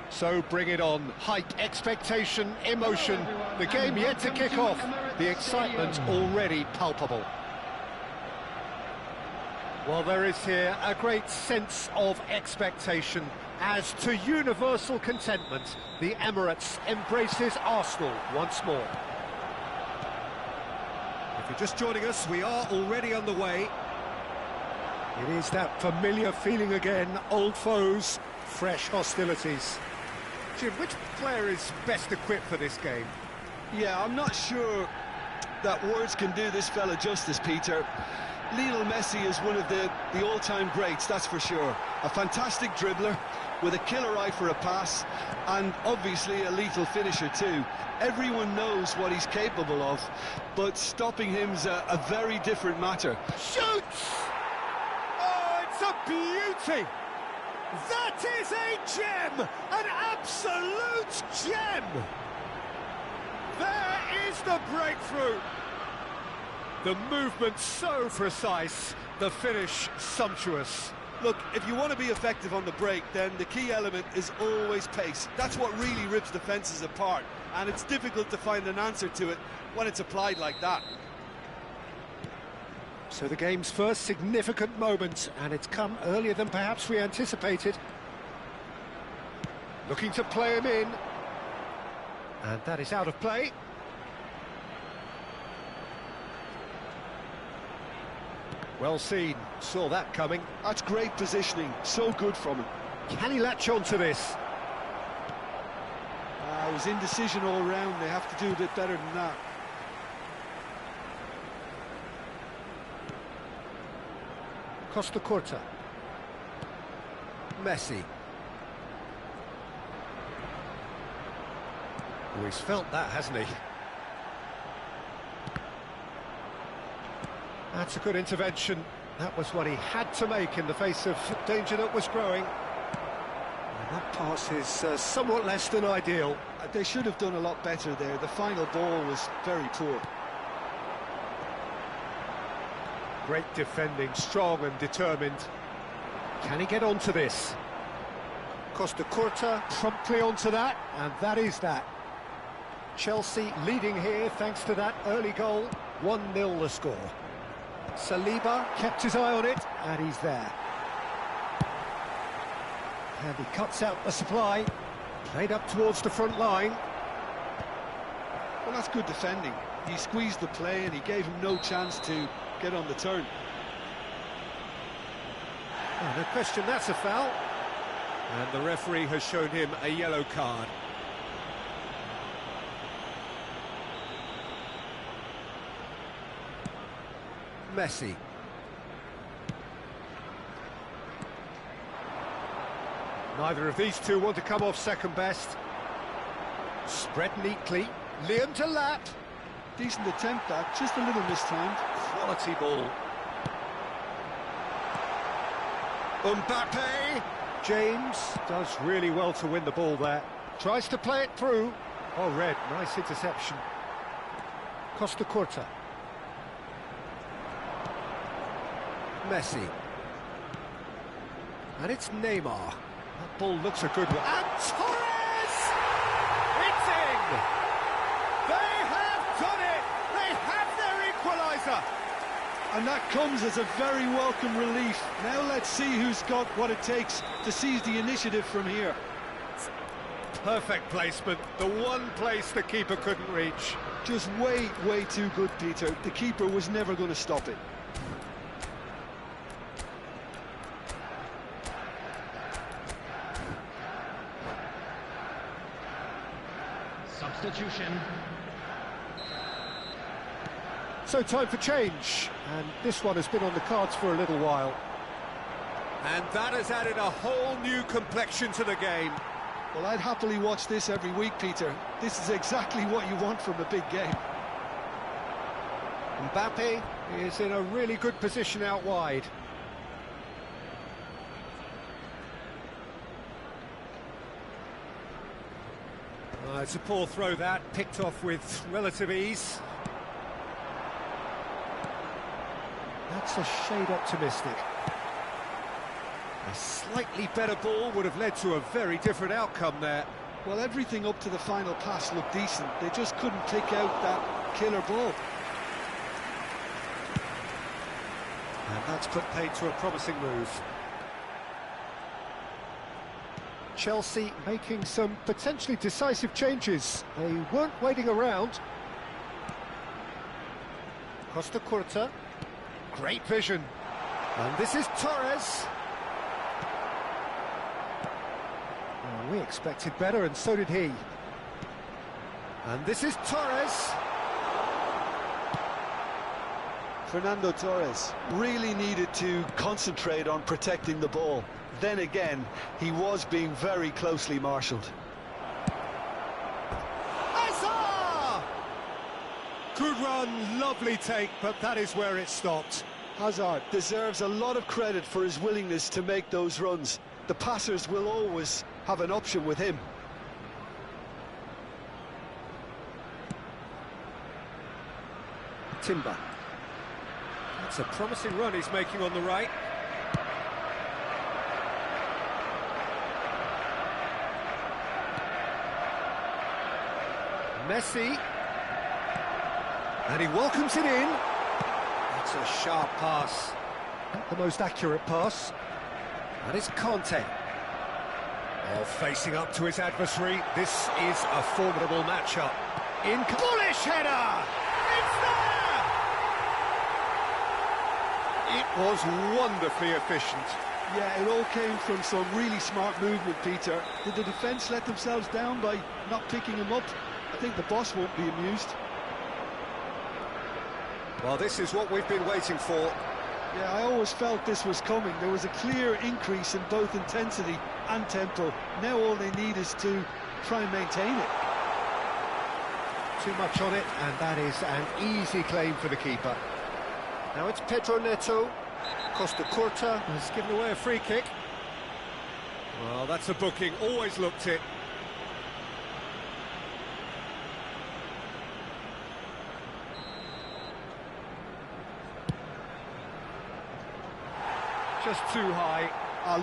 So bring it on. Hype, expectation, emotion. The game yet to kick off. The excitement already palpable. Well, there is here a great sense of expectation. As to universal contentment, the Emirates embraces Arsenal once more. If you're just joining us, we are already on the way. It is that familiar feeling again, old foes, fresh hostilities. Jim, which player is best equipped for this game? Yeah, I'm not sure that words can do this fella justice, Peter. Lionel Messi is one of the all-time greats, that's for sure. A fantastic dribbler, with a killer eye for a pass, and obviously a lethal finisher too. Everyone knows what he's capable of, but stopping him's a very different matter. Shoots! Oh, it's a beauty! That is a gem! An absolute gem! There is the breakthrough! The movement so precise, the finish sumptuous. Look, if you want to be effective on the break, then the key element is always pace. That's what really rips defences apart, and it's difficult to find an answer to it when it's applied like that. So the game's first significant moment, and it's come earlier than perhaps we anticipated. Looking to play him in. And that is out of play. Well seen, saw that coming. That's great positioning, so good from him. Can he latch on to this? It was indecision all round, they have to do a bit better than that. Costa Curta. Messi. Oh, he's felt that, hasn't he? That's a good intervention. That was what he had to make in the face of danger that was growing. And that pass is somewhat less than ideal. They should have done a lot better there. The final ball was very poor. Great defending, strong and determined. Can he get onto this? Costa Curta promptly onto that, and that is that. Chelsea leading here thanks to that early goal. 1-0 the score. Saliba kept his eye on it, and he's there. And he cuts out the supply. Played up towards the front line. Well, that's good defending. He squeezed the play and he gave him no chance to get on the turn. Oh, no question, that's a foul. And the referee has shown him a yellow card. Messi. Neither of these two want to come off second best. Spread neatly. Liam to lap. Decent attempt that, just a little mistimed. Quality ball. Mbappe. James does really well to win the ball there. Tries to play it through. Oh, Red, nice interception. Costa Curta. Messi. And it's Neymar. That ball looks a good one. And Torres! It's in! They have done it! They have their equaliser! And that comes as a very welcome relief. Now let's see who's got what it takes to seize the initiative from here. Perfect placement. The one place the keeper couldn't reach. Just way too good, Peter. The keeper was never going to stop it. Substitution. So time for change, and this one has been on the cards for a little while. And that has added a whole new complexion to the game. Well, I'd happily watch this every week, Peter. This is exactly what you want from a big game. Mbappe is in a really good position out wide. It's a poor throw that, picked off with relative ease. That's a shade optimistic. A slightly better ball would have led to a very different outcome there. Well, everything up to the final pass looked decent. They just couldn't pick out that killer ball. And that's put paid to a promising move. Chelsea making some potentially decisive changes. They weren't waiting around. Costa Curta. Great vision. And this is Torres. Oh, we expected better, and so did he. And this is Torres. Fernando Torres really needed to concentrate on protecting the ball. Then again, he was being very closely marshalled. Hazard! Good run, lovely take, but that is where it stopped. Hazard deserves a lot of credit for his willingness to make those runs. The passers will always have an option with him. Timber. That's a promising run he's making on the right. Messi. And he welcomes it in. That's a sharp pass. Not the most accurate pass. That is Conte. Oh, facing up to his adversary. This is a formidable matchup. In bullish header! It's there! It was wonderfully efficient. Yeah, it all came from some really smart movement, Peter. Did the defence let themselves down by not picking him up? I think the boss won't be amused. Well, this is what we've been waiting for. Yeah, I always felt this was coming. There was a clear increase in both intensity and tempo. Now all they need is to try and maintain it. Too much on it, and that is an easy claim for the keeper. Now it's Pedro Neto. Costa Curta has given away a free kick. Well, that's a booking. Always looked it. Just too high.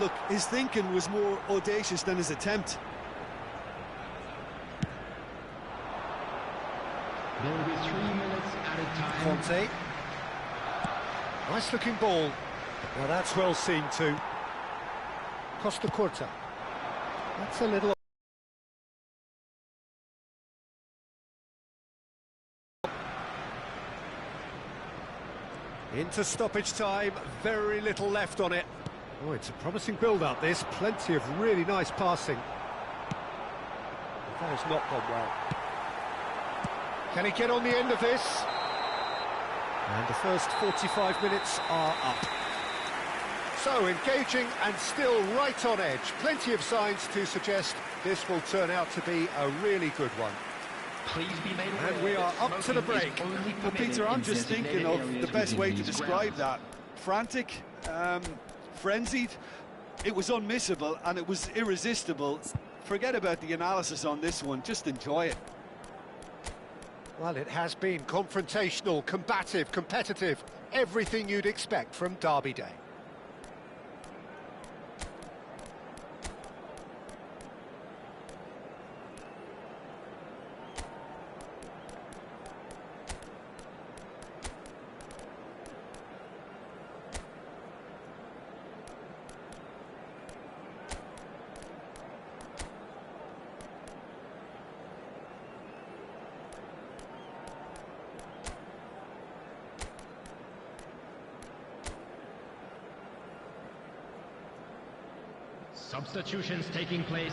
Look, his thinking was more audacious than his attempt. There will be 3 minutes at a time. Conte. Nice looking ball. Now that's well seen too. Costa Curta. That's a little... Into stoppage time, very little left on it. Oh, it's a promising build-up, this. Plenty of really nice passing. That has not gone well. Can he get on the end of this? And the first 45 minutes are up. So, engaging and still right on edge. Plenty of signs to suggest this will turn out to be a really good one. Please be made aware. And we are up to the break. Well, Peter, I'm just thinking of the best way to describe that. Frantic, frenzied. It was unmissable and it was irresistible. Forget about the analysis on this one, just enjoy it. Well, it has been confrontational, combative, competitive. Everything you'd expect from Derby Day. Substitutions taking place.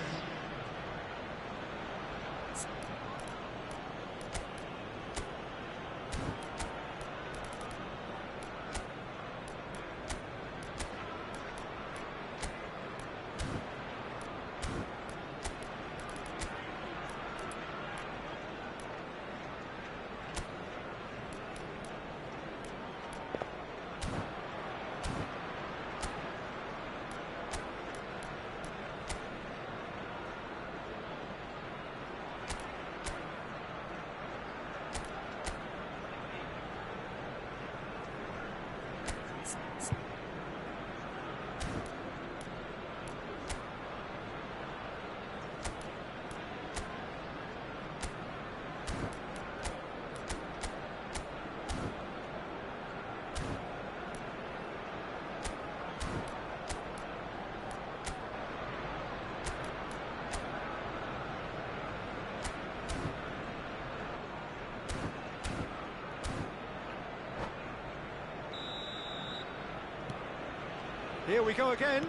Here we go again.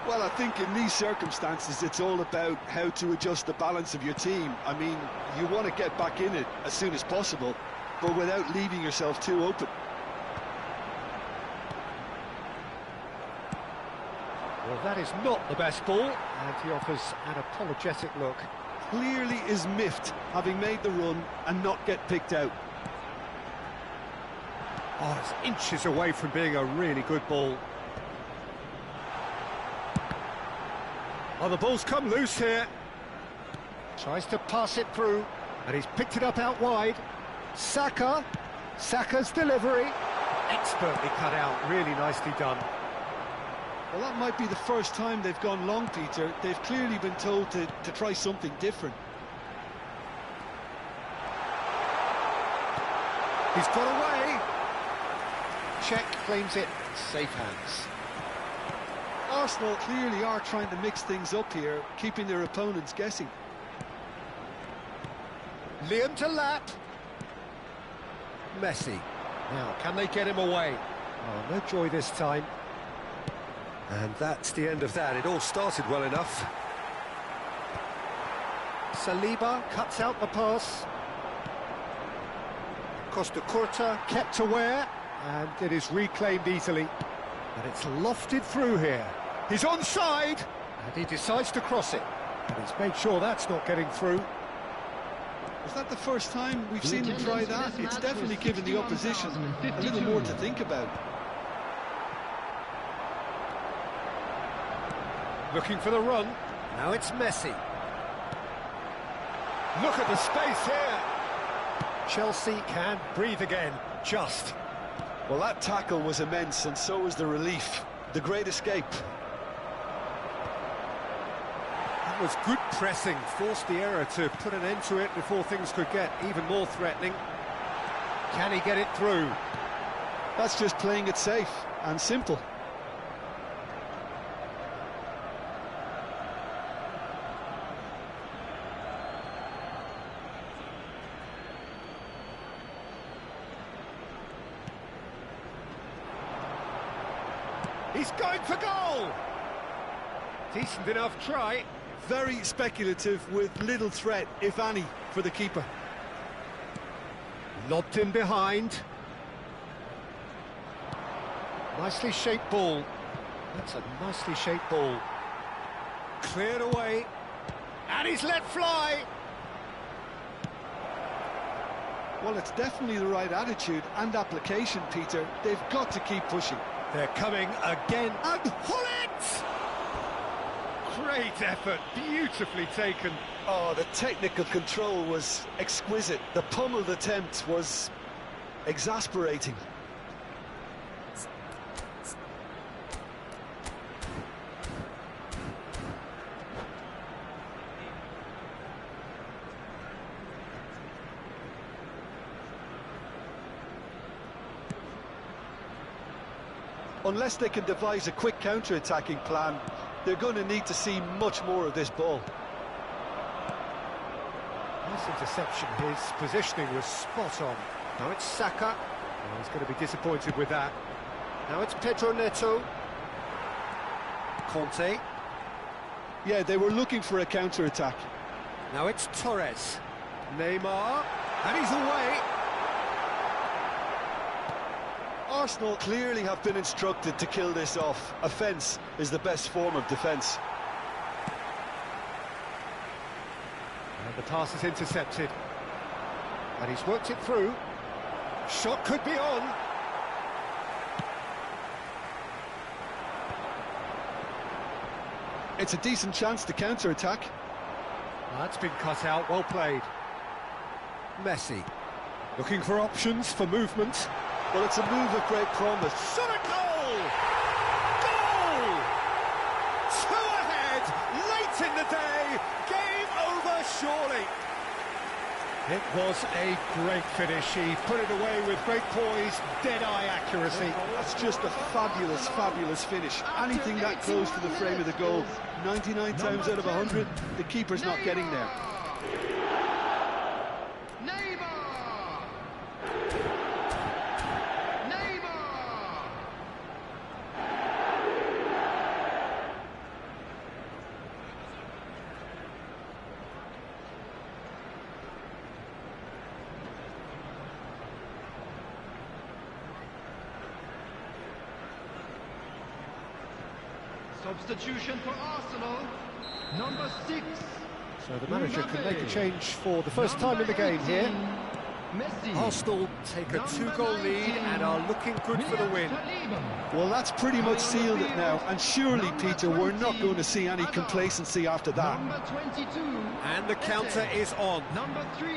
Well, I think in these circumstances, it's all about how to adjust the balance of your team. I mean, you want to get back in it as soon as possible, but without leaving yourself too open. Well, that is not the best ball, and he offers an apologetic look. Clearly is miffed, having made the run and not get picked out. Oh, it's inches away from being a really good ball. Oh, the ball's come loose here. Tries to pass it through, and he's picked it up out wide. Saka's delivery. Expertly cut out, really nicely done. Well, that might be the first time they've gone long, Peter. They've clearly been told to try something different. He's got away. Czech claims it. Safe hands. Arsenal clearly are trying to mix things up here, keeping their opponents guessing. Liam to lap. Messi. Now, can they get him away? Oh, no joy this time. And that's the end of that. It all started well enough. Saliba cuts out the pass. Costa Curta kept aware, and it is reclaimed easily. But it's lofted through here. He's onside, and he decides to cross it. And he's made sure that's not getting through. Is that the first time we've seen them try that? It's definitely given the opposition a little more to think about. Looking for the run. Now it's Messi. Look at the space here. Chelsea can breathe again, just. Well, that tackle was immense, and so was the relief. The great escape. That was good pressing, forced the error to put an end to it before things could get even more threatening. Can he get it through? That's just playing it safe and simple. He's going for goal! Decent enough try. Very speculative with little threat, if any, for the keeper. Lobbed in behind. Nicely shaped ball. That's a nicely shaped ball. Cleared away. And he's let fly! Well, it's definitely the right attitude and application, Peter. They've got to keep pushing. They're coming again, and Hullet! Great effort, beautifully taken. Oh, the technical control was exquisite. The pummeled attempt was exasperating. Unless they can devise a quick counter-attacking plan, they're going to need to see much more of this ball. Nice interception. His positioning was spot on. Now it's Saka. Oh, he's going to be disappointed with that. Now it's Pedro Neto. Conte. Yeah, they were looking for a counter-attack. Now it's Torres. Neymar. And he's away. Arsenal clearly have been instructed to kill this off. Offence is the best form of defence. And the pass is intercepted. And he's worked it through. Shot could be on. It's a decent chance to counter-attack. That's been cut out, well played. Messi. Looking for options, for movement. Well, it's a move of great promise. Shot a goal! Goal! Two ahead, late in the day, game over surely. It was a great finish. He put it away with great poise, dead-eye accuracy. That's just a fabulous, fabulous finish. Anything that close to the frame of the goal, 99 times out of 100, the keeper's not getting there. Substitution for Arsenal, number 6. So the manager can make a change for the first time in the game here. Messi. Arsenal take a two-goal lead and are looking good for the win. Well, that's pretty much sealed it now, and surely, Peter, we're not going to see any complacency after that. Number 22. And the counter is on. Number 3.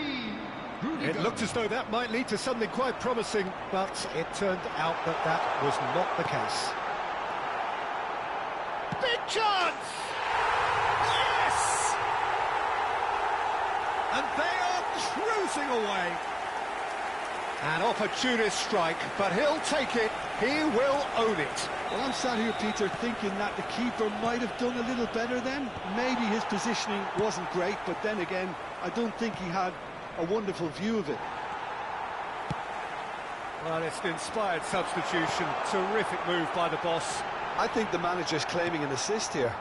It looked as though that might lead to something quite promising, but it turned out that that was not the case. Big chance! Yes! And they are cruising away. An opportunist strike, but he'll take it. He will own it. Well, I'm sat here, Peter, thinking that the keeper might have done a little better then. Maybe his positioning wasn't great, but then again, I don't think he had a wonderful view of it. Well, it's an inspired substitution. Terrific move by the boss. I think the manager's claiming an assist here.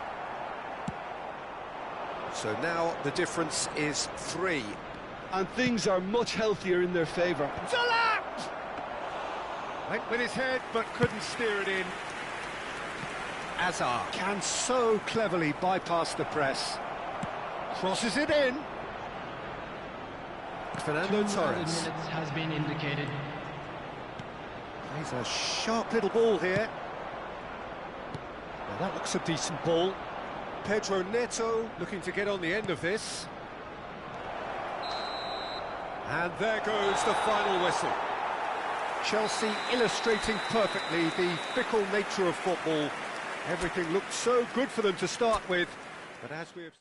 So now the difference is 3. And things are much healthier in their favour. Salah! Went with his head, but couldn't steer it in. Azar can so cleverly bypass the press. Crosses it in. Fernando 2 Torres. minutes has been indicated. Plays a sharp little ball here. Now that looks a decent ball. Pedro Neto looking to get on the end of this. And there goes the final whistle. Chelsea illustrating perfectly the fickle nature of football. Everything looked so good for them to start with, but as we have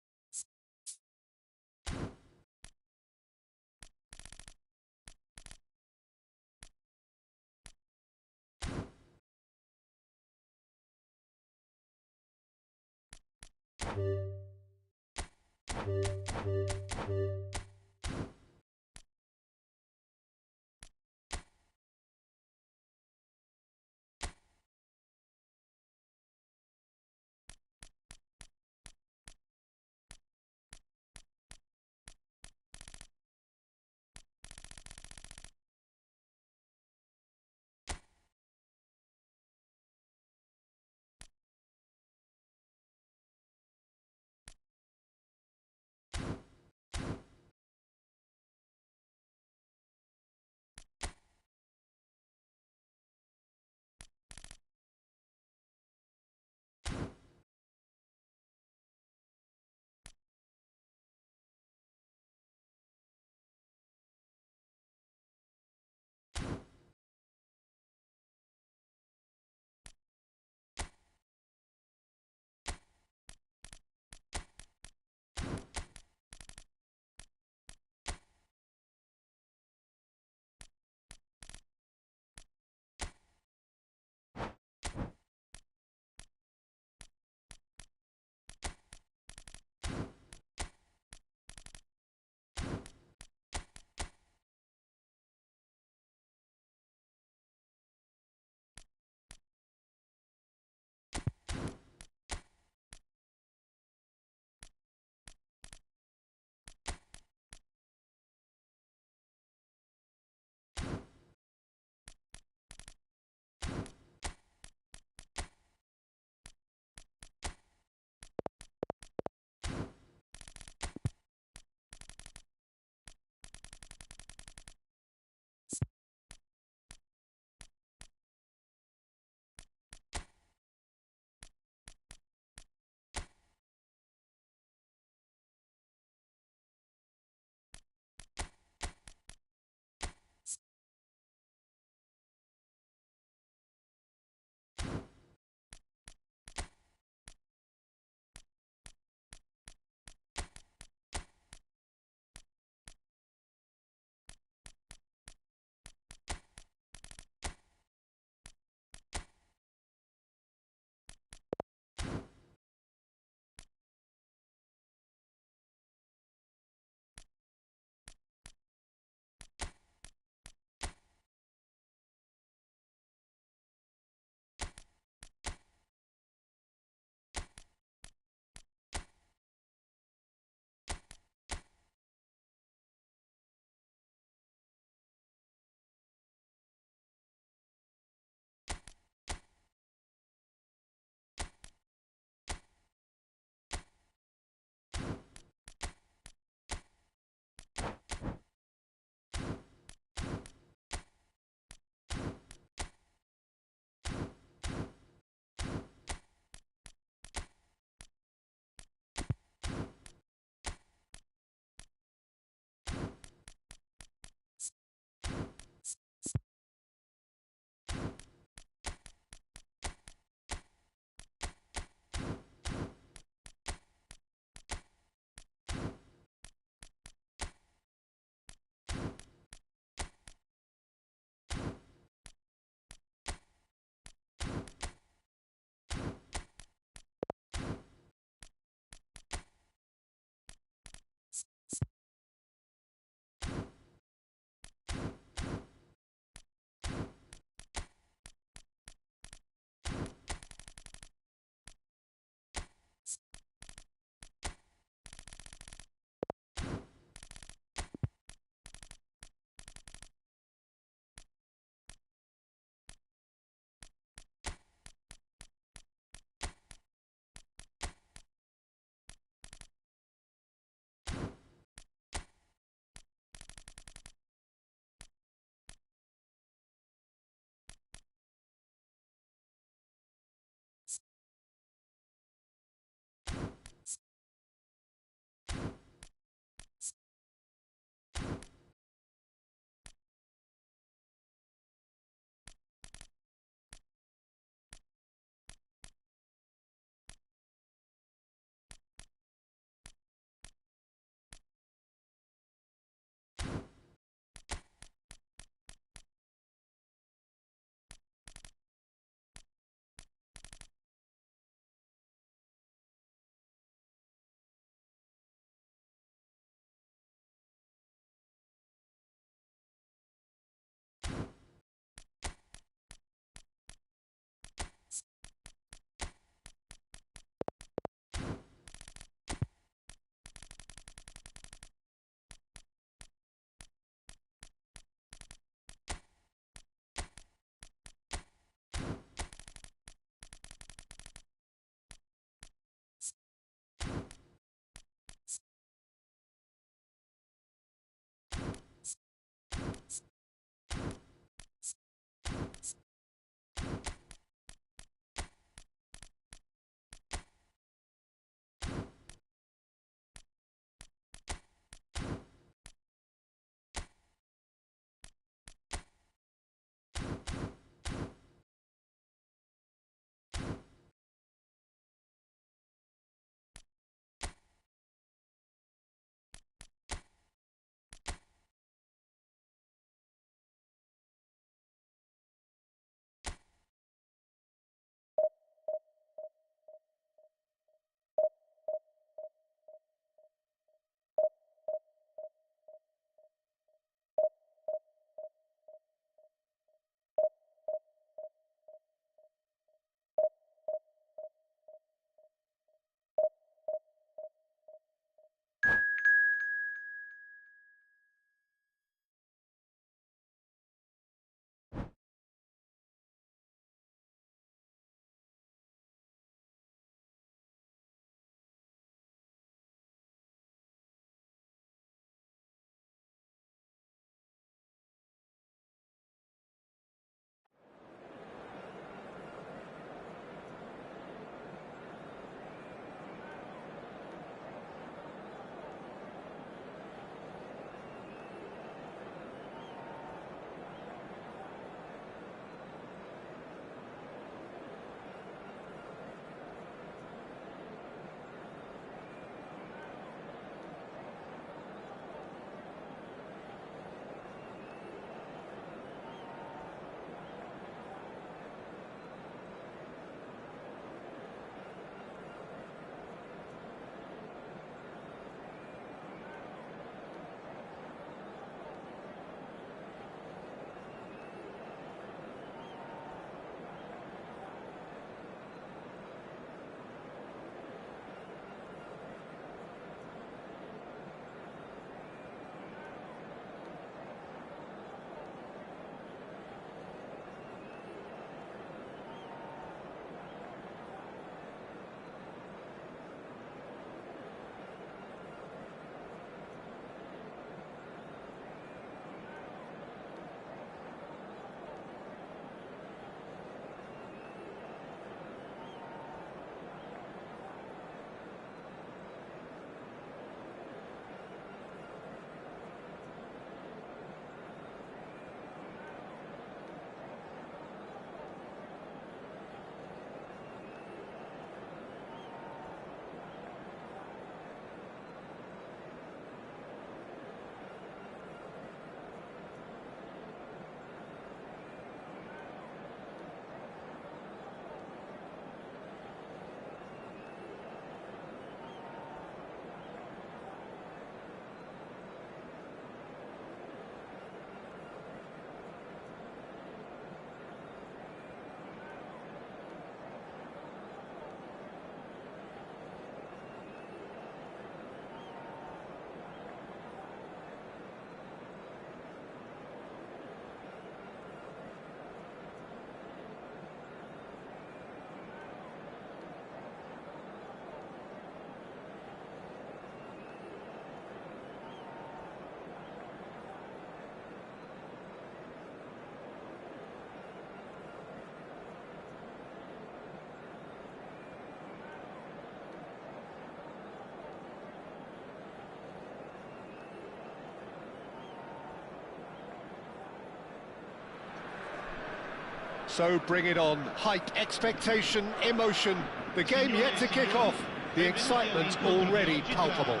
So bring it on. Height, expectation, emotion. The game yet to kick off. The excitement already palpable.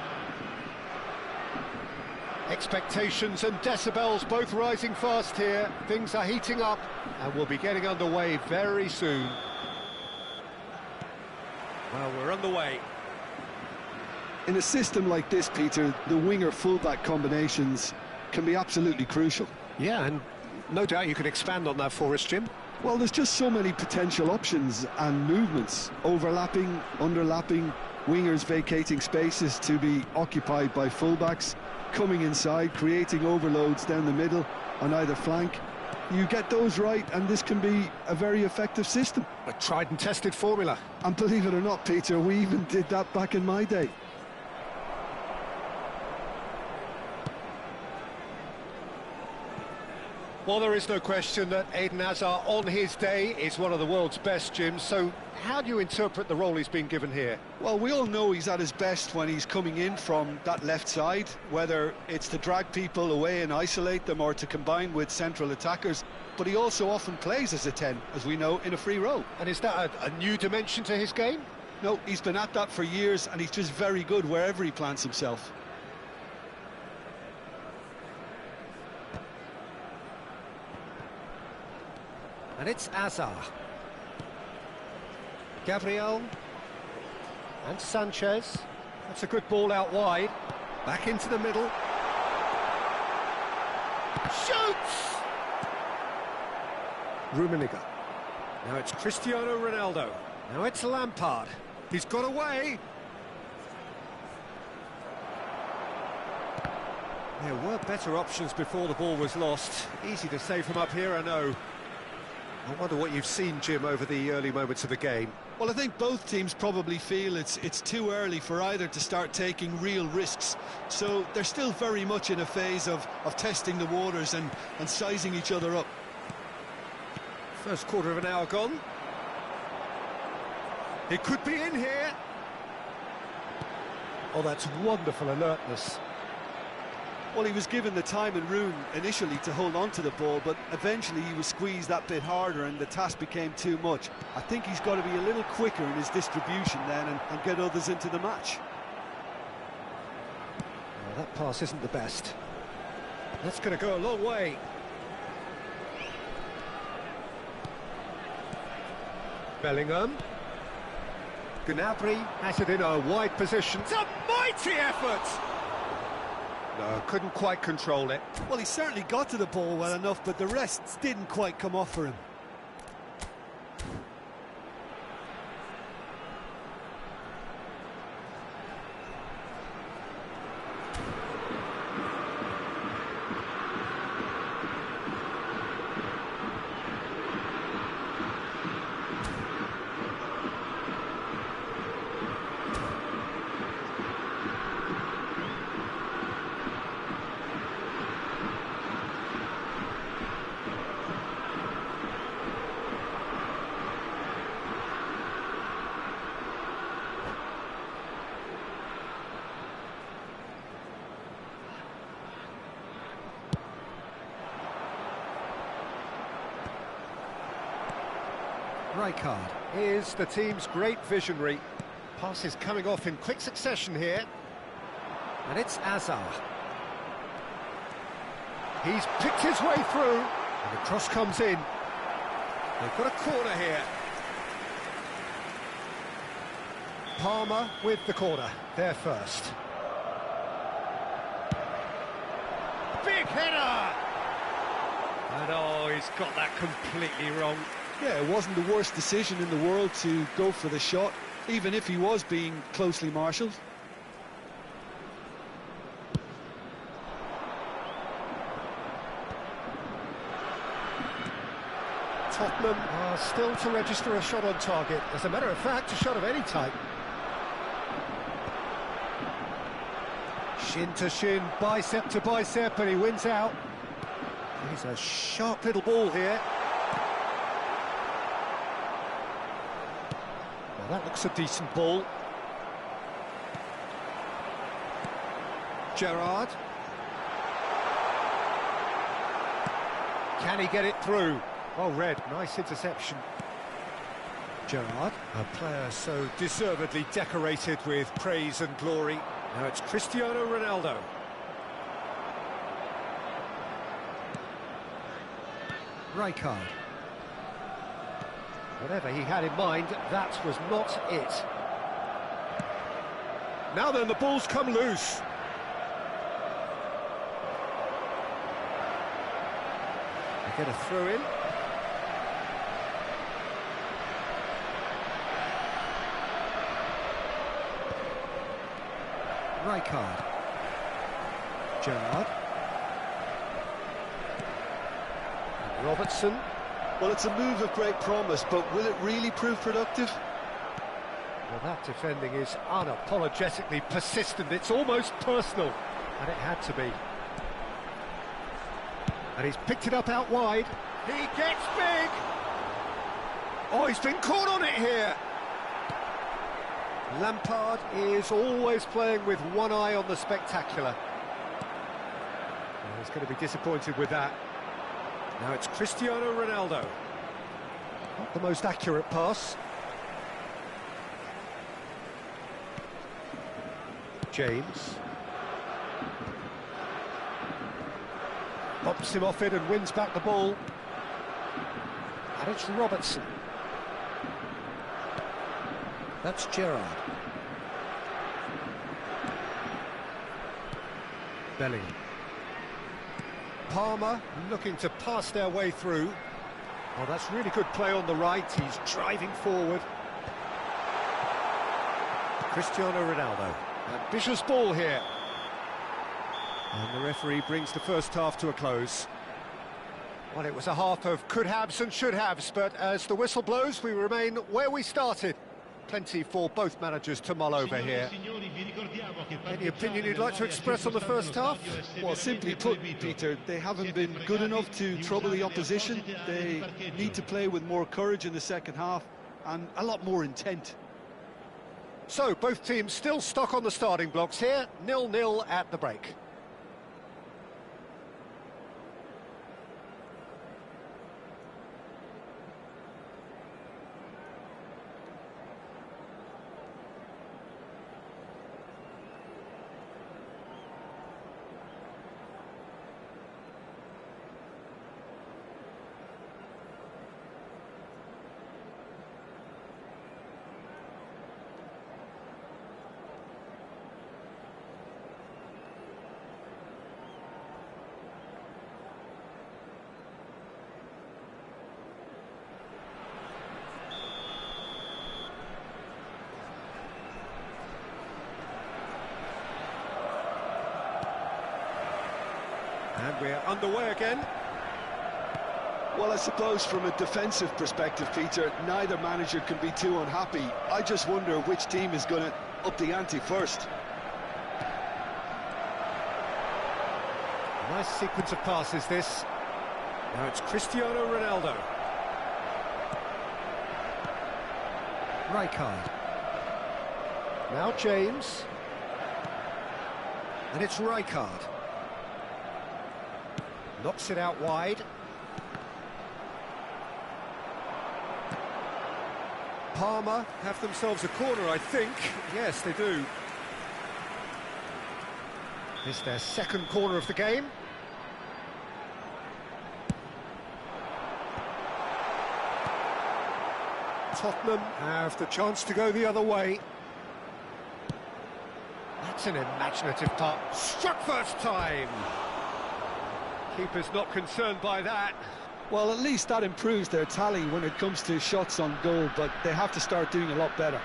Expectations and decibels both rising fast here. Things are heating up and we'll be getting underway very soon. Well, we're underway. In a system like this, Peter, the winger-fullback combinations can be absolutely crucial. Yeah, and no doubt you could expand on that for us, Jim. Well, there's just so many potential options and movements. Overlapping, underlapping, wingers vacating spaces to be occupied by fullbacks, coming inside, creating overloads down the middle on either flank. You get those right and this can be a very effective system. A tried and tested formula. And believe it or not, Peter, we even did that back in my day. Well, there is no question that Eden Hazard, on his day, is one of the world's best, Jim. So how do you interpret the role he's been given here? Well, we all know he's at his best when he's coming in from that left side, whether it's to drag people away and isolate them or to combine with central attackers. But he also often plays as a 10, as we know, in a free role. And is that a new dimension to his game? No, he's been at that for years and he's just very good wherever he plants himself. And it's Hazard. Gabriel. And Sanchez. That's a good ball out wide. Back into the middle. Shoots! Rummenigge. Now it's Cristiano Ronaldo. Now it's Lampard. He's got away. There were better options before the ball was lost. Easy to save from up here, I know. I wonder what you've seen, Jim, over the early moments of the game. Well, I think both teams probably feel it's too early for either to start taking real risks. So they're still very much in a phase of testing the waters and sizing each other up. First quarter of an hour gone. It could be in here. Oh, that's wonderful alertness. Well, he was given the time and room initially to hold on to the ball, but eventually he was squeezed that bit harder and the task became too much. I think he's got to be a little quicker in his distribution then and get others into the match. Well, that pass isn't the best. That's going to go a long way. Bellingham. Gnabry has it in a wide position. It's a mighty effort! No, couldn't quite control it. Well, he certainly got to the ball well enough, but the rest didn't quite come off for him. Rijkaard is the team's great visionary. Passes coming off in quick succession here. And it's Hazard. He's picked his way through. And the cross comes in. They've got a corner here. Palmer with the corner. There first. Big header! And oh, he's got that completely wrong. Yeah, it wasn't the worst decision in the world to go for the shot, even if he was being closely marshalled. Tottenham are still to register a shot on target. As a matter of fact, a shot of any type. Shin to shin, bicep to bicep, and he wins out. He's a sharp little ball here. Well, that looks a decent ball. Gerrard. Can he get it through? Well read, nice interception. Gerrard, a player so deservedly decorated with praise and glory. Now it's Cristiano Ronaldo. Rijkaard. Whatever he had in mind, that was not it. Now then, the ball's come loose. They get a throw in. Rijkaard. Gerrard. And Robertson. Well, it's a move of great promise, but will it really prove productive? Well, that defending is unapologetically persistent. It's almost personal, and it had to be. And he's picked it up out wide. He gets big! Oh, he's been caught on it here! Lampard is always playing with one eye on the spectacular. Well, he's going to be disappointed with that. Now it's Cristiano Ronaldo. Not the most accurate pass. James. Pops him off it and wins back the ball. And it's Robertson. That's Gerrard. Bellingham. Palmer looking to pass their way through. Oh, that's really good play on the right. He's driving forward. Cristiano Ronaldo. Ambitious ball here. And the referee brings the first half to a close. Well, it was a half of could-haves and should-haves, but as the whistle blows, we remain where we started. Plenty for both managers to mull over here. Any opinion you'd like to express on the first half? Well, simply put, Peter, they haven't been good enough to trouble the opposition. They need to play with more courage in the second half and a lot more intent. So, both teams still stuck on the starting blocks here, 0-0 at the break. And we're underway again. Well, I suppose from a defensive perspective, Peter, neither manager can be too unhappy. I just wonder which team is going to up the ante first. Nice sequence of passes, this. Now it's Cristiano Ronaldo. Rijkaard. Now James. And it's Rijkaard. Knocks it out wide. Palmer have themselves a corner, I think. Yes, they do. This is their second corner of the game. Tottenham have the chance to go the other way. That's an imaginative putt. Struck first time. Keeper's not concerned by that. Well, at least that improves their tally when it comes to shots on goal, but they have to start doing a lot better.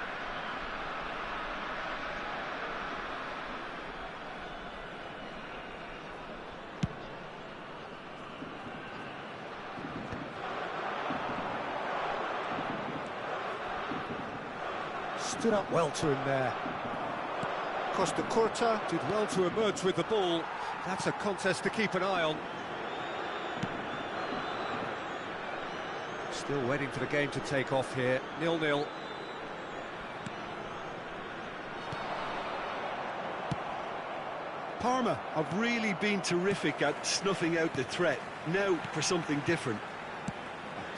Stood up well to him there. Costa Curta did well to emerge with the ball. That's a contest to keep an eye on. Still waiting for the game to take off here. 0-0. Parma have really been terrific at snuffing out the threat. Now for something different.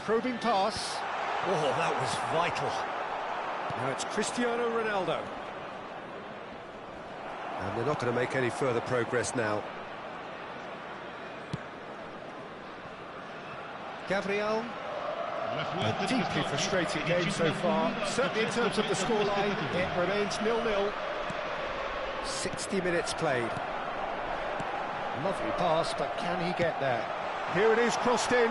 probing pass. Oh, that was vital. Now it's Cristiano Ronaldo. And they're not going to make any further progress now. Gabriel. A deeply frustrating game so far. Certainly in terms of the scoreline, it remains 0-0. 60 minutes played. Lovely pass, but can he get there? Here it is, crossed in.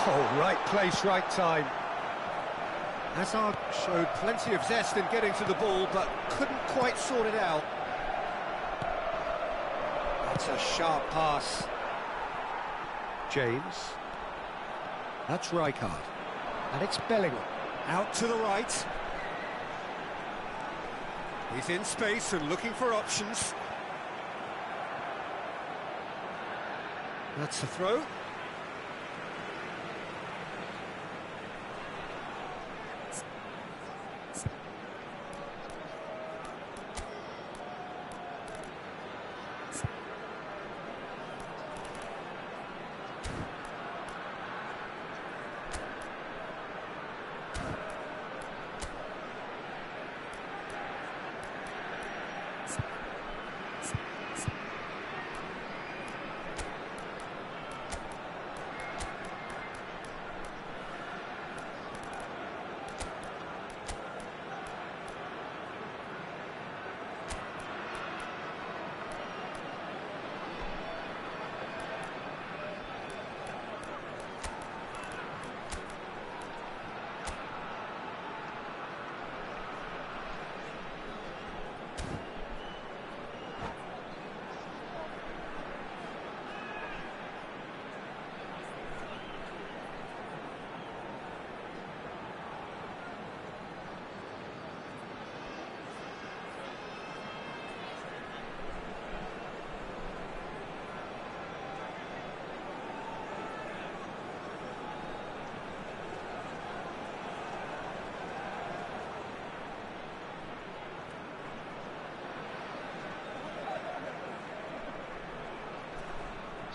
Oh, right place, right time. Hazard showed plenty of zest in getting to the ball, but couldn't quite sort it out. That's a sharp pass. James. That's Rijkaard. And it's Bellingham. Out to the right. He's in space and looking for options. That's a throw.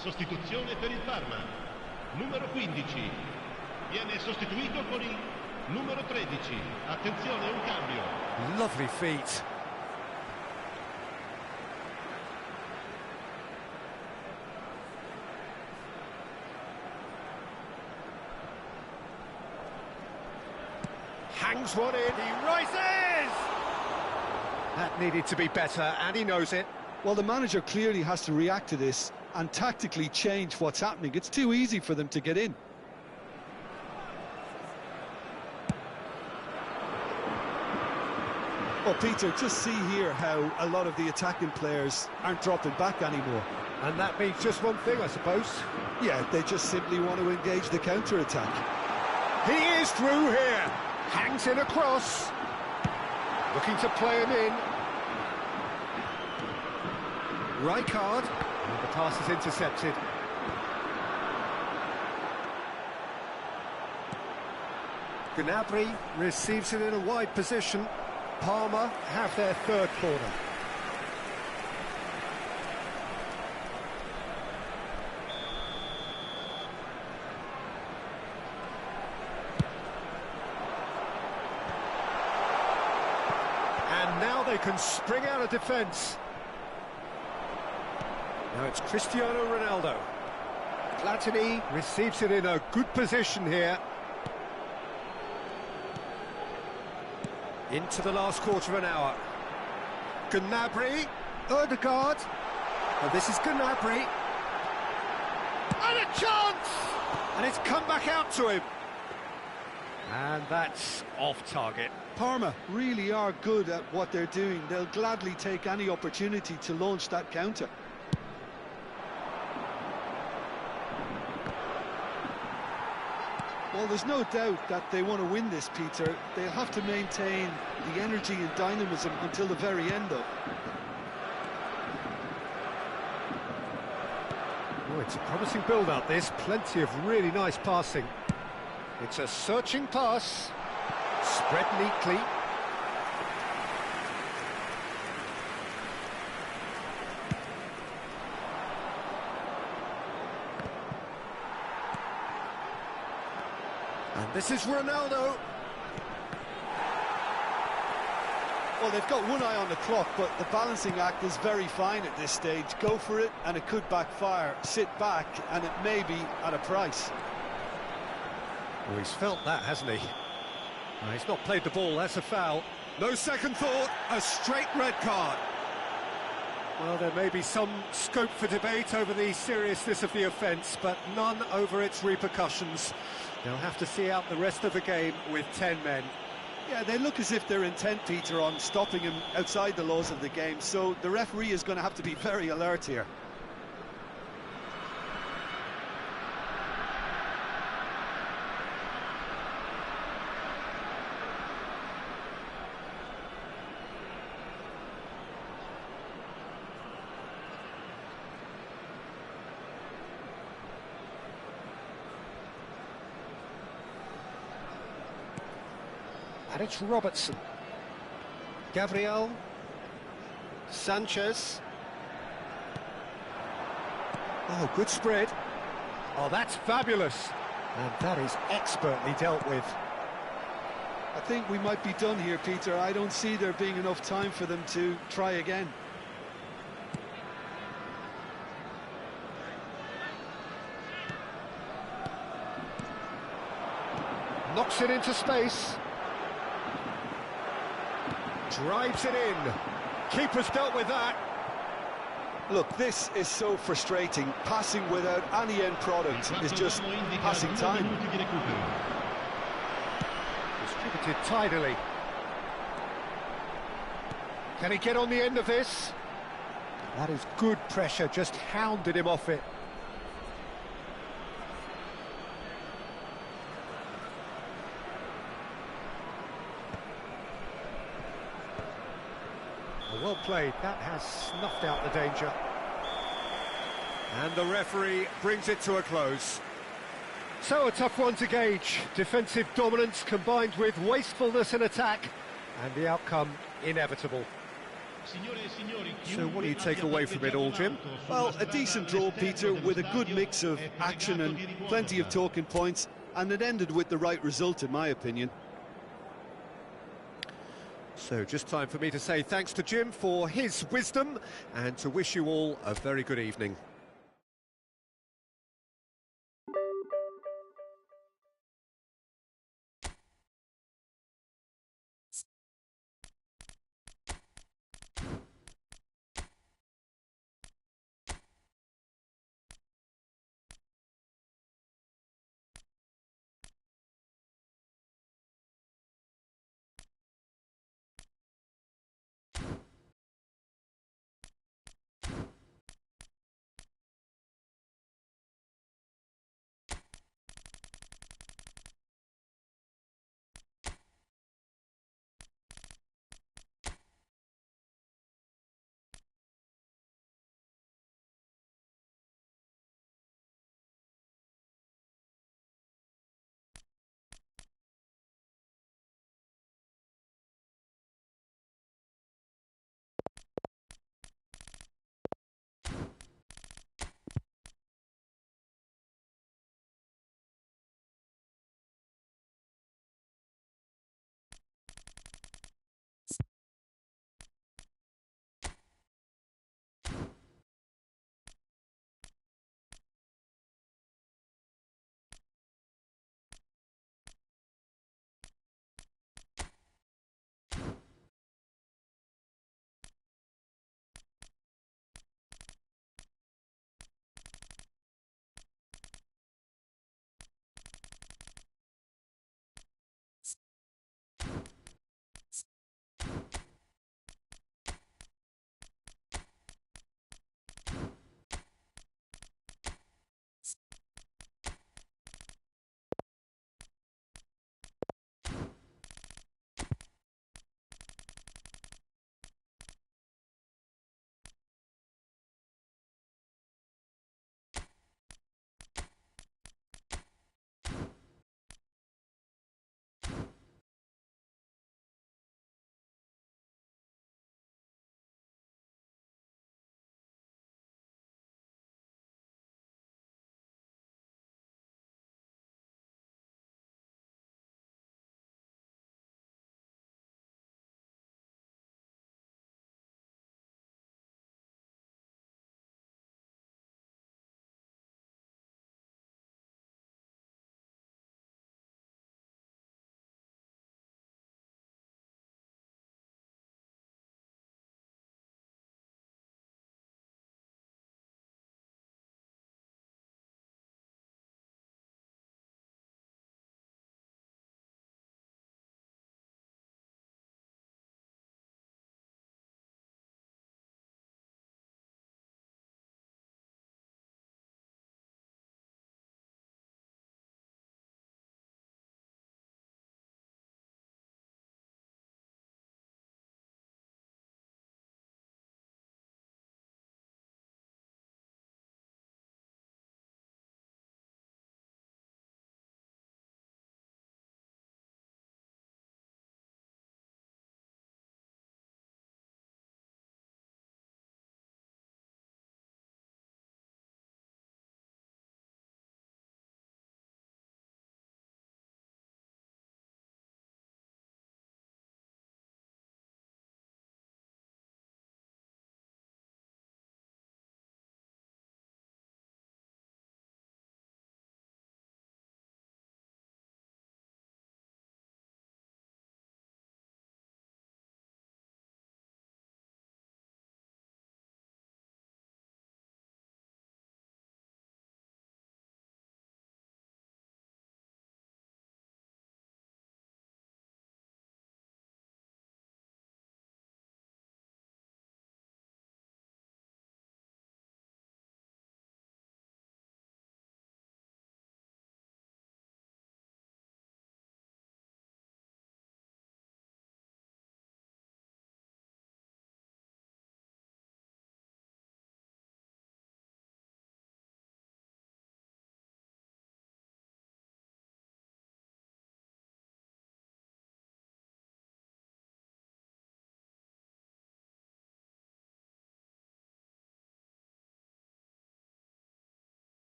Sostituzione per il Parma. Numero 15. Viene sostituito con il numero 13. Attenzione, un cambio. Lovely feet. Hangs one in, he rises! That needed to be better, and he knows it. Well, the manager clearly has to react to this and tactically change what's happening. It's too easy for them to get in. Well, Peter, just see here how a lot of the attacking players aren't dropping back anymore. And that means just one thing, I suppose. Yeah, they just simply want to engage the counter-attack. He is through here. Hangs in across. Looking to play him in. Rijkaard. And the pass is intercepted. Gnabry receives it in a wide position. Parma have their third corner. And now they can spring out of defence. Now it's Cristiano Ronaldo. Platini receives it in a good position here. Into the last quarter of an hour. Gnabry, Ødegaard. And this is Gnabry. And a chance! And it's come back out to him. And that's off target. Parma really are good at what they're doing. They'll gladly take any opportunity to launch that counter. Well, there's no doubt that they want to win this, Peter. They'll have to maintain the energy and dynamism until the very end, though. Oh, it's a promising build-up, this. Plenty of really nice passing. It's a searching pass. Spread neatly. This is Ronaldo. Well, they've got one eye on the clock, but the balancing act is very fine at this stage. Go for it, and it could backfire. Sit back, and it may be at a price. Well, he's felt that, hasn't he? He's not played the ball, that's a foul. No second thought, a straight red card. Well, there may be some scope for debate over the seriousness of the offence, but none over its repercussions. They'll have to see out the rest of the game with 10 men. Yeah, they look as if they're intent, Peter, on stopping him outside the laws of the game, so the referee is going to have to be very alert here. And it's Robertson. Gabriel. Sanchez. Oh, good spread. Oh, that's fabulous. And that is expertly dealt with. I think we might be done here, Peter. I don't see there being enough time for them to try again. Knocks it into space. Drives it in. Keeper's dealt with that. Look, this is so frustrating. Passing without any end product is just passing time. Distributed tidily. Can he get on the end of this? That is good pressure, just hounded him off it. Well played, that has snuffed out the danger. And the referee brings it to a close. So a tough one to gauge. Defensive dominance combined with wastefulness in attack, and the outcome inevitable. So what do you take away from it all, Jim? Well, a decent draw, Peter, with a good mix of action and plenty of talking points, and it ended with the right result, in my opinion. So just time for me to say thanks to Jim for his wisdom and to wish you all a very good evening.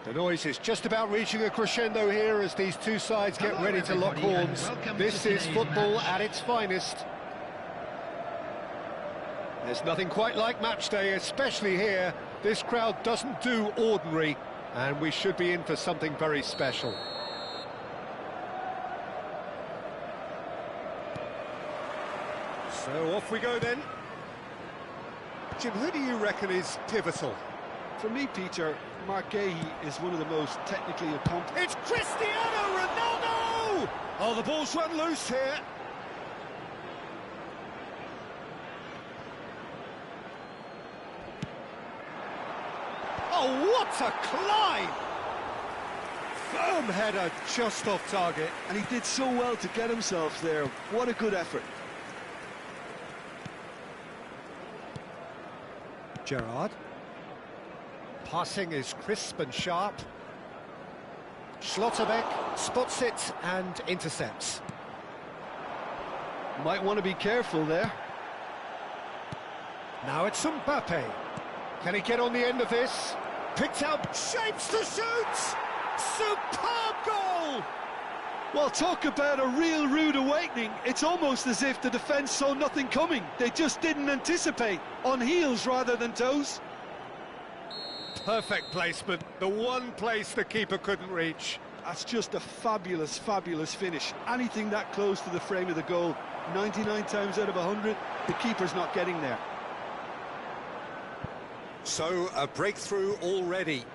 The noise is just about reaching a crescendo here as these two sides get ready to lock horns. This is football at its finest. There's nothing quite like match day, especially here. This crowd doesn't do ordinary, and we should be in for something very special. So off we go then. Jim, who do you reckon is pivotal? For me, Peter, Marquez is one of the most technically accomplished. It's Cristiano Ronaldo! Oh, the ball's run loose here. Oh, what a climb! Firm header just off target. And he did so well to get himself there. What a good effort. Gerrard. Passing is crisp and sharp. Schlotterbeck spots it and intercepts. Might want to be careful there. Now it's Mbappe. Can he get on the end of this? Picked out, shapes to shoot! Superb goal! Well, talk about a real rude awakening. It's almost as if the defence saw nothing coming. They just didn't anticipate. On heels rather than toes. Perfect placement. The one place the keeper couldn't reach. That's just a fabulous, fabulous finish. Anything that close to the frame of the goal, 99 times out of 100, the keeper's not getting there. So, a breakthrough already.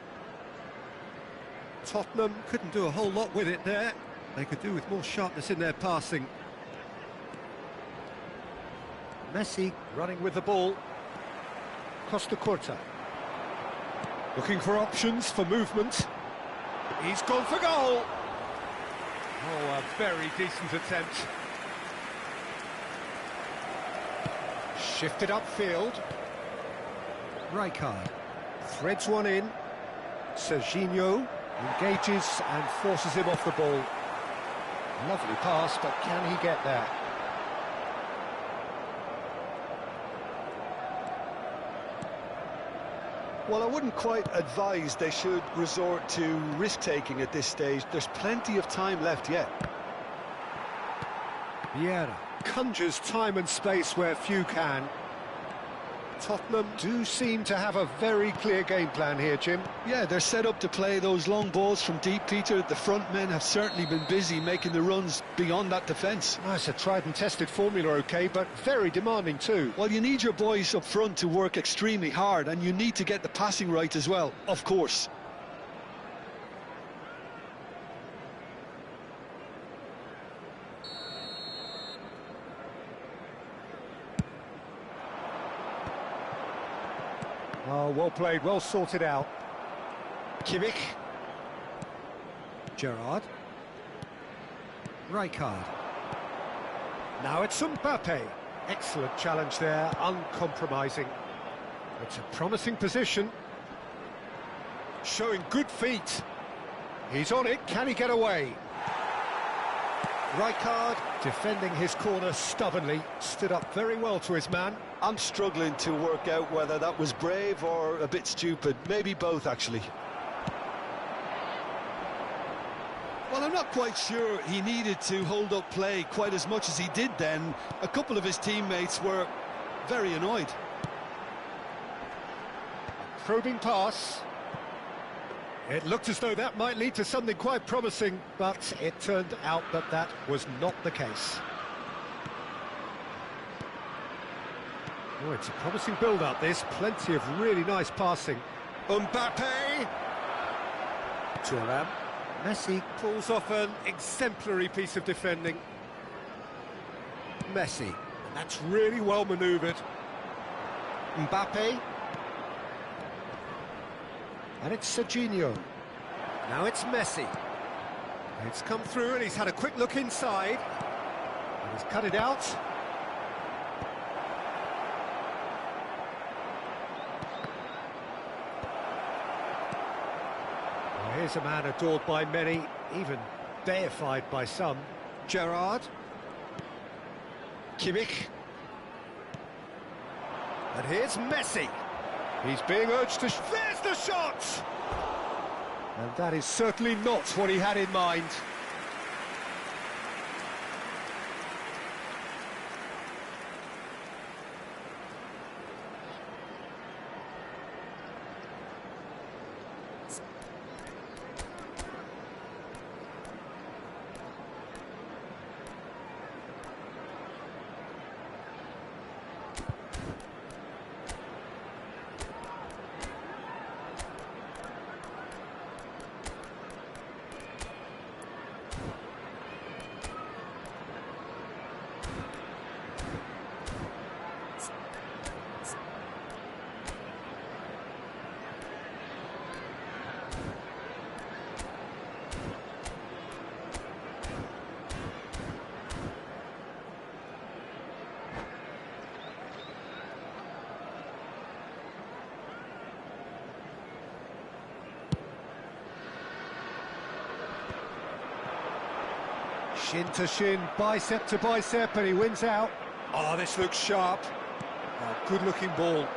Tottenham couldn't do a whole lot with it there. They could do with more sharpness in their passing. Messi running with the ball. Costa Curta. Looking for options for movement. He's gone for goal. Oh, a very decent attempt. Shifted upfield. Rijkaard threads one in. Serginho engages and forces him off the ball. Lovely pass, but can he get there? Well, I wouldn't quite advise they should resort to risk-taking at this stage. There's plenty of time left yet. Vieira conjures time and space where few can. Tottenham do seem to have a very clear game plan here, Jim. Yeah, they're set up to play those long balls from deep, Peter. The front men have certainly been busy making the runs beyond that defence. Oh, it's a tried and tested formula, OK, but very demanding too. Well, you need your boys up front to work extremely hard, and you need to get the passing right as well, of course. Oh, well played, well sorted out. Kimmich. Gerrard. Rijkaard. Now it's Mbappe. Excellent challenge there, uncompromising. It's a promising position. Showing good feet. He's on it, can he get away? Rijkaard defending his corner stubbornly, stood up very well to his man. I'm struggling to work out whether that was brave or a bit stupid. Maybe both, actually. Well, I'm not quite sure he needed to hold up play quite as much as he did then. A couple of his teammates were very annoyed. Probing pass. It looked as though that might lead to something quite promising, but it turned out that that was not the case. Oh, it's a promising build-up, this. Plenty of really nice passing. Mbappe! Thuram. Messi pulls off an exemplary piece of defending. Messi. And that's really well manoeuvred. Mbappe. And it's Serginho. Now it's Messi. It's come through and he's had a quick look inside. And he's cut it out. Well, here's a man adored by many, even deified by some. Gerrard. Kimmich. And here's Messi. He's being urged to... There's the shot! And that is certainly not what he had in mind. Shin to shin, bicep to bicep, and he wins out. Oh, this looks sharp. Oh, good-looking ball.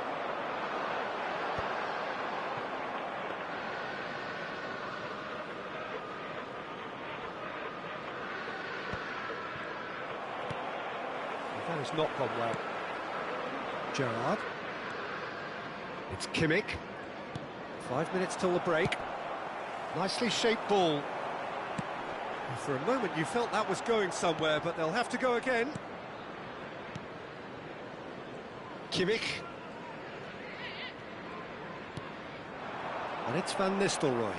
That has not gone well. Gerrard. It's Kimmich. 5 minutes till the break. Nicely shaped ball. For a moment you felt that was going somewhere, but they'll have to go again. Kimmich. And it's Van Nistelrooy.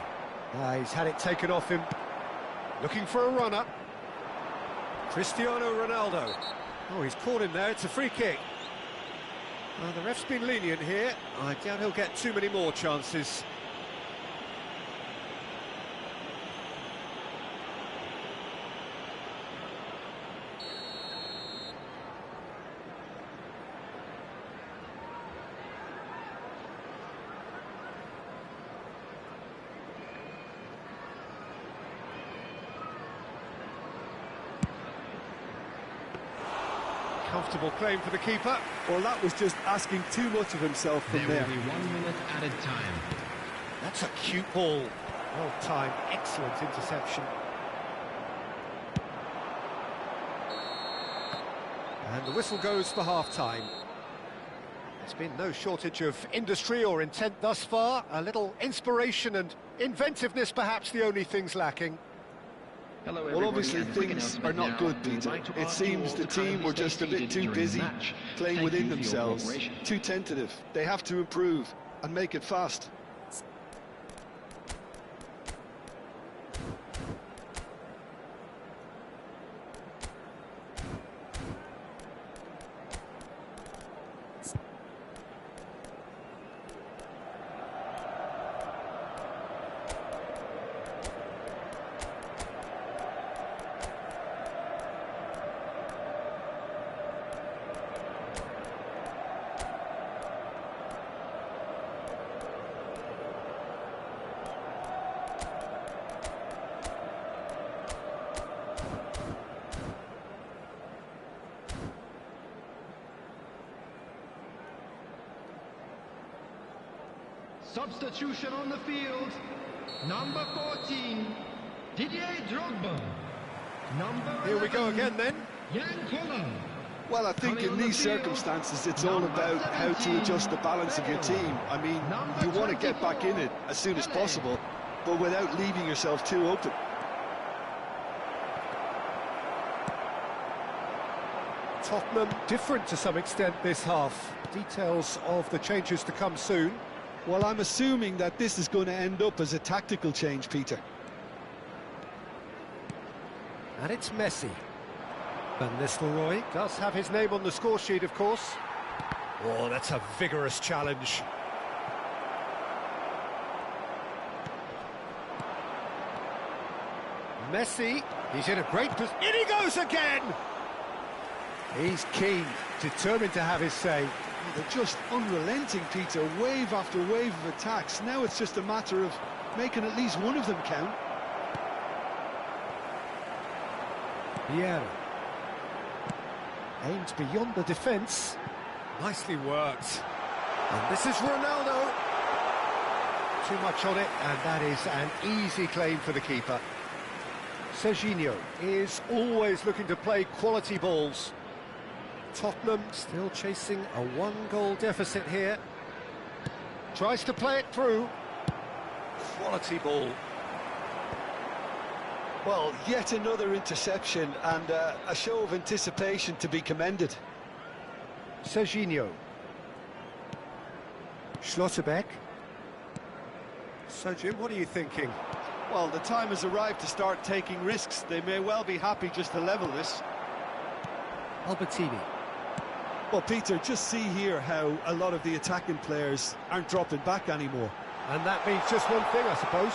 He's had it taken off him. Looking for a runner. Cristiano Ronaldo. Oh, he's caught him there, it's a free kick. The ref's been lenient here. I doubt he'll get too many more chances. Comfortable claim for the keeper. Well, that was just asking too much of himself from there. There will be 1 minute added time. That's a cute ball. Well timed, excellent interception. And the whistle goes for half-time. There's been no shortage of industry or intent thus far. A little inspiration and inventiveness, perhaps the only things lacking. Well, obviously things are not good, Peter. It seems the team were just a bit too busy, playing within themselves, too tentative. They have to improve and make it fast. Substitution on the field. Number 14, Didier Drogba. Here we go again then. Well, I think in these circumstances it's all about how to adjust the balance of your team. I mean, you want to get back in it as soon as possible, but without leaving yourself too open. Tottenham different to some extent this half. Details of the changes to come soon. Well, I'm assuming that this is going to end up as a tactical change, Peter. And it's Messi. Van Nistelrooy does have his name on the score sheet, of course. Oh, that's a vigorous challenge. Messi, he's in a great position. In he goes again! He's keen, determined to have his say. They're just unrelenting, Peter, wave after wave of attacks. Now it's just a matter of making at least one of them count. Vieira. Aimed beyond the defence. Nicely worked. And this is Ronaldo. too much on it, and that is an easy claim for the keeper. Serginho is always looking to play quality balls. Tottenham still chasing a one-goal deficit here. Tries to play it through. Quality ball. Well, yet another interception and a show of anticipation to be commended. Serginho. Schlotterbeck. So, Jim, what are you thinking? Well, the time has arrived to start taking risks. They may well be happy just to level this. Albertini. Well, Peter, just see here how a lot of the attacking players aren't dropping back anymore. And that means just one thing, I suppose.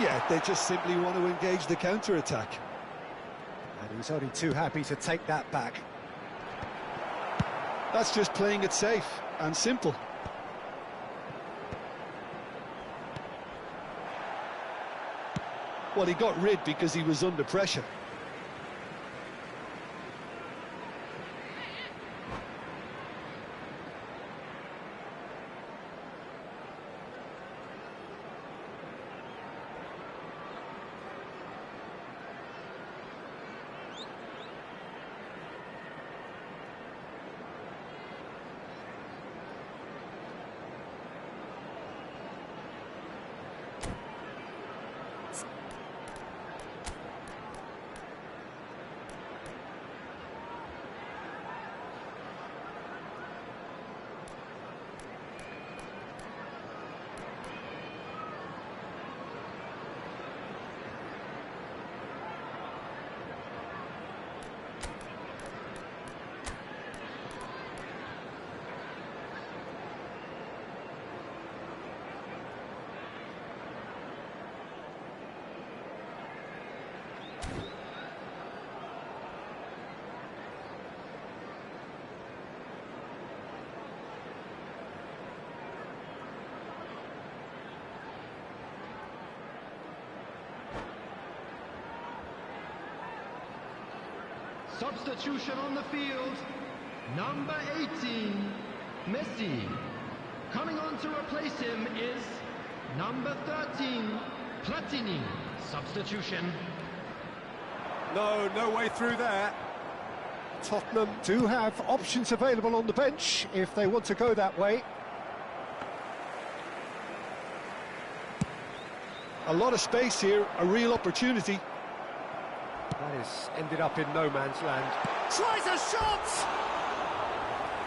Yeah, they just simply want to engage the counter-attack. And he's only too happy to take that back. That's just playing it safe and simple. Well, he got rid because he was under pressure. Substitution on the field, number 18, Messi. Coming on to replace him is number 13, Platini. Substitution. No way through there. Tottenham do have options available on the bench if they want to go that way. A lot of space here, a real opportunity. That has ended up in no man's land. Tries a shot!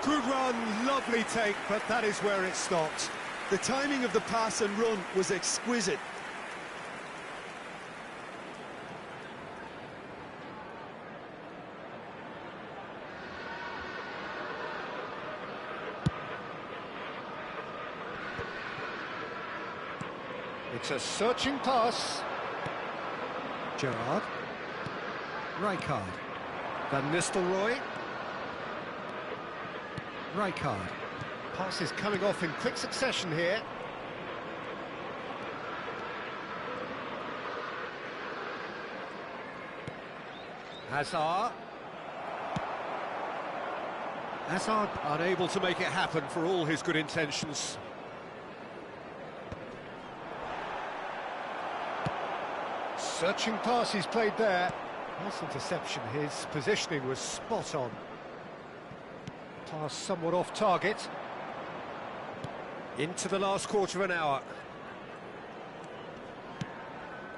Good run, lovely take, but that is where it stopped. The timing of the pass and run was exquisite. It's a searching pass. Gerrard. Rijkaard. Van Nistelrooy. Rijkaard. Passes coming off in quick succession here. Hazard. Hazard unable to make it happen for all his good intentions. Searching pass he's played there. Nice interception, his positioning was spot on. Pass somewhat off target. Into the last quarter of an hour.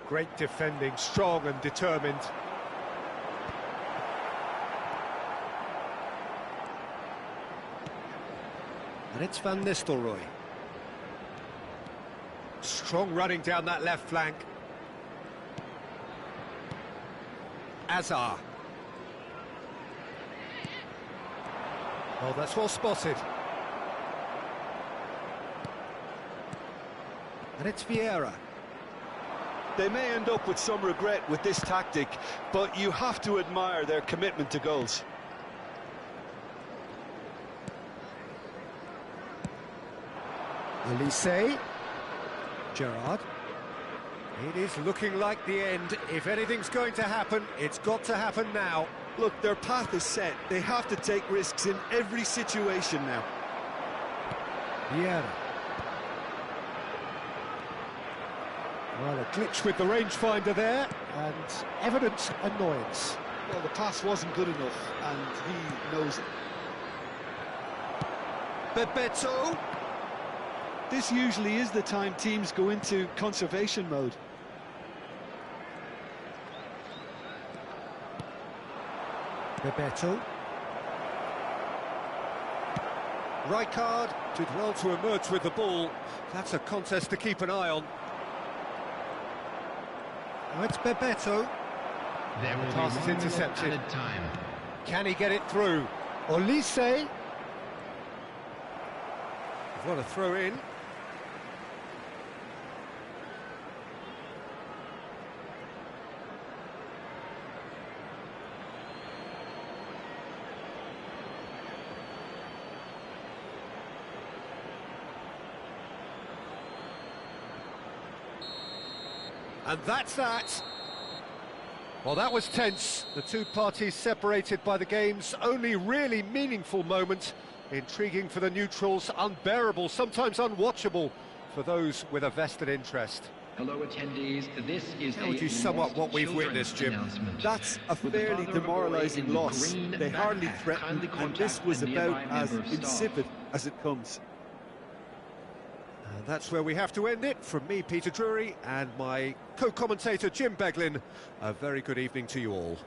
Great defending, strong and determined. And it's Van Nistelrooy. Strong running down that left flank. Hazard. Oh, that's well spotted. And it's Vieira. They may end up with some regret with this tactic, but you have to admire their commitment to goals. Elise. Gerrard. It is looking like the end. If anything's going to happen, it's got to happen now. Look, their path is set. They have to take risks in every situation now. Vieira. Well, a glitch with the rangefinder there, and evident annoyance. Well, the pass wasn't good enough, and he knows it. Bebeto! This usually is the time teams go into conservation mode. Bebeto. Rijkaard did well to emerge with the ball. That's a contest to keep an eye on. Oh, it's Bebeto. There will Pass be is 1 minute intercepted. added time. Can he get it through? Olise. What a throw in. And that's that. Well, that was tense. The two parties separated by the game's only really meaningful moment. Intriguing for the neutrals, unbearable, sometimes unwatchable for those with a vested interest. Hello attendees, this is How would you sum up what we've witnessed, Jim? That's a fairly demoralising loss. They hardly threatened, and this was about as insipid as it comes. And that's where we have to end it. From me, Peter Drury, and my co-commentator, Jim Beglin. A very good evening to you all.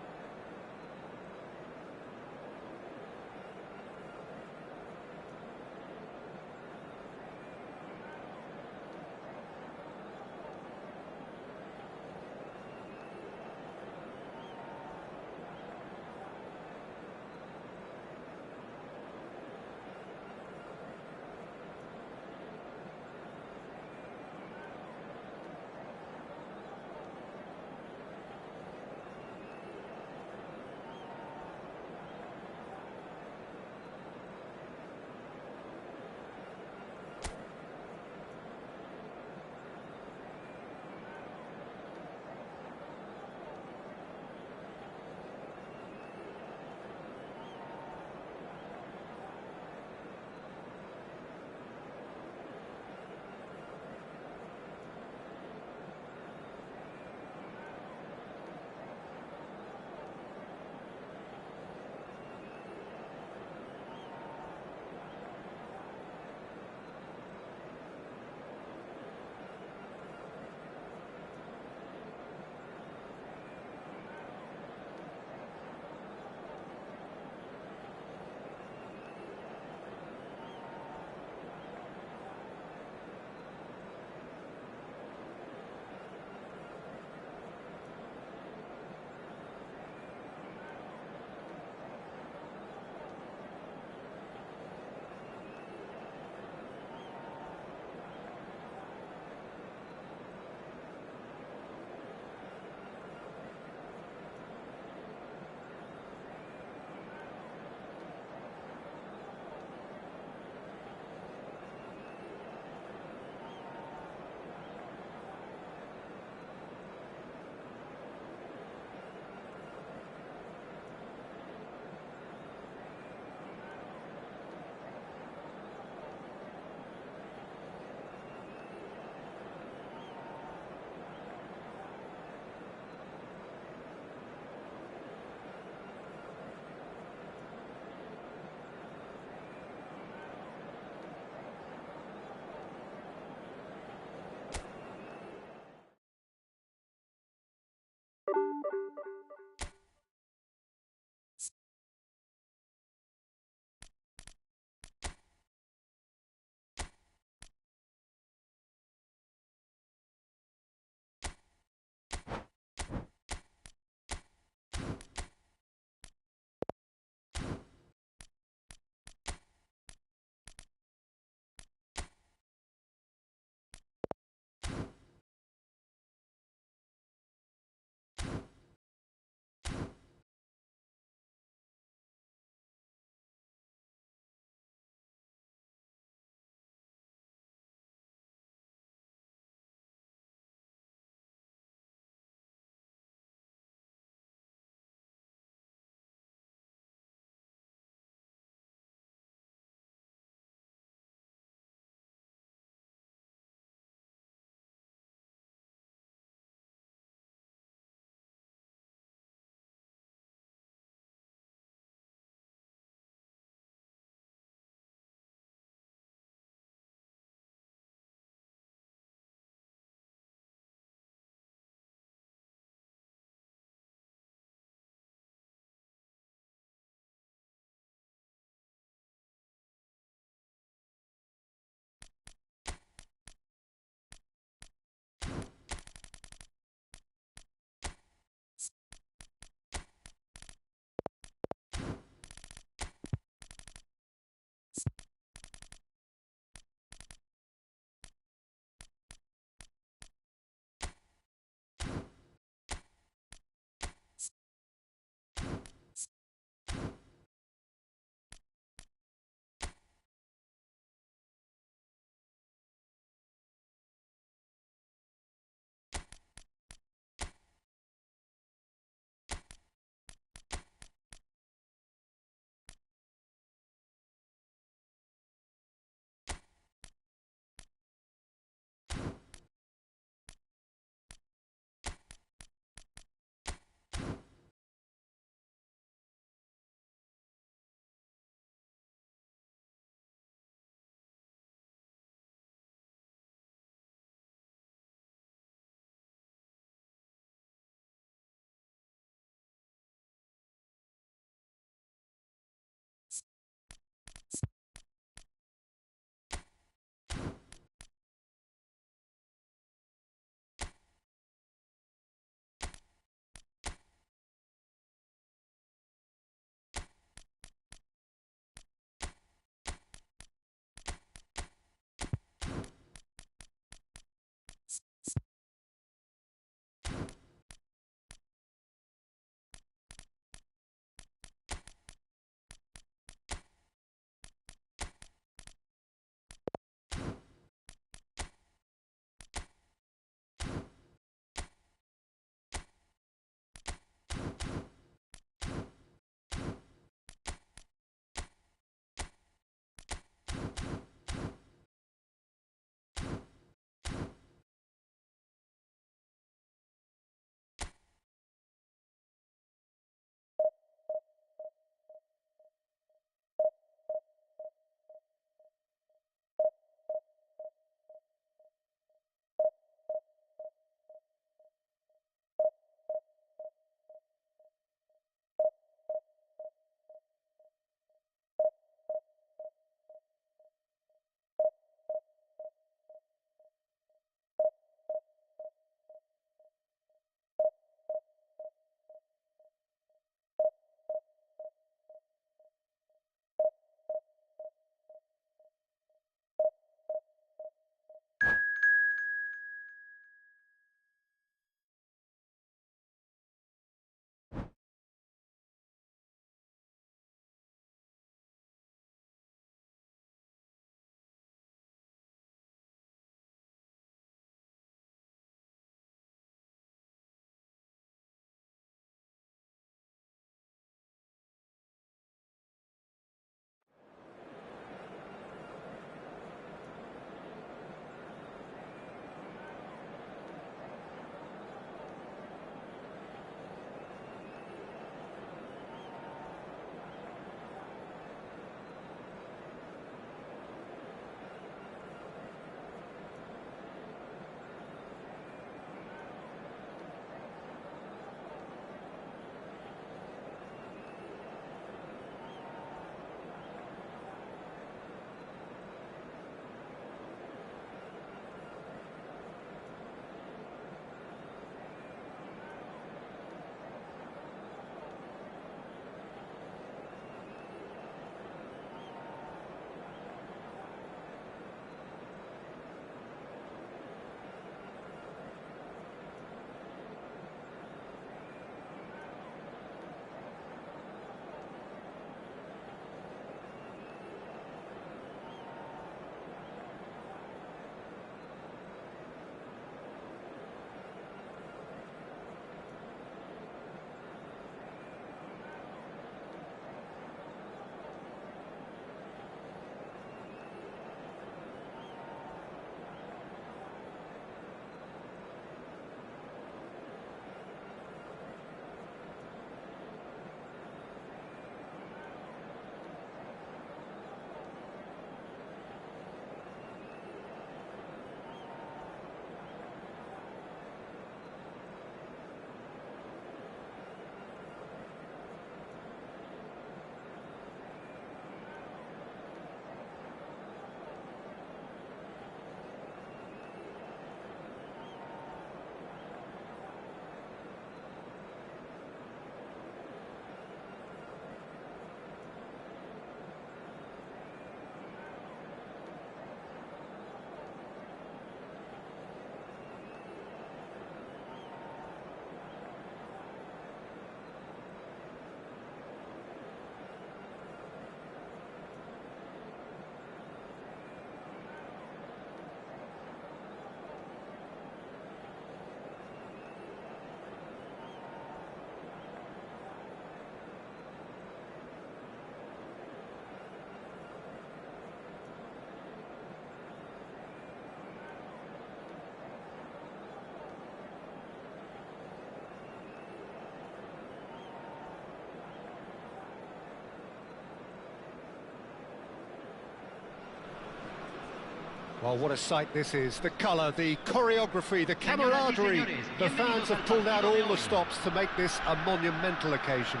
Oh, what a sight this is. The colour, the choreography, the camaraderie. The fans have pulled out all the stops to make this a monumental occasion.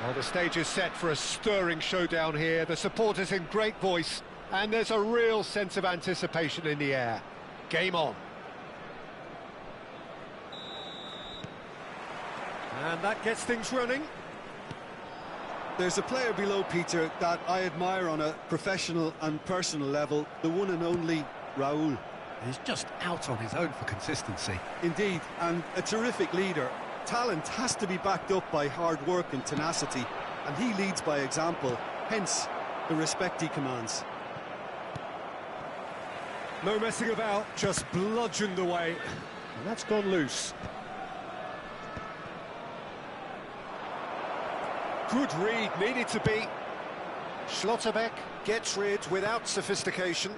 Well, the stage is set for a stirring showdown here. The supporters in great voice, and there's a real sense of anticipation in the air. Game on. And that gets things running. There's a player below, Peter, that I admire on a professional and personal level, the one and only Raúl. He's just out on his own for consistency. Indeed, and a terrific leader. Talent has to be backed up by hard work and tenacity, and he leads by example, hence the respect he commands. No messing about, just bludgeoned away. And that's gone loose. Good read, needed to be. Schlotterbeck gets rid without sophistication.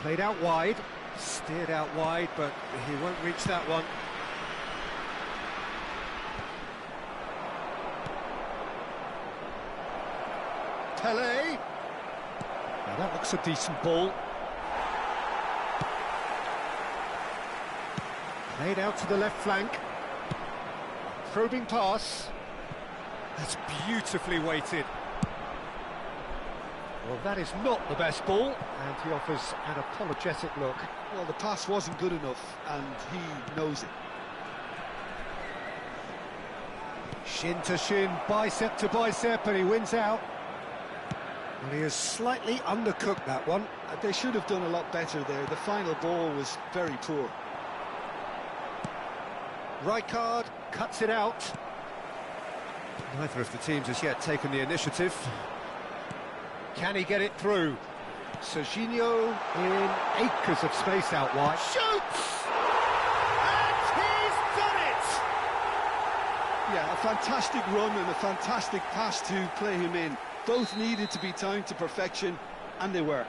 Played out wide, steered out wide, but he won't reach that one. Pele. Now that looks a decent ball. Played out to the left flank. Probing pass. That's beautifully weighted. Well, that is not the best ball, and he offers an apologetic look. Well, the pass wasn't good enough, and he knows it. Shin to shin, bicep to bicep, and he wins out. Well, he has slightly undercooked that one. They should have done a lot better there. The final ball was very poor. Rijkaard cuts it out. Neither of the teams has yet taken the initiative. Can he get it through? Serginho in acres of space out wide. Shoots! And he's done it! Yeah, a fantastic run and a fantastic pass to play him in. Both needed to be timed to perfection, and they were.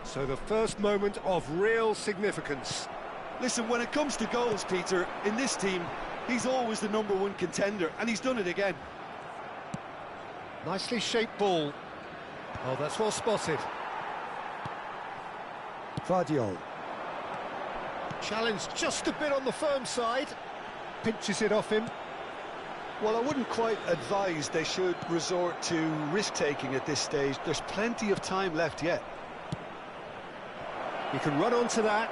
So the first moment of real significance. Listen, when it comes to goals, Peter, in this team, he's always the #1 contender, and he's done it again. Nicely shaped ball. Oh, that's well spotted. Vardiol. Challenged just a bit on the firm side. Pinches it off him. Well, I wouldn't quite advise they should resort to risk-taking at this stage. There's plenty of time left yet. He can run onto that.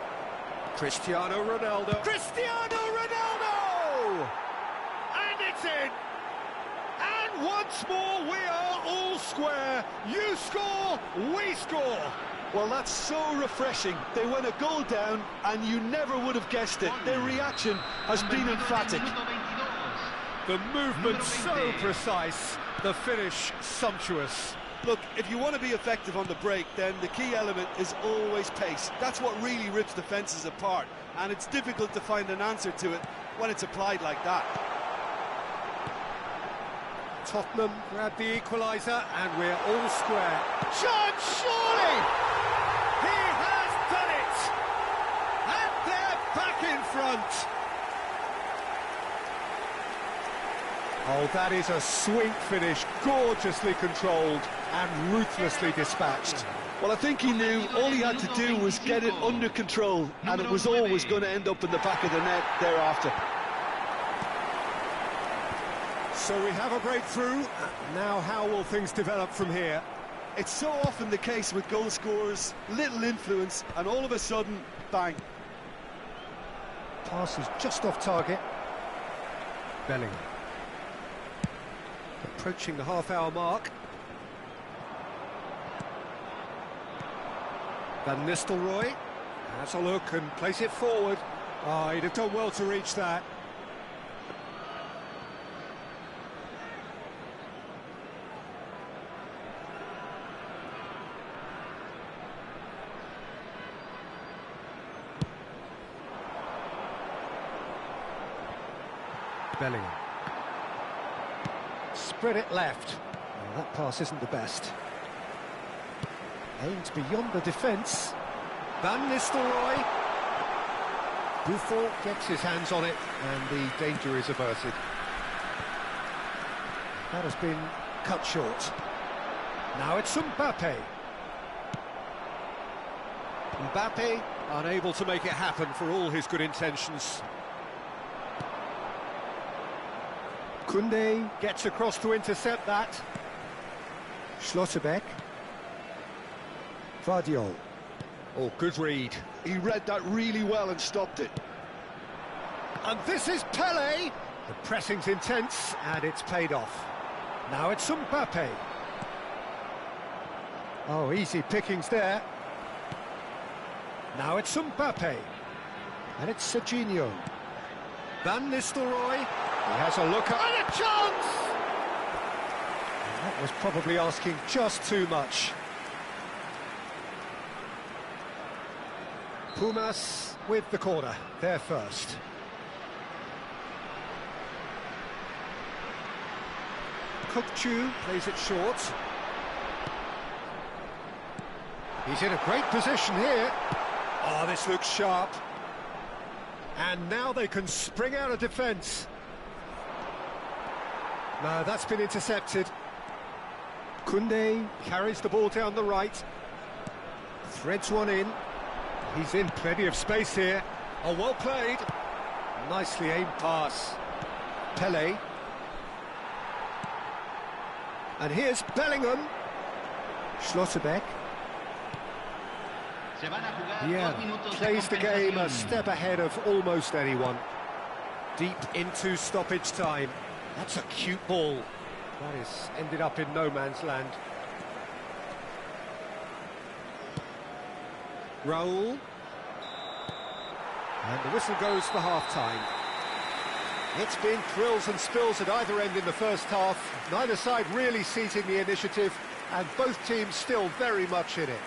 Cristiano Ronaldo. Cristiano Ronaldo! And it's in! And once more we are all square. You score, we score. Well, that's so refreshing. They went a goal down and you never would have guessed it. Their reaction has been emphatic. The movement so precise, the finish sumptuous. Look, if you want to be effective on the break, then the key element is always pace. That's what really rips defences apart, and it's difficult to find an answer to it when it's applied like that. Tottenham grab the equaliser, and we're all square. Chance, surely! He has done it! And they're back in front! Oh, that is a sweet finish, gorgeously controlled and ruthlessly dispatched. Well, I think he knew all he had to do was get it under control, and it was always going to end up in the back of the net thereafter. So we have a breakthrough. Now how will things develop from here? It's so often the case with goal scorers, little influence, and all of a sudden, bang. Pass is just off target. Bellingham. Approaching the half-hour mark. Van Nistelrooy has a look and plays it forward. Oh, he'd have done well to reach that. Bellingham. Spread it left. Oh, that pass isn't the best. Aimed beyond the defence. Van Nistelrooy. Buffon gets his hands on it, and the danger is averted. That has been cut short. Now it's Mbappe. Mbappe unable to make it happen for all his good intentions. Koundé gets across to intercept that. Schlotterbeck. Vardiol. Oh, good read. He read that really well and stopped it. And this is Pelé. The pressing's intense, and it's paid off. Now it's Mbappe. Oh, easy pickings there. Now it's Mbappe. And it's Serginho. Van Nistelrooy. He has a look at... And a chance! And that was probably asking just too much. Pumas with the corner, there first. Kukçu plays it short. He's in a great position here. Oh, this looks sharp. And now they can spring out of defence. No, that's been intercepted. Koundé carries the ball down the right. Threads one in. He's in plenty of space here. Oh, well played. Nicely aimed pass. Pelé. And here's Bellingham. Schlotterbeck. Yeah, plays the game a step ahead of almost anyone. Deep into stoppage time. That's a cute ball. That is ended up in no man's land. Raul. And the whistle goes for half-time. It's been thrills and spills at either end in the first half. Neither side really seizing the initiative, and both teams still very much in it.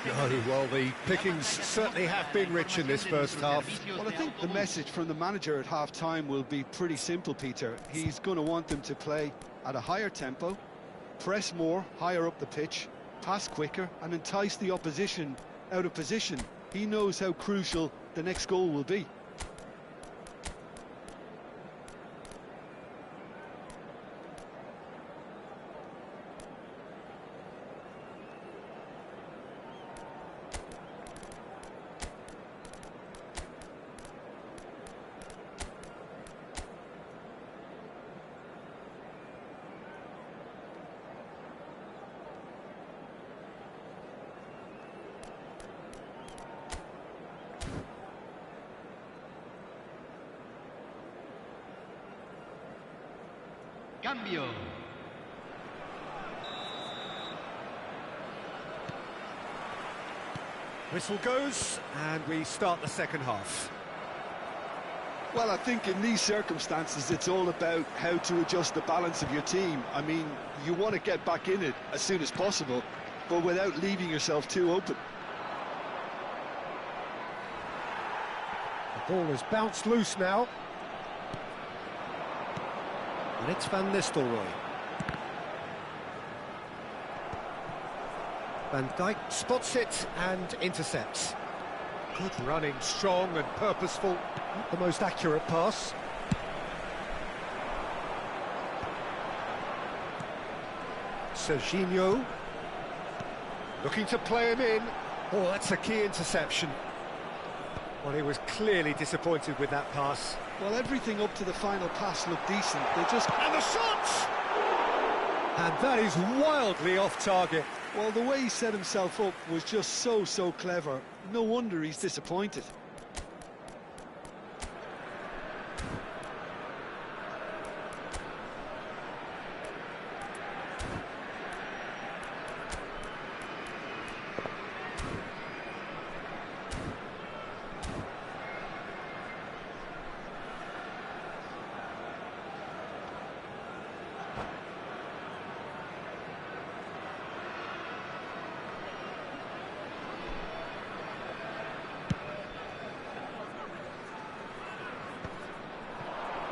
Oh, well, the pickings certainly have been rich in this first half. Well, I think the message from the manager at half-time will be pretty simple, Peter. He's going to want them to play at a higher tempo, press more, higher up the pitch, pass quicker, and entice the opposition out of position. He knows how crucial the next goal will be. Cambio. Whistle goes, and we start the second half. Well, I think in these circumstances, it's all about how to adjust the balance of your team. I mean, you want to get back in it as soon as possible, but without leaving yourself too open. The ball has bounced loose now. And it's Van Nistelrooy. Van Dijk spots it and intercepts. Good running, strong and purposeful. Not the most accurate pass. Serginho. Looking to play him in. Oh, that's a key interception. Well, he was clearly disappointed with that pass. Well, everything up to the final pass looked decent. They just... And the shot! And that is wildly off target. Well, the way he set himself up was just so clever. No wonder he's disappointed.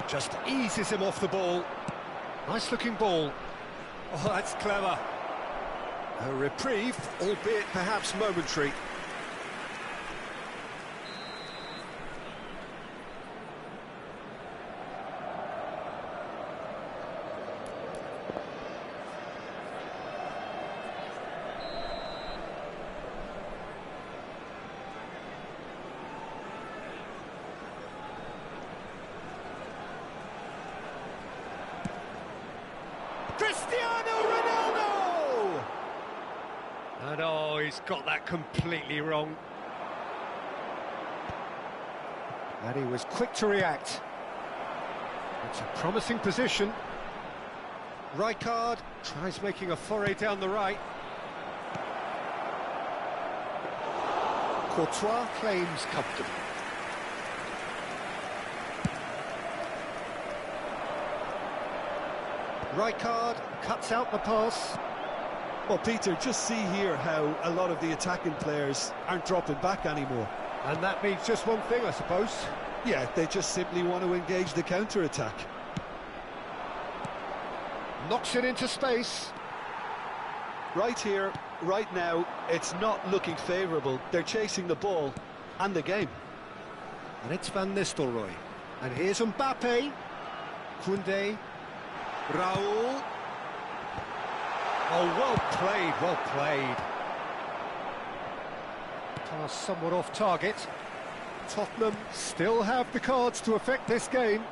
Just eases him off the ball. Nice looking ball. Oh, that's clever. A reprieve, albeit perhaps momentary. Cristiano Ronaldo! And oh, he's got that completely wrong. And he was quick to react. It's a promising position. Rijkaard tries making a foray down the right. Courtois claims comfortably. Rijkaard cuts out the pass. Well, Peter, just see here how a lot of the attacking players aren't dropping back anymore. And that means just one thing, I suppose. Yeah, they just simply want to engage the counter-attack. Knocks it into space. Right here, right now, it's not looking favourable. They're chasing the ball and the game. And it's Van Nistelrooy. And here's Mbappe. Koundé. Raul. Oh, well played, well played. Pass somewhat off target. Tottenham still have the cards to affect this game.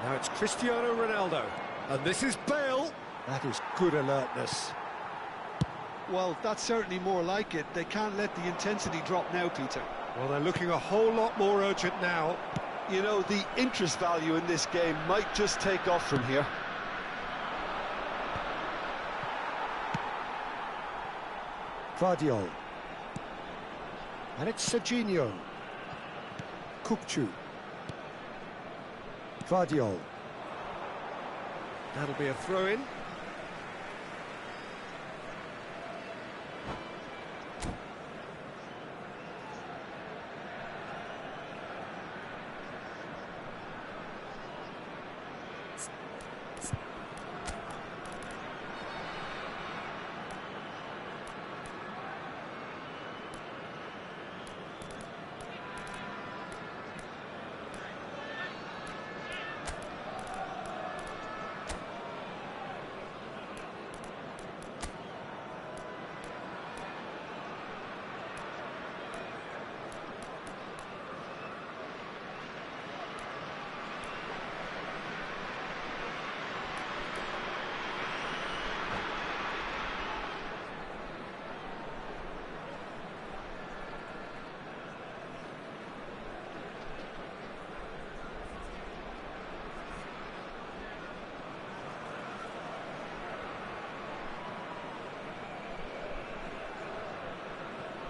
Now it's Cristiano Ronaldo. And this is Bale. That is good alertness. Well, that's certainly more like it. They can't let the intensity drop now, Peter. Well, they're looking a whole lot more urgent now. You know, the interest value in this game might just take off from here. Vardiol. And it's Serginho. Kukçu. Vardiol. That'll be a throw-in.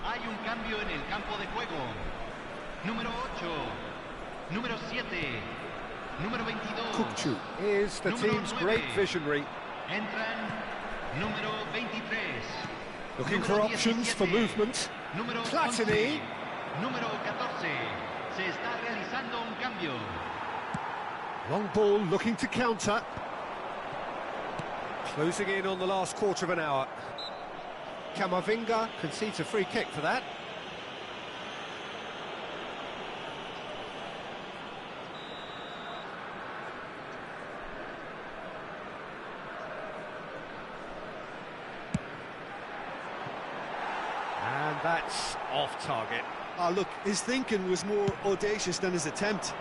Hay un cambio en el campo de juego. Número 8, número 7, número 22. Kukçu is the team's great visionary. Entran número 23. Looking for options for movement. Número Platini. 11, número 14. Se está realizando un cambio. Long ball looking to counter. Closing in on the last quarter of an hour. Camavinga concedes a free kick for that. That's off target. Ah, look, his thinking was more audacious than his attempt.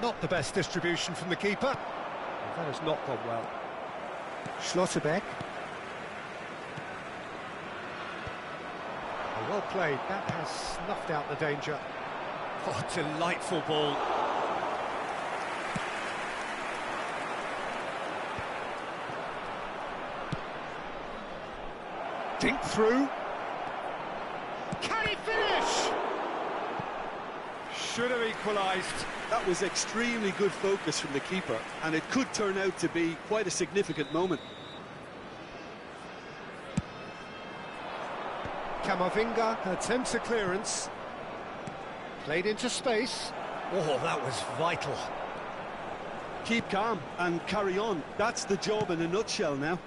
Not the best distribution from the keeper. That has not gone well. Schlotterbeck. Oh, well played. That has snuffed out the danger. Oh, delightful ball. Dink through. Can he finish? Should have equalised. That was extremely good focus from the keeper, and it could turn out to be quite a significant moment. Camavinga attempts a clearance. Played into space. Oh, that was vital. Keep calm and carry on. That's the job in a nutshell now.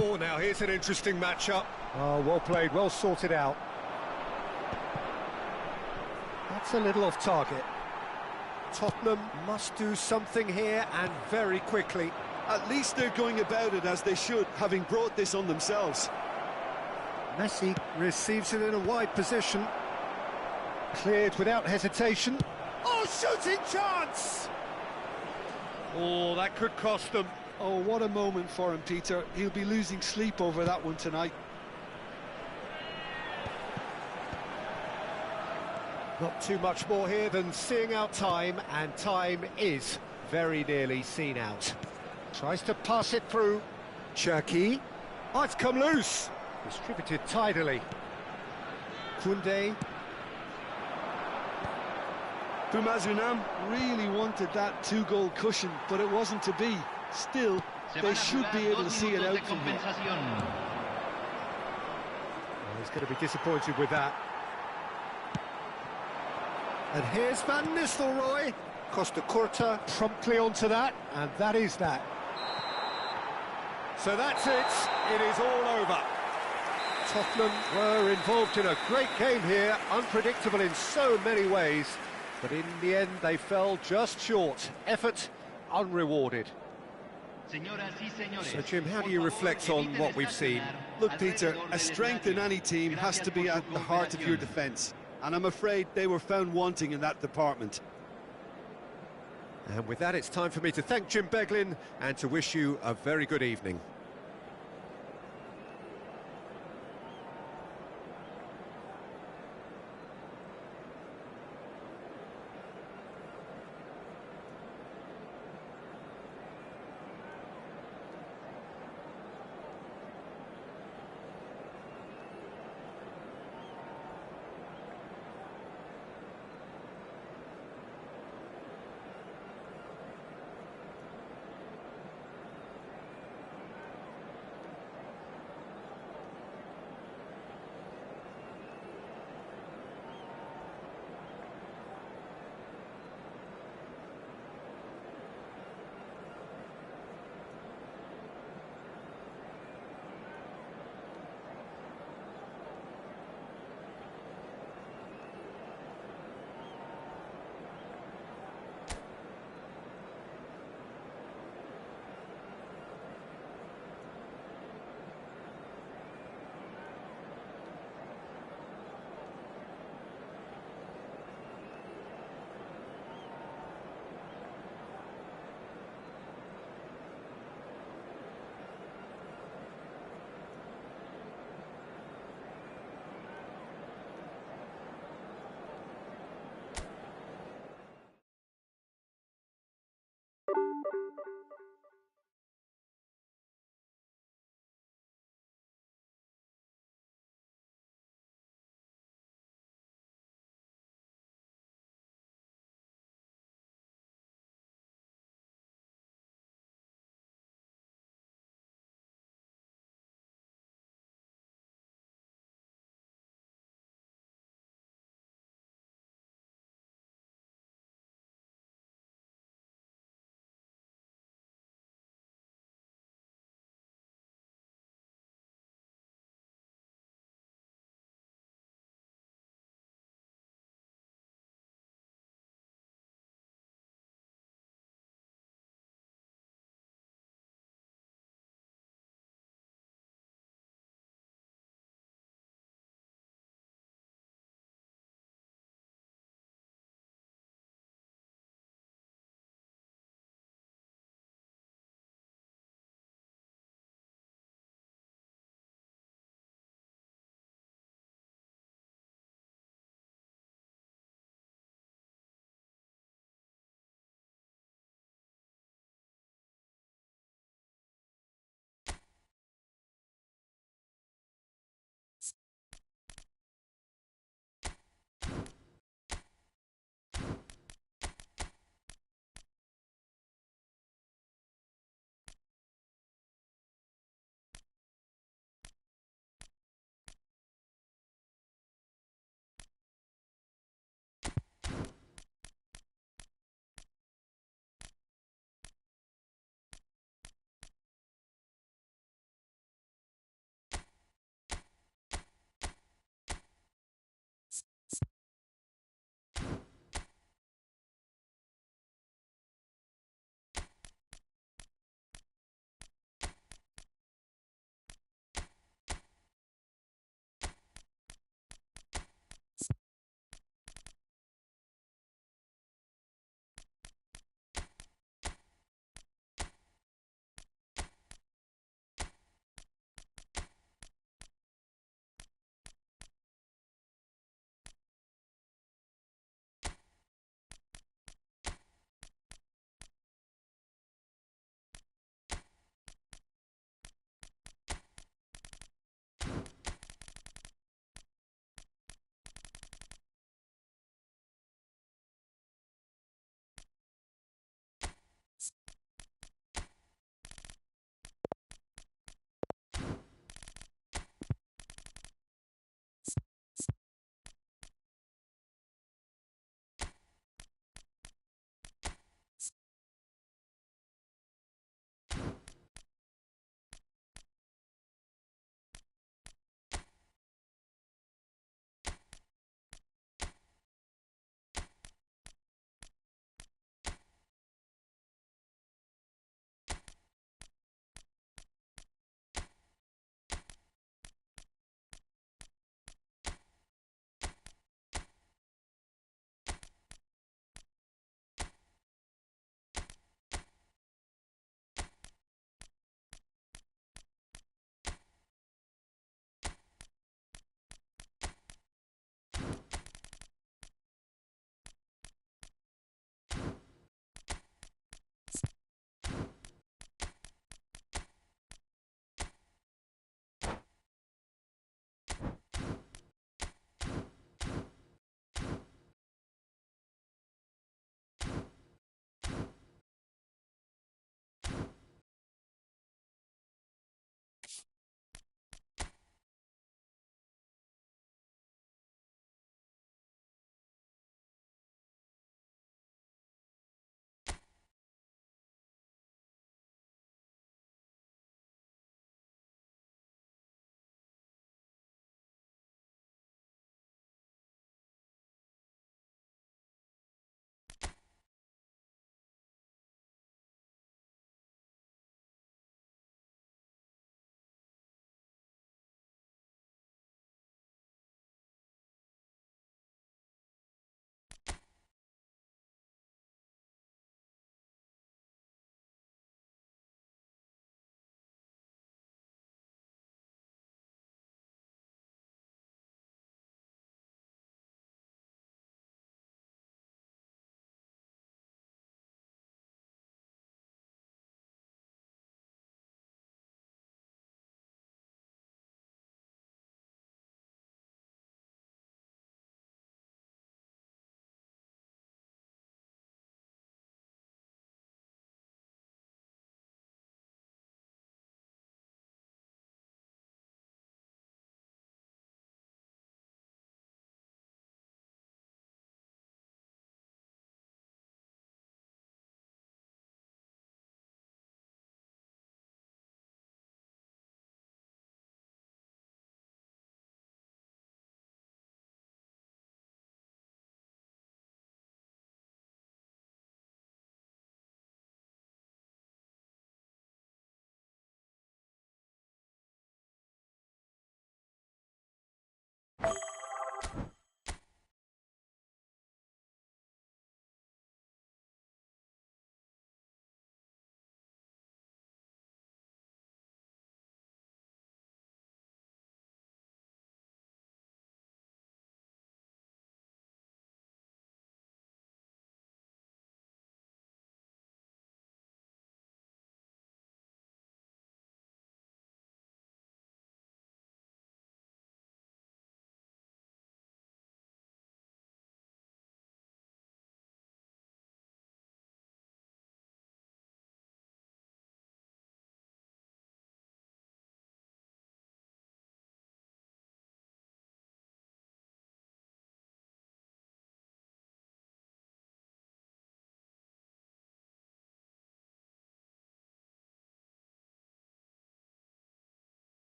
Oh, now here's an interesting matchup. Oh, well played, well sorted out. That's a little off target. Tottenham must do something here, and very quickly. At least they're going about it as they should, having brought this on themselves. Messi receives it in a wide position. Cleared without hesitation. Oh, shooting chance! Oh, that could cost them. Oh, what a moment for him, Peter. He'll be losing sleep over that one tonight. Not too much more here than seeing out time, and time is very nearly seen out. Tries to pass it through. Cherki. Oh, it's come loose. Distributed tidily. Koundé. Bumazunam really wanted that two-goal cushion, but it wasn't to be. Still, they should be able to see it out from here. Well, he's going to be disappointed with that. And here's Van Nistelrooy. Costa Curta promptly onto that, and that is that. So that's it. It is all over. Tottenham were involved in a great game here, unpredictable in so many ways, but in the end they fell just short. Effort unrewarded. So, Jim, how do you reflect on what we've seen? Look, Peter, a strength in any team has to be at the heart of your defence, and I'm afraid they were found wanting in that department. And with that, it's time for me to thank Jim Beglin and to wish you a very good evening.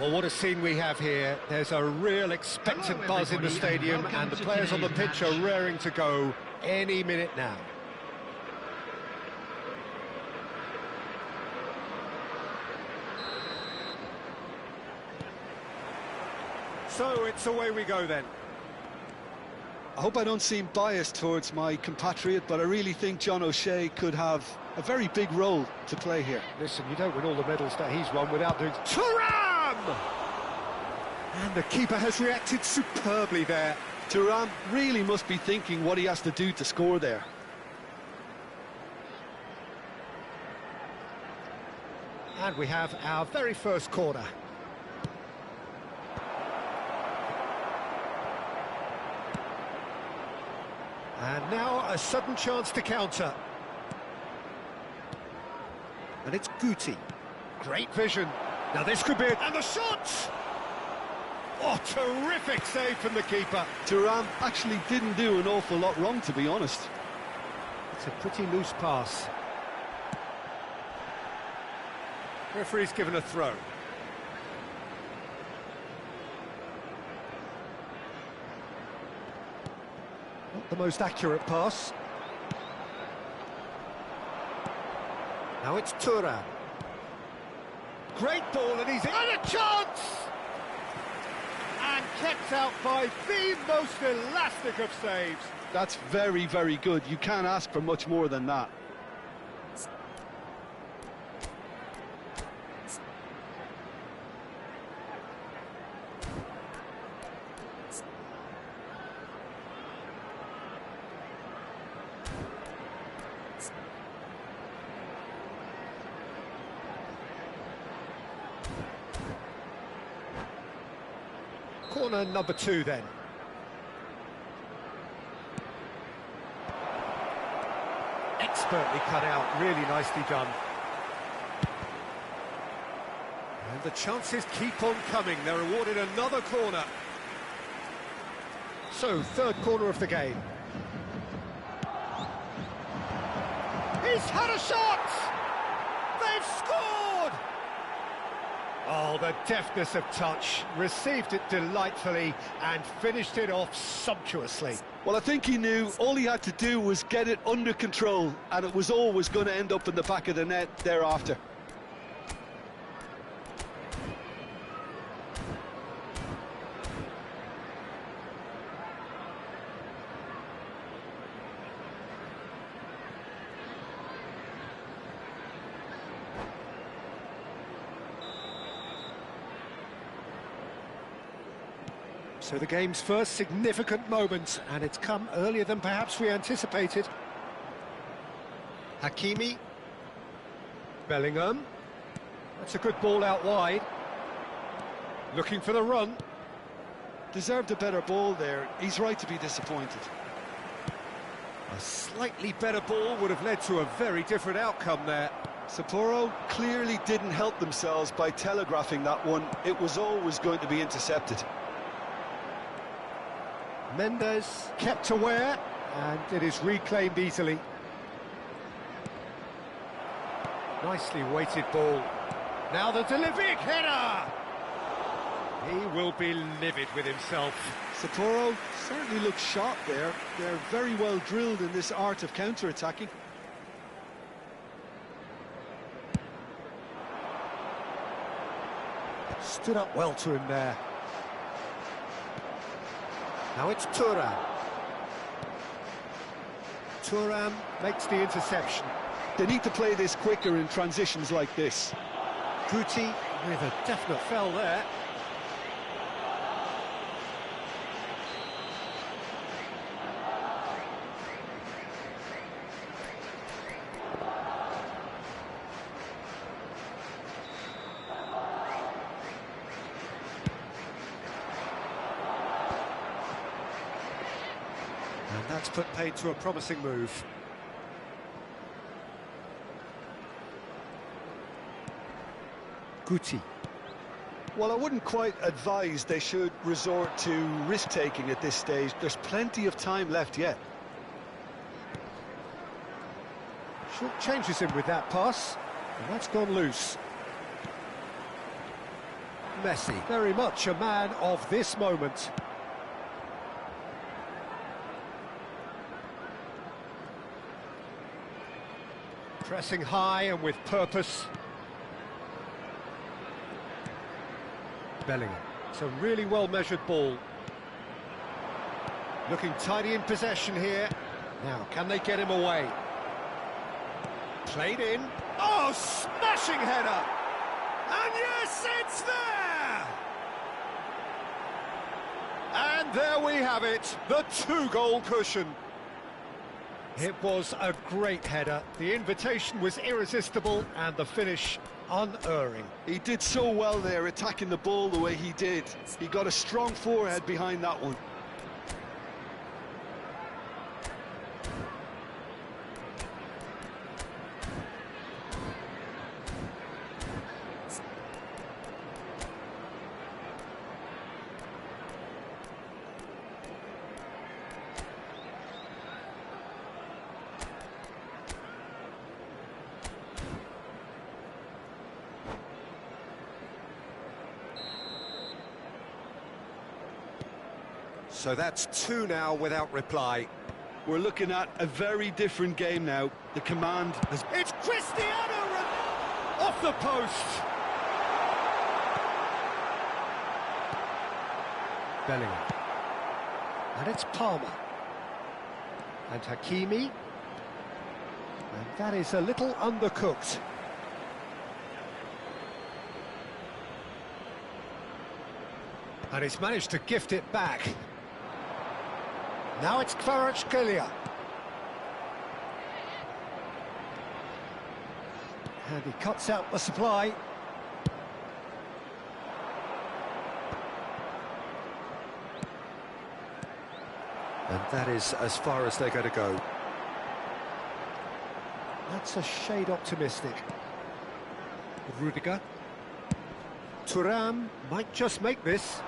Well, what a scene we have here. There's a real expectant buzz in the stadium, and the players on the pitch are raring to go any minute now. So it's away we go then. I hope I don't seem biased towards my compatriot, but I really think John O'Shea could have a very big role to play here. Listen, you don't win all the medals that he's won without doing... Thuram! And the keeper has reacted superbly there. Thuram really must be thinking what he has to do to score there. And we have our very first corner. And now a sudden chance to counter. And it's Guti. Great vision. Now this could be it. And the shot! Oh, terrific save from the keeper. Thuram actually didn't do an awful lot wrong, to be honest. It's a pretty loose pass. Referee's given a throw. Not the most accurate pass. Now it's Thuram. Great ball, and he's in. And a chance! And kept out by the most elastic of saves. That's very, very good. You can't ask for much more than that. Corner number 2 then. Expertly cut out, really nicely done. And the chances keep on coming. They're awarded another corner. So, third corner of the game. He's had a shot! They've scored! Oh, the deftness of touch, received it delightfully and finished it off sumptuously. Well, I think he knew all he had to do was get it under control, and it was always going to end up in the back of the net thereafter. So the game's first significant moment, and it's come earlier than perhaps we anticipated. Hakimi. Bellingham. That's a good ball out wide. Looking for the run. Deserved a better ball there. He's right to be disappointed. A slightly better ball would have led to a very different outcome there. Sapporo clearly didn't help themselves by telegraphing that one. It was always going to be intercepted. Mendes kept aware, and it is reclaimed easily. Nicely weighted ball. Now the delivery header! He will be livid with himself. Sapporo certainly looks sharp there. They're very well drilled in this art of counter-attacking. Stood up well to him there. Now it's Thuram. Thuram makes the interception. They need to play this quicker in transitions like this. Guti with a definite foul there. And that's put paid to a promising move. Guti. Well, I wouldn't quite advise they should resort to risk-taking at this stage. There's plenty of time left yet. Short changes him with that pass, and that's gone loose. Messi, very much a man of this moment. Pressing high and with purpose. Bellingham. It's a really well-measured ball. Looking tidy in possession here. Now, can they get him away? Played in. Oh, smashing header! And yes, it's there! And there we have it, the two-goal cushion. It was a great header. The invitation was irresistible and the finish unerring. He did so well there, attacking the ball the way he did. He got a strong forehead behind that one. So that's two now without reply. We're looking at a very different game now. The command has... It's Cristiano Ronaldo! Off the post! Bellingham. And it's Palmer. And Hakimi. And that is a little undercooked. And he's managed to gift it back. Now it's Kvaratskhelia. And he cuts out the supply. And that is as far as they're going to go. That's a shade optimistic. Rudiger. Thuram might just make this.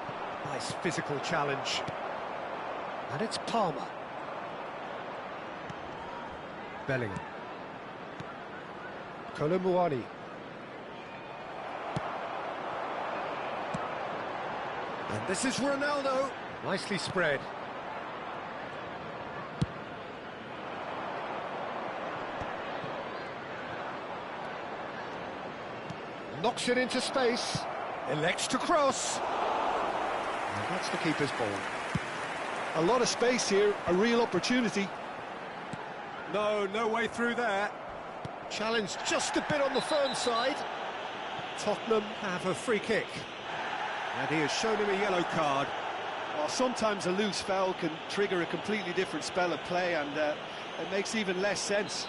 Nice physical challenge. And it's Palmer. Bellingham. Kolomuani. And this is Ronaldo. Nicely spread. Knocks it into space. Elects to cross. And that's the keeper's ball. A lot of space here, a real opportunity. No way through there. Challenge just a bit on the firm side. Tottenham have a free kick. And he has shown him a yellow card. Well, sometimes a loose foul can trigger a completely different spell of play, and it makes even less sense.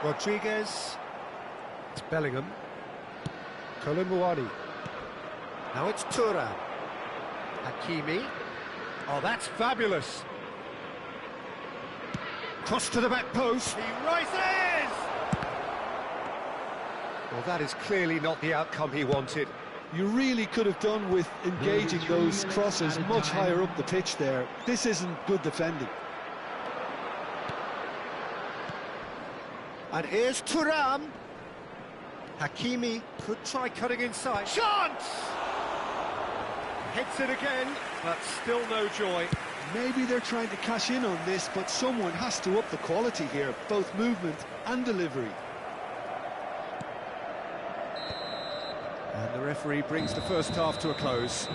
Rodriguez. It's Bellingham. Kolomuani. Now it's Thuram. Hakimi. Oh, that's fabulous. Cross to the back post. He rises! Well, that is clearly not the outcome he wanted. You really could have done with engaging those crosses much higher up the pitch there. This isn't good defending. And here's Thuram. Hakimi could try cutting inside. Chance! Hits it again, but still no joy. Maybe they're trying to cash in on this, but someone has to up the quality here, both movement and delivery. And the referee brings the first half to a close.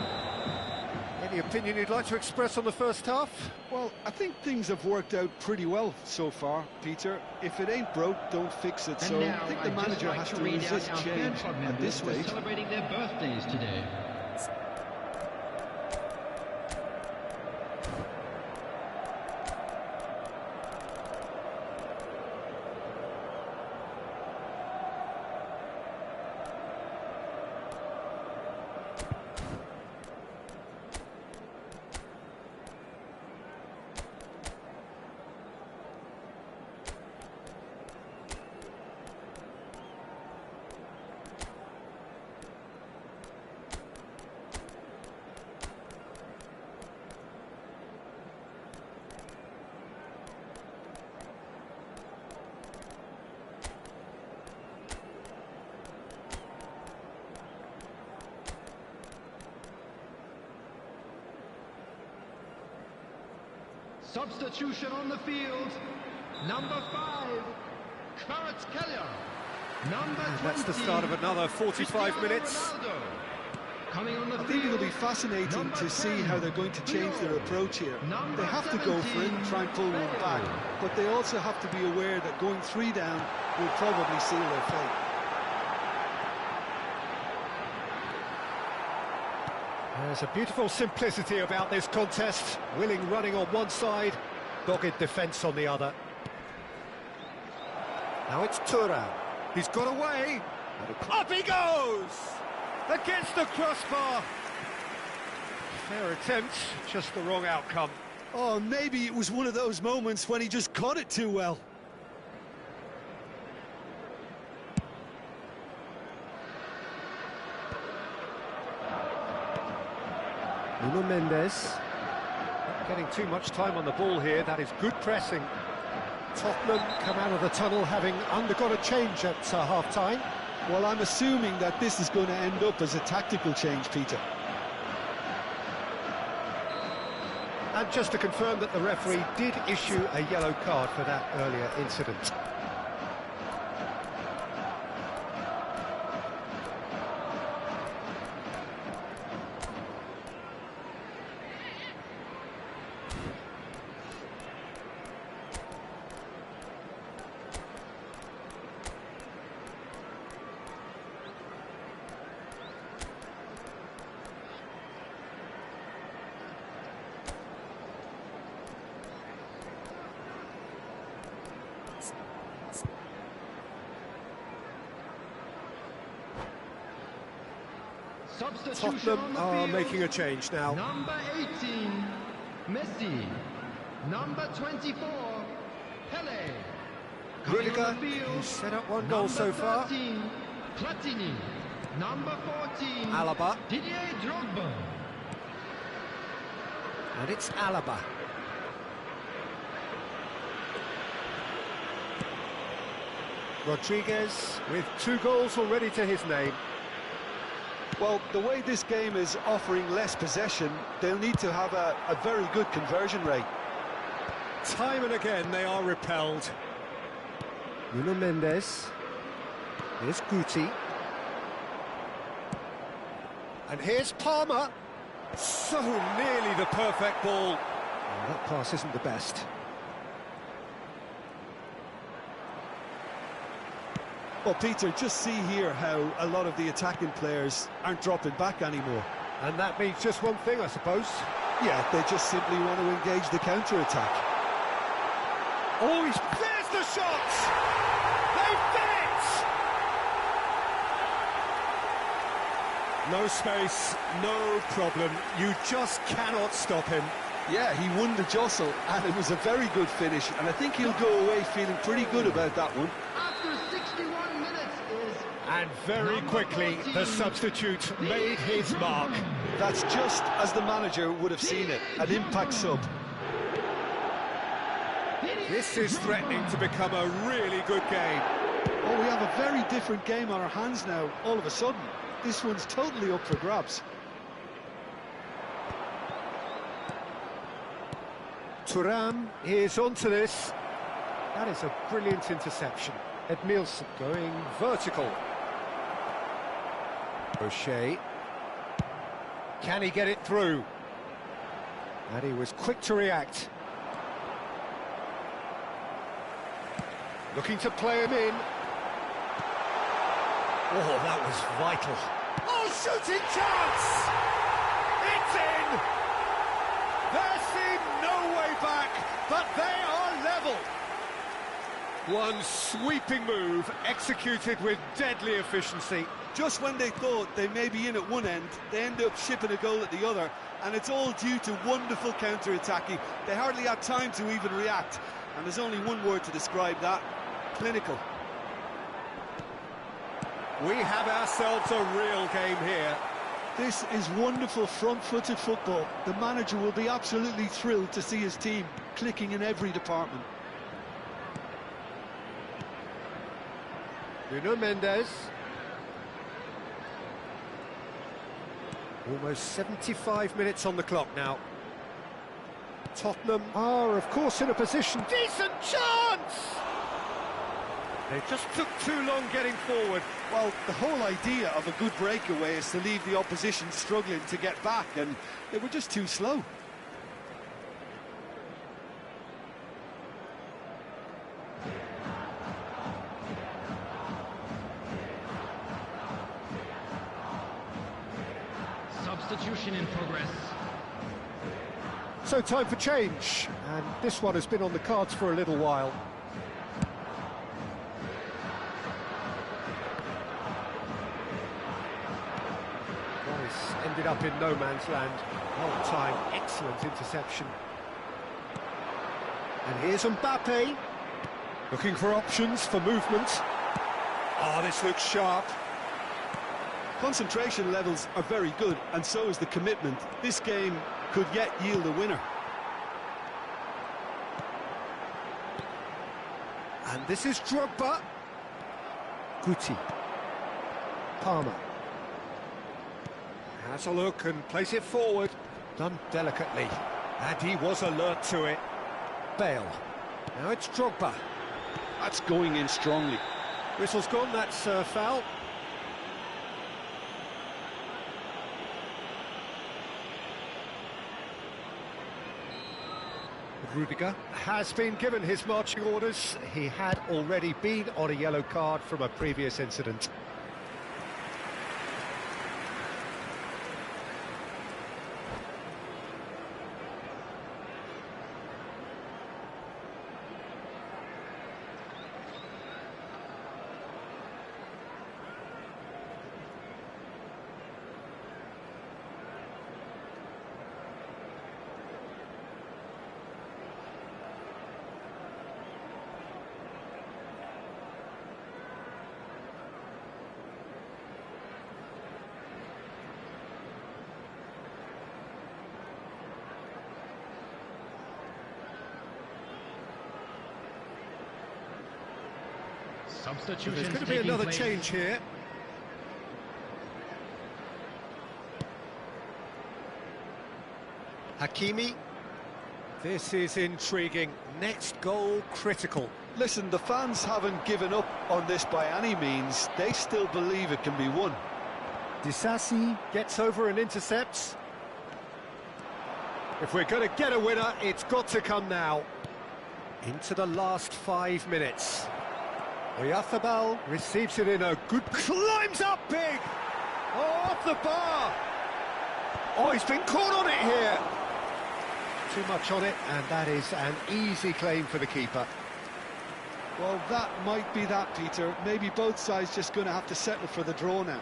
Any opinion you'd like to express on the first half? Well, I think things have worked out pretty well so far, Peter. If it ain't broke, don't fix it. So I think the manager has to resist change at this stage. Celebrating their birthdays today. Substitution on the field. Number 5, Kvaratskhelia. Number 20. That's the start of another 45 minutes. Coming on the I field. think it'll be fascinating to see how they're going to change their approach here. They have to go for it and try and pull one back, but they also have to be aware that going 3 down will probably seal their fate. There's a beautiful simplicity about this contest. Willing running on one side, dogged defence on the other. Now it's Thuram. He's got away. Up he goes! Against the crossbar. Fair attempt, just the wrong outcome. Oh, maybe it was one of those moments when he just caught it too well. Nuno Mendes. Not getting too much time on the ball here. That is good pressing. Tottenham come out of the tunnel having undergone a change at half-time. Well, I'm assuming that this is going to end up as a tactical change, Peter. And just to confirm that the referee did issue a yellow card for that earlier incident. Tottenham are making a change now. Number 18, Messi. Number 24, Pele. Rudiger, who's set up one goal so far. 13, Platini. Number 14, Alaba. Didier Drogba. And it's Alaba. Rodriguez with 2 goals already to his name. Well, the way this game is offering less possession, they'll need to have a very good conversion rate. Time and again they are repelled. Nuno Mendes. Here's Guti. And here's Palmer. So nearly the perfect ball. Oh, that pass isn't the best. Well, Peter, just see here how a lot of the attacking players aren't dropping back anymore. And that means just one thing, I suppose. Yeah, they just simply want to engage the counter-attack. Oh, there's the shot! They fit! No space, no problem. You just cannot stop him. Yeah, he won the jostle, and it was a very good finish, and I think he'll go away feeling pretty good about that one. After 61 minutes is... And very quickly, the substitute made his mark. That's just as the manager would have seen it, an impact sub. This is threatening to become a really good game. Oh, we have a very different game on our hands now, all of a sudden. This one's totally up for grabs. Thuram is onto this. That is a brilliant interception. Edmilson going vertical. O'Shea. Can he get it through? And he was quick to react. Looking to play him in. Oh, that was vital. Oh, shooting chance! It's in! There seemed no way back, but they are level. One sweeping move, executed with deadly efficiency. Just when they thought they may be in at one end, they end up shipping a goal at the other, and it's all due to wonderful counter-attacking. They hardly had time to even react, and there's only one word to describe that: clinical. We have ourselves a real game here. This is wonderful front-footed football. The manager will be absolutely thrilled to see his team clicking in every department. Nuno Mendes. Almost 75 minutes on the clock now. Tottenham are, of course, in a position. Decent chance! They just took too long getting forward. Well, the whole idea of a good breakaway is to leave the opposition struggling to get back, and they were just too slow. Substitution in progress. So time for change, and this one has been on the cards for a little while. Rice ended up in no man's land. Well time, excellent interception. And here's Mbappe, looking for options for movement. Oh, this looks sharp. Concentration levels are very good, and so is the commitment. This game could yet yield a winner. And this is Drogba. Guti. Palmer. Has a look and plays it forward. Done delicately. And he was alert to it. Bale. Now it's Drogba. That's going in strongly. Whistle's gone, that's foul. Rudiger has been given his marching orders. He had already been on a yellow card from a previous incident. Substitution. There's going to be another change here. Hakimi. This is intriguing. Next goal critical. Listen, the fans haven't given up on this by any means. They still believe it can be won. Disasi gets over and intercepts. If we're going to get a winner, it's got to come now. Into the last 5 minutes. Oyarzábal receives it in a good... climbs up big! Oh, off the bar! Oh, he's been caught on it here! Too much on it, and that is an easy claim for the keeper. Well, that might be that, Peter. Maybe both sides just going to have to settle for the draw now.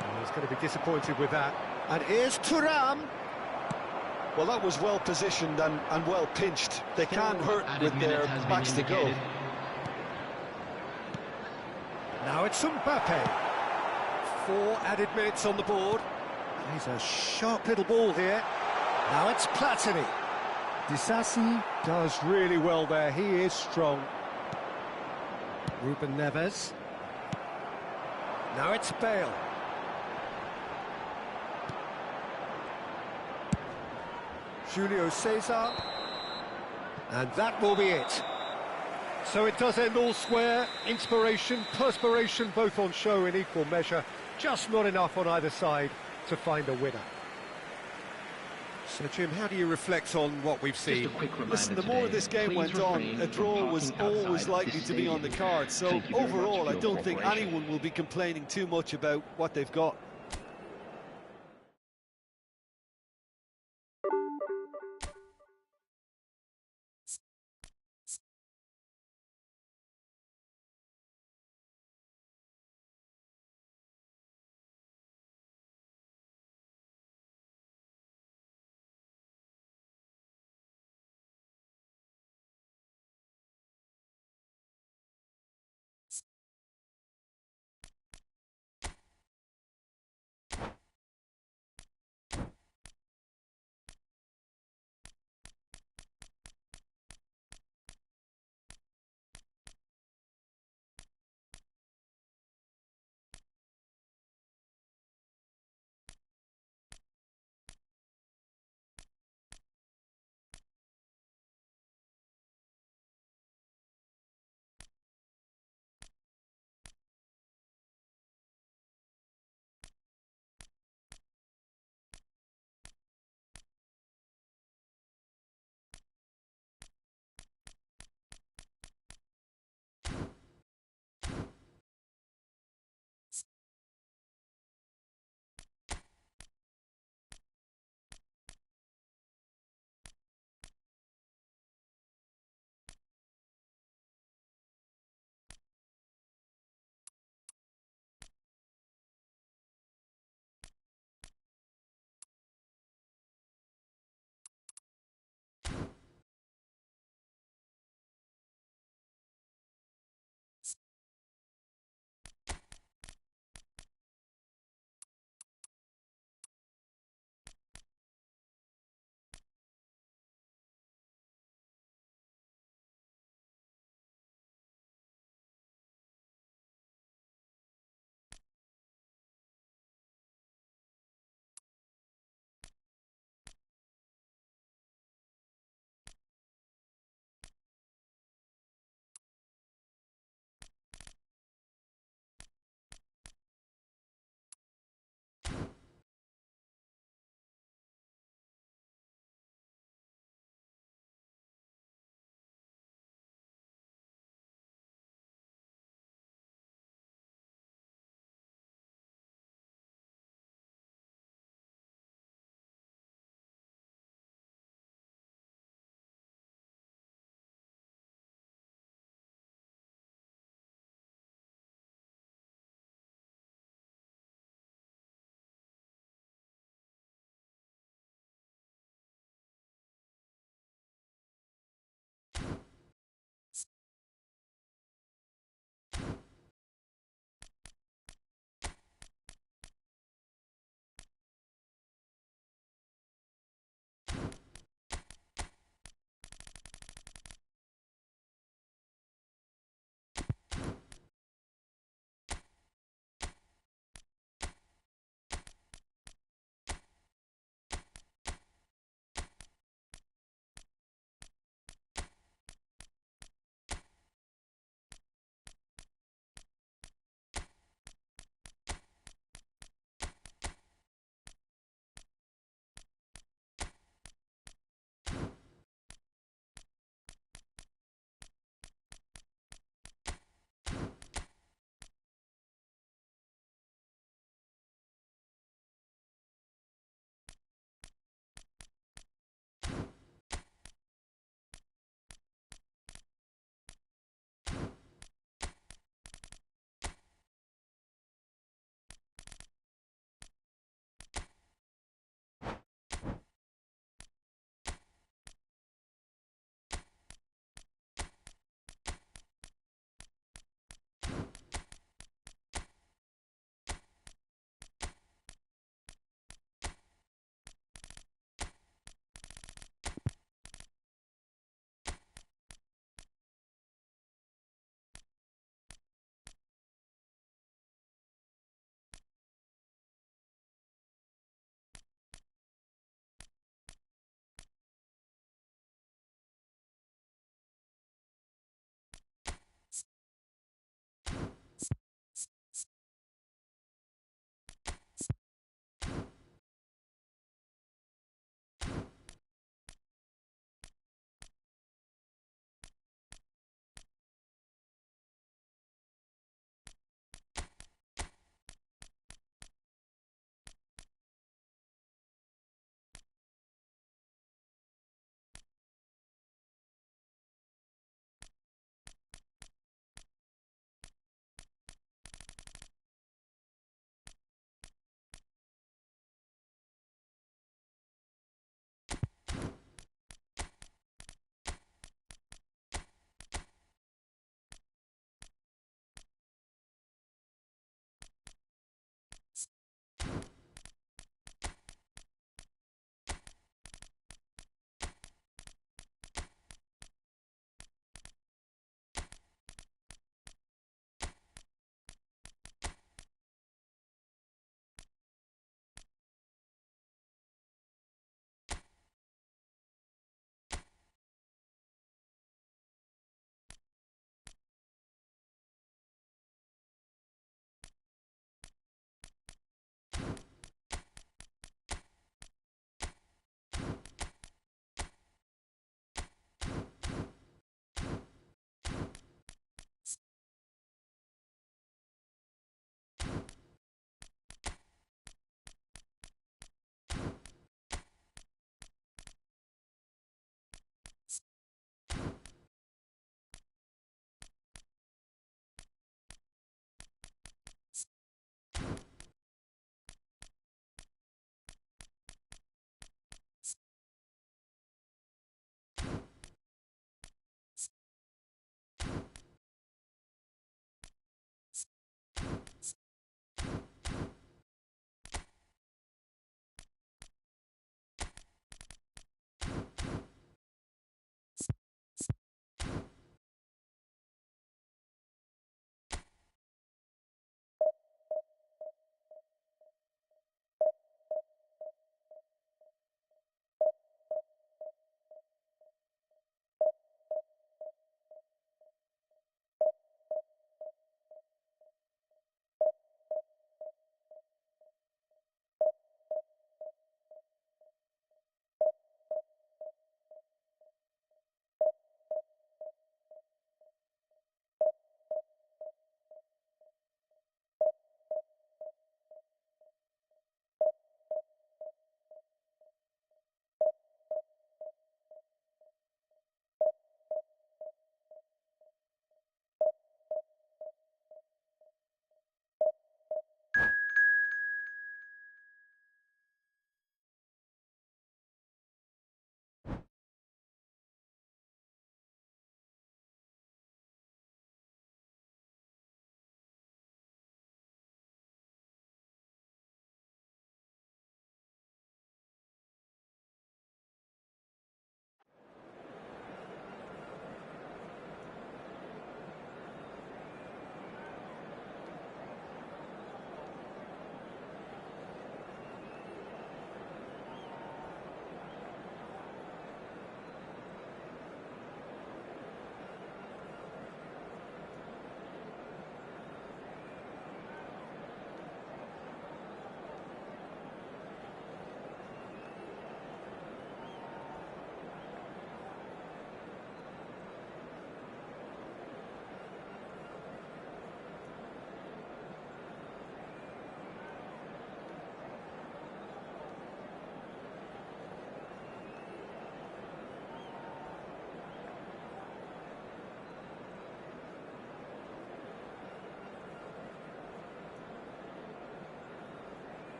Oh, he's going to be disappointed with that. And here's Thuram. Well, that was well positioned and well pinched. They can't hurt with their backs to go. Now it's Mbappe. 4 added minutes on the board. He's a sharp little ball here. Now it's Platini. Disasi does really well there. He is strong. Ruben Neves. Now it's Bale. Julio Cesar, and that will be it. So it does end all square. Inspiration, perspiration, both on show in equal measure. Just not enough on either side to find a winner. So, Jim, how do you reflect on what we've seen? Listen, the more this game went on, a draw was always likely to be on the card. So, overall, I don't think anyone will be complaining too much about what they've got.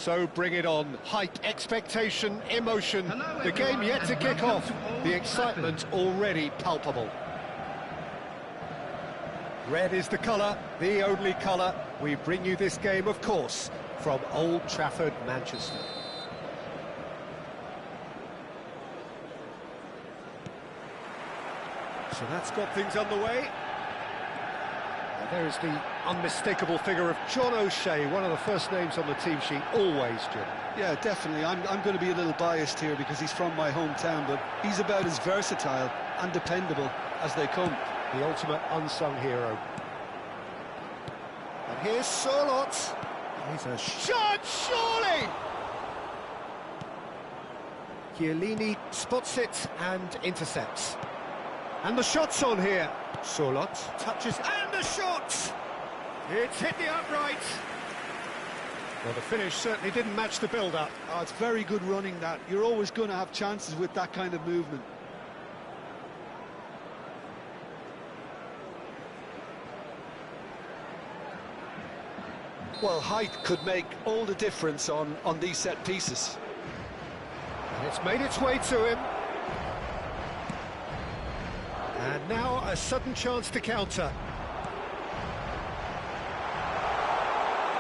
So bring it on. Hype, expectation, emotion. Hello, The game everyone, yet to and kick welcome off. to Old The excitement already palpable. Red is the colour, the only colour. We bring you this game, of course, from Old Trafford, Manchester. So that's got things underway. And there is the unmistakable figure of John O'Shea, one of the first names on the team sheet, always, Jim. Yeah, definitely. I'm going to be a little biased here because he's from my hometown, but he's about as versatile and dependable as they come. The ultimate unsung hero. And here's Solot. He's a shot, surely! Chiellini spots it and intercepts. And the shot's on here. Solot touches, and the shot! It's hit the upright. Well, the finish certainly didn't match the build-up. Oh, it's very good running, that. You're always going to have chances with that kind of movement. Well, height could make all the difference on these set pieces. And it's made its way to him. And now a sudden chance to counter.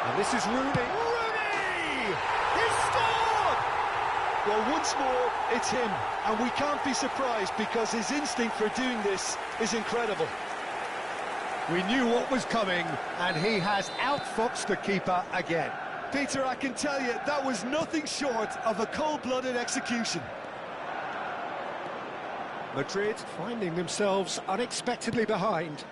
And this is Rooney. Rooney! He's scored! Well, once more, it's him. And we can't be surprised because his instinct for doing this is incredible. We knew what was coming, and he has outfoxed the keeper again. Peter, I can tell you, that was nothing short of a cold-blooded execution. Madrid finding themselves unexpectedly behind.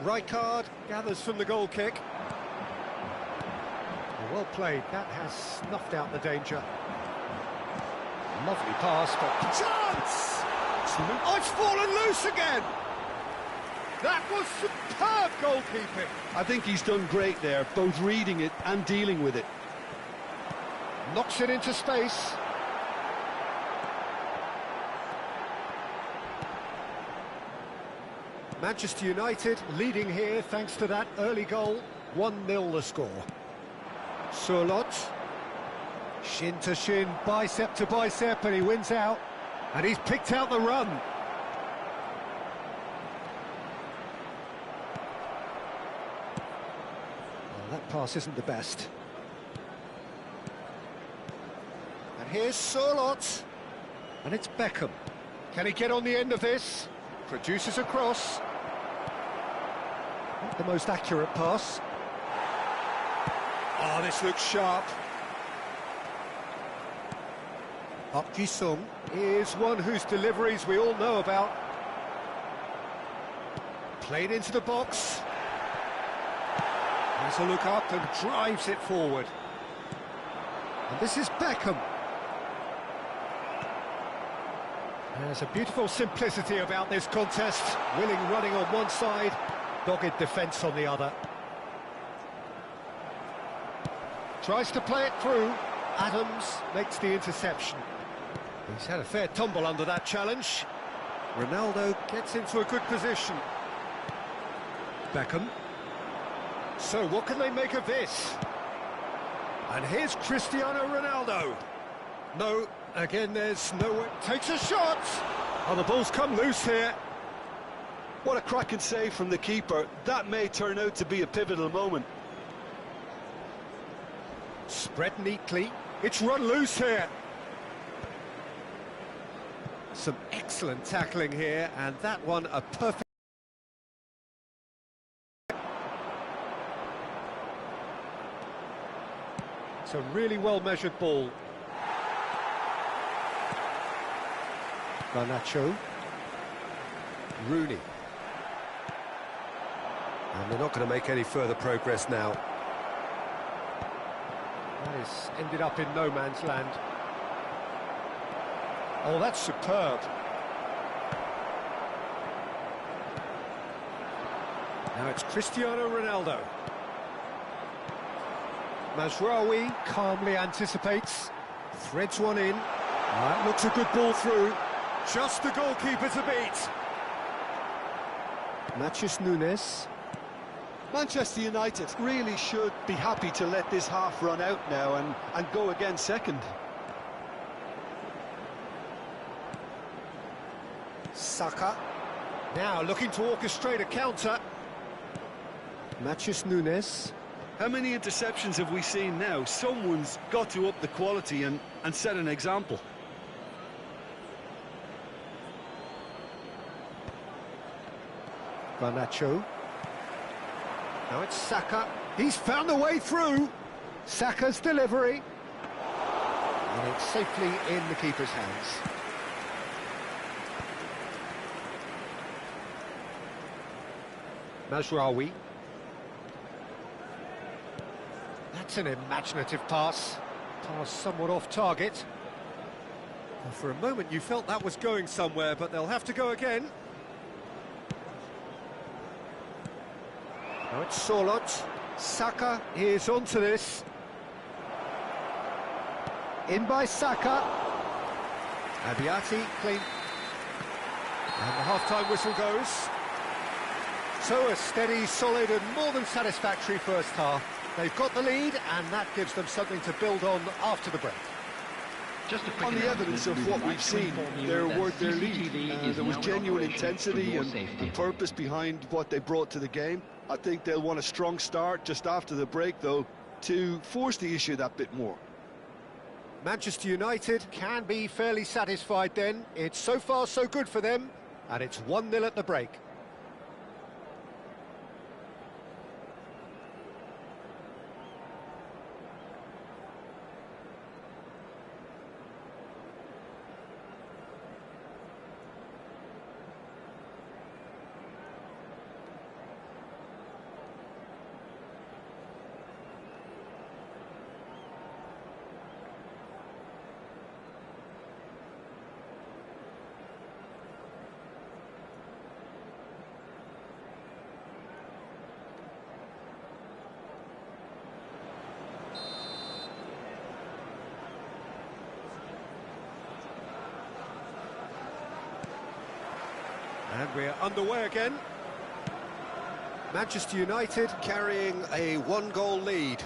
Rijkaard gathers from the goal kick. Well played, that has snuffed out the danger. Lovely pass, but chance! Oh, it's fallen loose again! That was superb goalkeeping. I think he's done great there, both reading it and dealing with it. Knocks it into space. Manchester United leading here thanks to that early goal. 1-0 the score. Solot. Shin to shin, bicep to bicep, and he wins out. And he's picked out the run. Well, that pass isn't the best. And here's Solot. And it's Beckham. Can he get on the end of this? Produces a cross. Not the most accurate pass. Oh, this looks sharp. Park Ji-sung is one whose deliveries we all know about. Played into the box. Has a look up and drives it forward. And this is Beckham. There's a beautiful simplicity about this contest. Willing running on one side, dogged defence on the other. Tries to play it through. Adams makes the interception. He's had a fair tumble under that challenge. Ronaldo gets into a good position. Beckham. So what can they make of this? And here's Cristiano Ronaldo. No, again there's no... Takes a shot! Oh, the ball's come loose here. What a cracking save from the keeper. That may turn out to be a pivotal moment. Spread neatly. It's run loose here. Some excellent tackling here, and that one a perfect... It's a really well-measured ball. Garnacho. Rooney. And they're not going to make any further progress now. That has ended up in no man's land. Oh, that's superb. Now it's Cristiano Ronaldo. Mazraoui calmly anticipates, threads one in. That looks a good ball through. Just the goalkeeper to beat. Matthews Nunes. Manchester United really should be happy to let this half run out now and go again second. Saka. Now looking to orchestrate a counter. Matthews Nunes. How many interceptions have we seen now? Someone's got to up the quality and set an example. Garnacho. Now it's Saka. He's found a way through. Saka's delivery. And it's safely in the keeper's hands. Mazraoui. That's an imaginative pass. Pass somewhat off target. Well, for a moment you felt that was going somewhere, but they'll have to go again. Now it's Sorloth. Saka is onto this. In by Saka. Abiati clean. And the half-time whistle goes. So a steady, solid and more than satisfactory first half. They've got the lead and that gives them something to build on after the break. On the evidence of what we've seen, they're worth their lead. There was genuine intensity and purpose behind what they brought to the game. I think they'll want a strong start just after the break, though, to force the issue that bit more. Manchester United can be fairly satisfied then. It's so far so good for them, and it's 1-0 at the break. And we're underway again. Manchester United carrying a one-goal lead.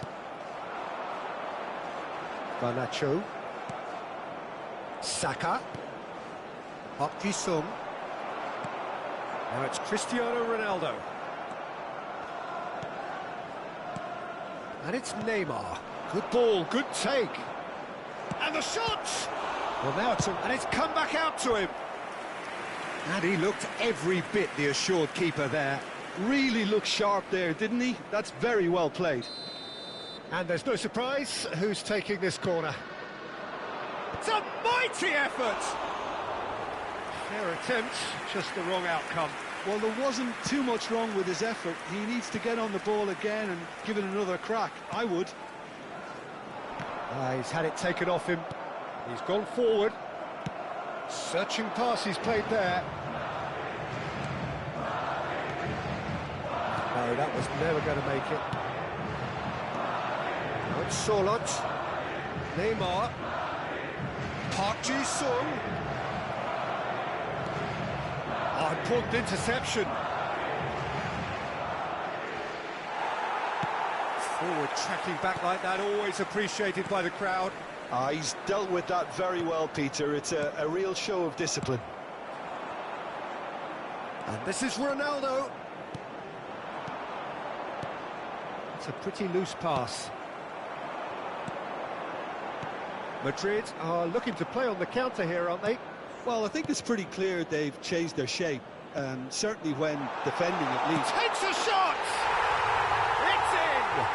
Garnacho. Saka. Park Ji-sung. Now it's Cristiano Ronaldo. And it's Neymar. Good ball, good take. And the shot! Well, now and it's come back out to him. And he looked every bit the assured keeper there. Really looked sharp there, didn't he? That's very well played. And there's no surprise who's taking this corner. It's a mighty effort! Fair attempt, just the wrong outcome. Well, there wasn't too much wrong with his effort. He needs to get on the ball again and give it another crack. I would. He's had it taken off him. He's gone forward. Searching pass he's played there. No, that was never going to make it. Now it's Sorloth. Neymar. Park Ji-sung. Oh, important interception. Forward tracking back like that, always appreciated by the crowd. He's dealt with that very well, Peter. It's a real show of discipline. And this is Ronaldo. It's a pretty loose pass. Madrid are looking to play on the counter here, aren't they? Well, I think it's pretty clear they've changed their shape, certainly when defending at least. Takes a shot! It's in!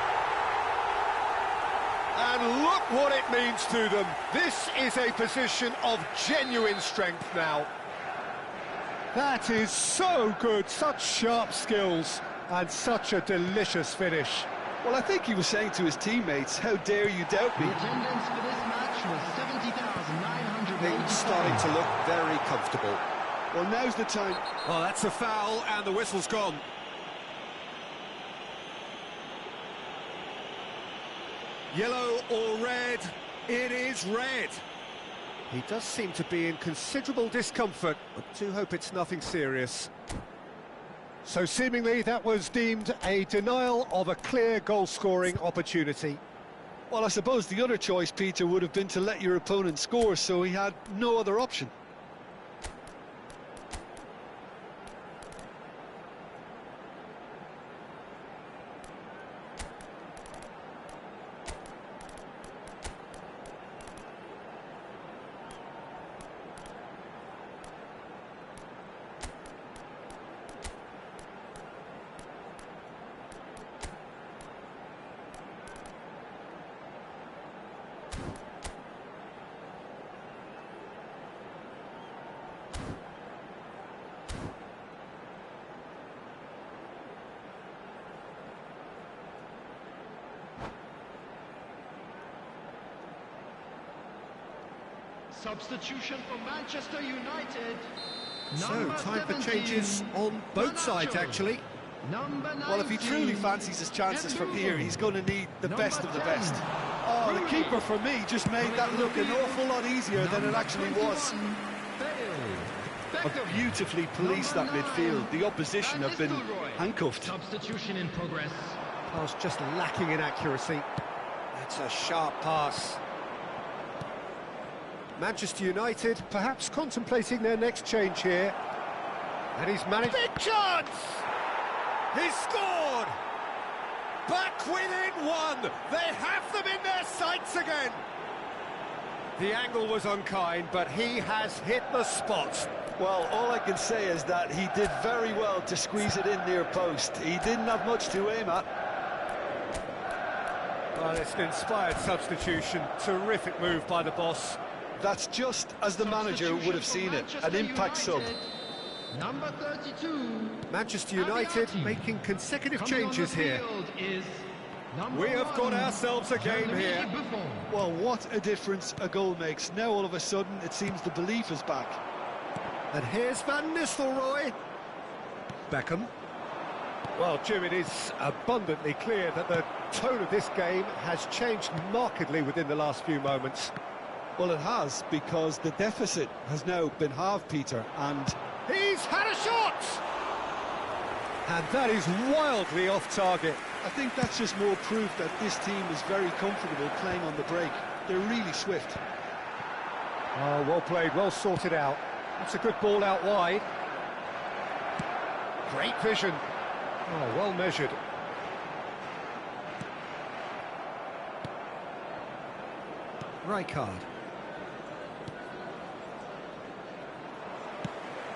And look what it means to them. This is a position of genuine strength now. That is so good, such sharp skills, and such a delicious finish. Well, I think he was saying to his teammates, how dare you doubt me? The attendance for this match was 70,900. Things starting to look very comfortable. Well, now's the time. Well, that's a foul, and the whistle's gone. Yellow or red? It is red. He does seem to be in considerable discomfort, but do hope it's nothing serious. So seemingly that was deemed a denial of a clear goal-scoring opportunity. Well, I suppose the other choice, Peter, would have been to let your opponent score, so he had no other option. Substitution for Manchester United. So, time for changes on both sides, actually. Well, if he truly fancies his chances from here, he's going to need the best of the best. Oh, the keeper, for me, just made that look an awful lot easier than it actually was. Have beautifully policed that midfield. The opposition have been handcuffed. Substitution in progress. Pass just lacking in accuracy. That's a sharp pass. Manchester United perhaps contemplating their next change here. And he's managed... Big chance! He's scored! Back within one! They have them in their sights again! The angle was unkind, but he has hit the spot. Well, all I can say is that he did very well to squeeze it in near post. He didn't have much to aim at. Well, it's an inspired substitution. Terrific move by the boss. That's just as the manager would have seen it, an impact sub. Number 32. Manchester United making consecutive changes here. We have got ourselves a game here. Well, what a difference a goal makes. Now all of a sudden it seems the belief is back. And here's Van Nistelrooy. Beckham. Well, Jim, it is abundantly clear that the tone of this game has changed markedly within the last few moments. Well, it has, because the deficit has now been halved, Peter, and... He's had a shot! And that is wildly off target. I think that's just more proof that this team is very comfortable playing on the break. They're really swift. Oh, well played, well sorted out. That's a good ball out wide. Great vision. Oh, well measured. Rijkaard.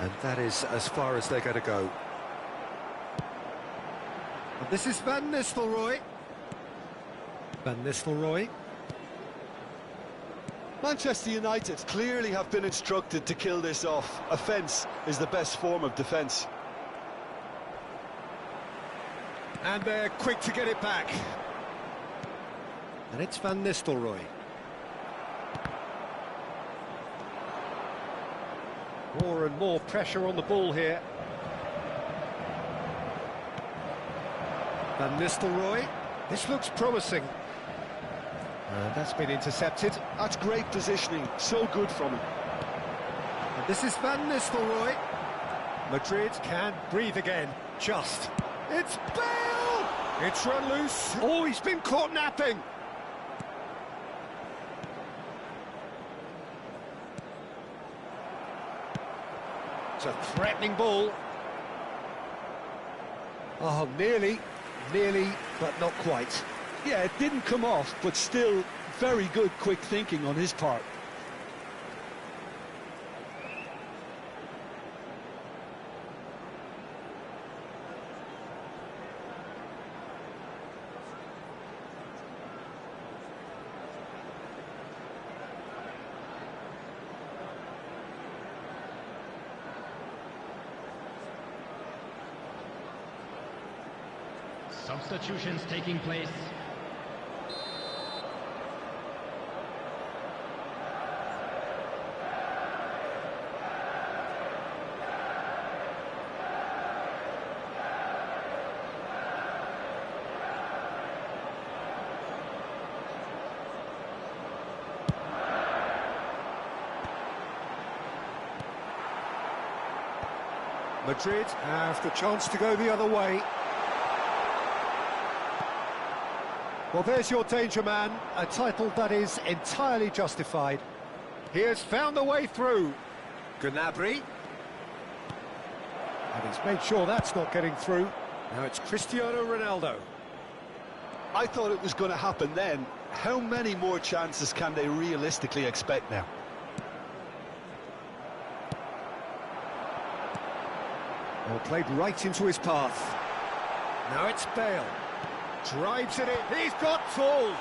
And that is as far as they're going to go. And this is Van Nistelrooy. Van Nistelrooy. Manchester United clearly have been instructed to kill this off. Offence is the best form of defence. And they're quick to get it back. And it's Van Nistelrooy. More and more pressure on the ball here. Van Nistelrooy. This looks promising. That's been intercepted. That's great positioning. So good from him. And this is Van Nistelrooy. Madrid can breathe again. Just. It's Bale! It's run loose. Oh, he's been caught napping. It's a threatening ball. Oh, nearly, but not quite. Yeah, it didn't come off, but still very good quick thinking on his part. Substitutions taking place. Madrid have the chance to go the other way. Well, there's your danger man, a title that is entirely justified. He has found the way through. Gnabry. And he's made sure that's not getting through. Now it's Cristiano Ronaldo. I thought it was going to happen then. How many more chances can they realistically expect now? Well, played right into his path. Now it's Bale. Drives it in. He's got full.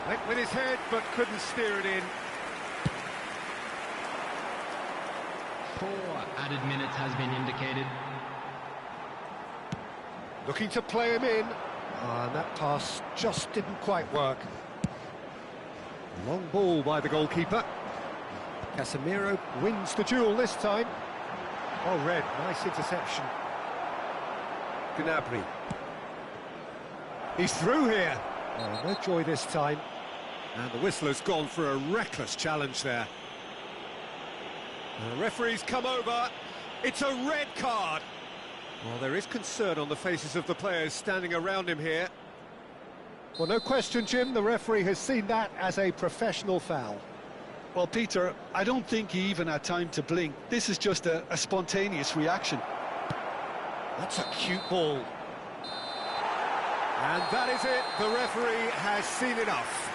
Went with his head, but couldn't steer it in. 4 added minutes has been indicated. Looking to play him in. And that pass just didn't quite work. Long ball by the goalkeeper. Casemiro wins the duel this time. Oh, red, nice interception. Gnabry. He's through here. Oh, no joy this time. And the whistler's gone for a reckless challenge there. The referee's come over. It's a red card. Well, there is concern on the faces of the players standing around him here. Well, no question, Jim, the referee has seen that as a professional foul. Well, Peter, I don't think he even had time to blink. This is just a spontaneous reaction. That's a cute ball. And that is it. The referee has seen enough.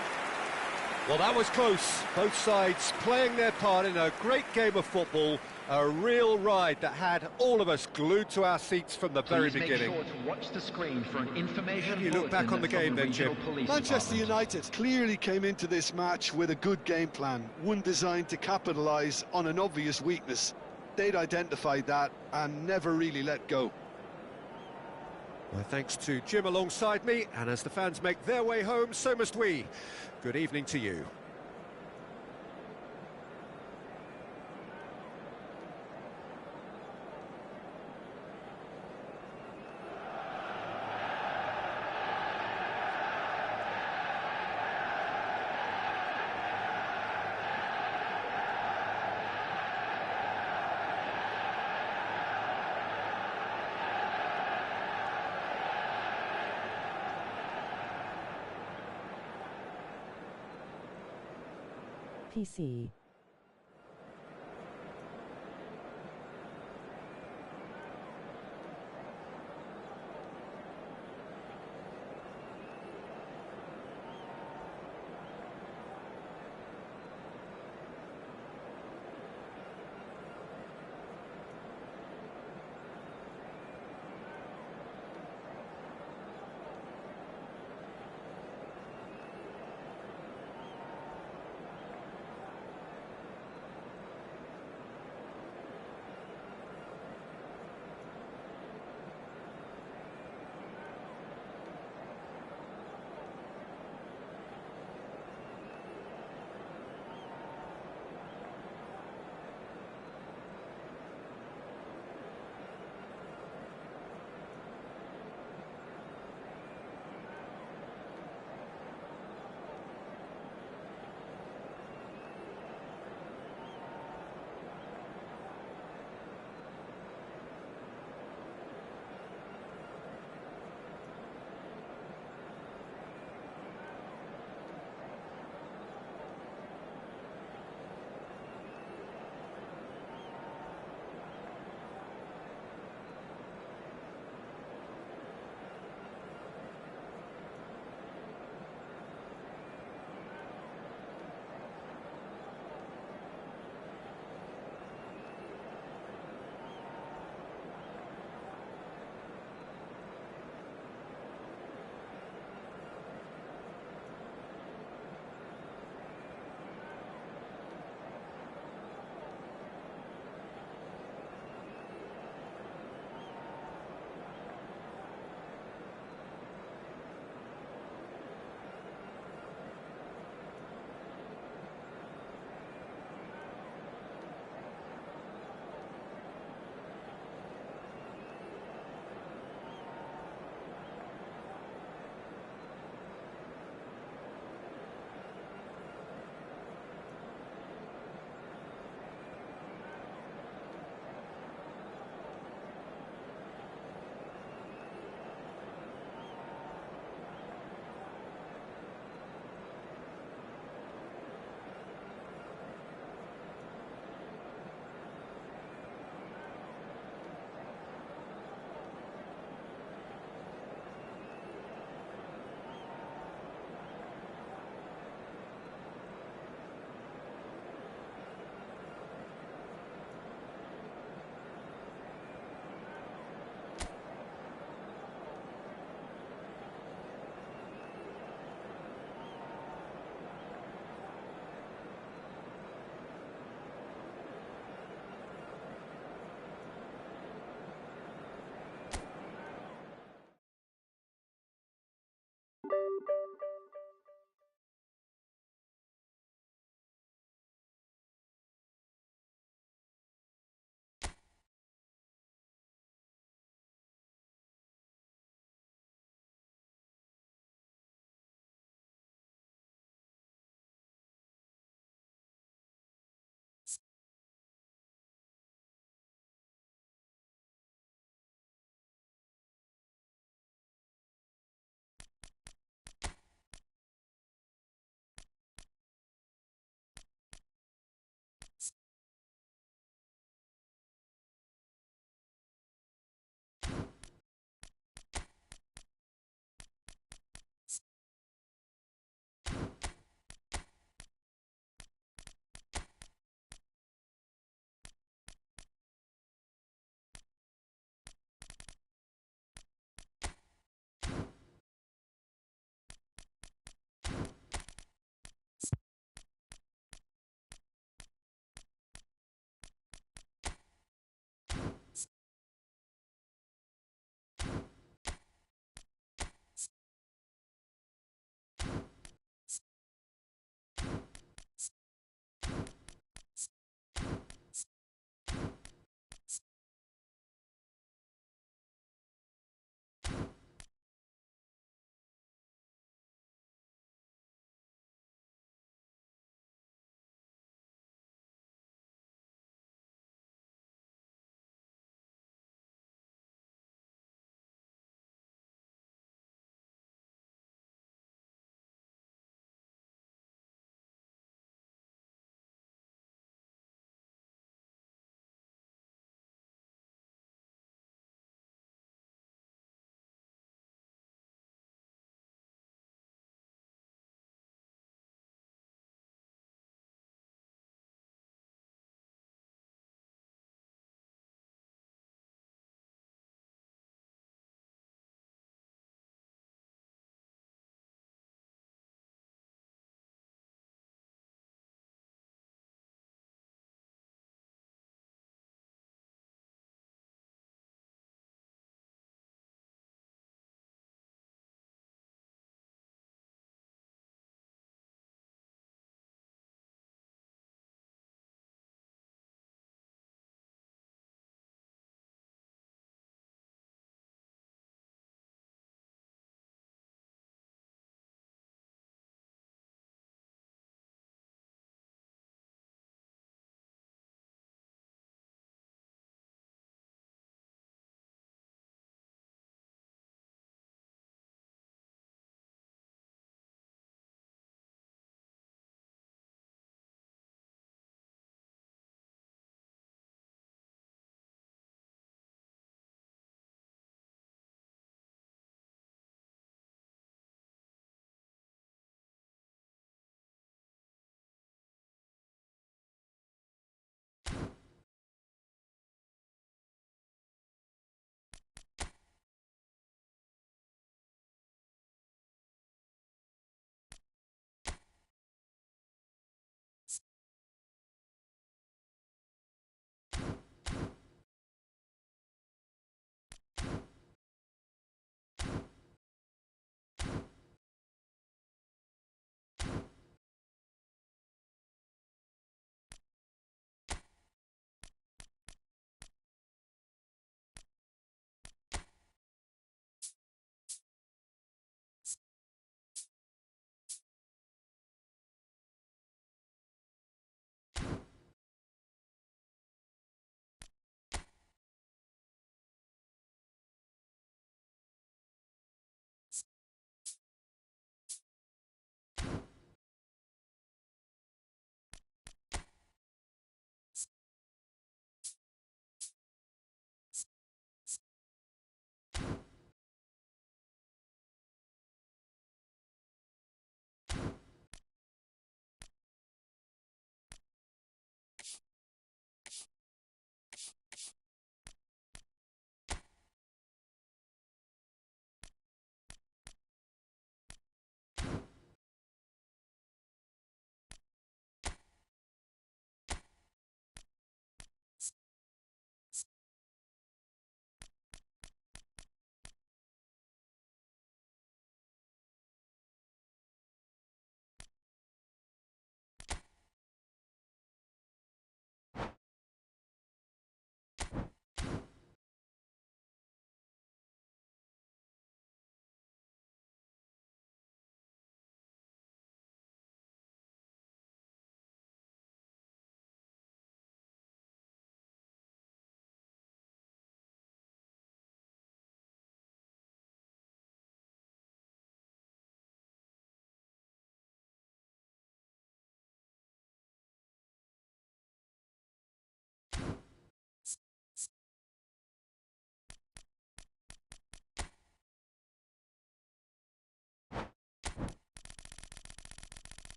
Well, that was close. Both sides playing their part in a great game of football. A real ride that had all of us glued to our seats from the very beginning. Make sure to watch the screen for an information. You look back on the game then, Jim. Manchester United clearly came into this match with a good game plan, one designed to capitalise on an obvious weakness. They'd identified that and never really let go. My thanks to Jim alongside me, and as the fans make their way home, so must we. Good evening to you. PC.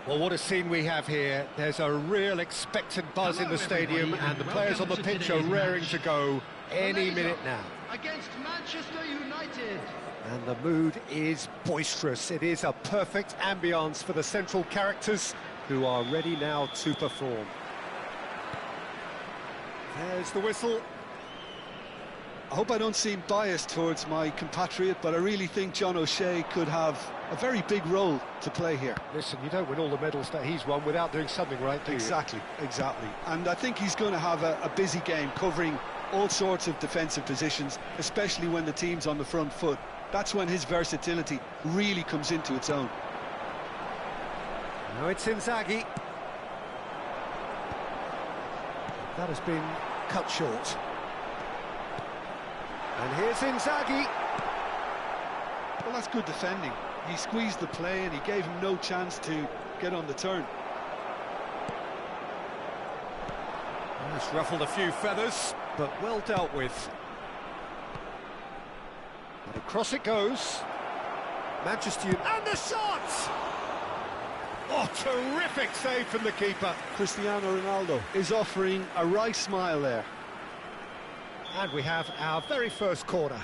Well, what a scene we have here. There's a real expectant buzz in the stadium, and the players on the pitch are raring to go any minute now. Against Manchester United. And the mood is boisterous. It is a perfect ambience for the central characters who are ready now to perform. There's the whistle. I hope I don't seem biased towards my compatriot, but I really think John O'Shea could have a very big role to play here. Listen, you don't win all the medals that he's won without doing something right, do you? Exactly. And I think he's going to have a busy game covering all sorts of defensive positions, especially when the team's on the front foot. That's when his versatility really comes into its own. Now it's Inzaghi. That has been cut short. And here's Inzaghi. Well, that's good defending. He squeezed the play and he gave him no chance to get on the turn. That's ruffled a few feathers, but well dealt with. And across it goes. Manchester United. And the shot! Oh, terrific save from the keeper. Cristiano Ronaldo is offering a wry smile there. And we have our very first corner.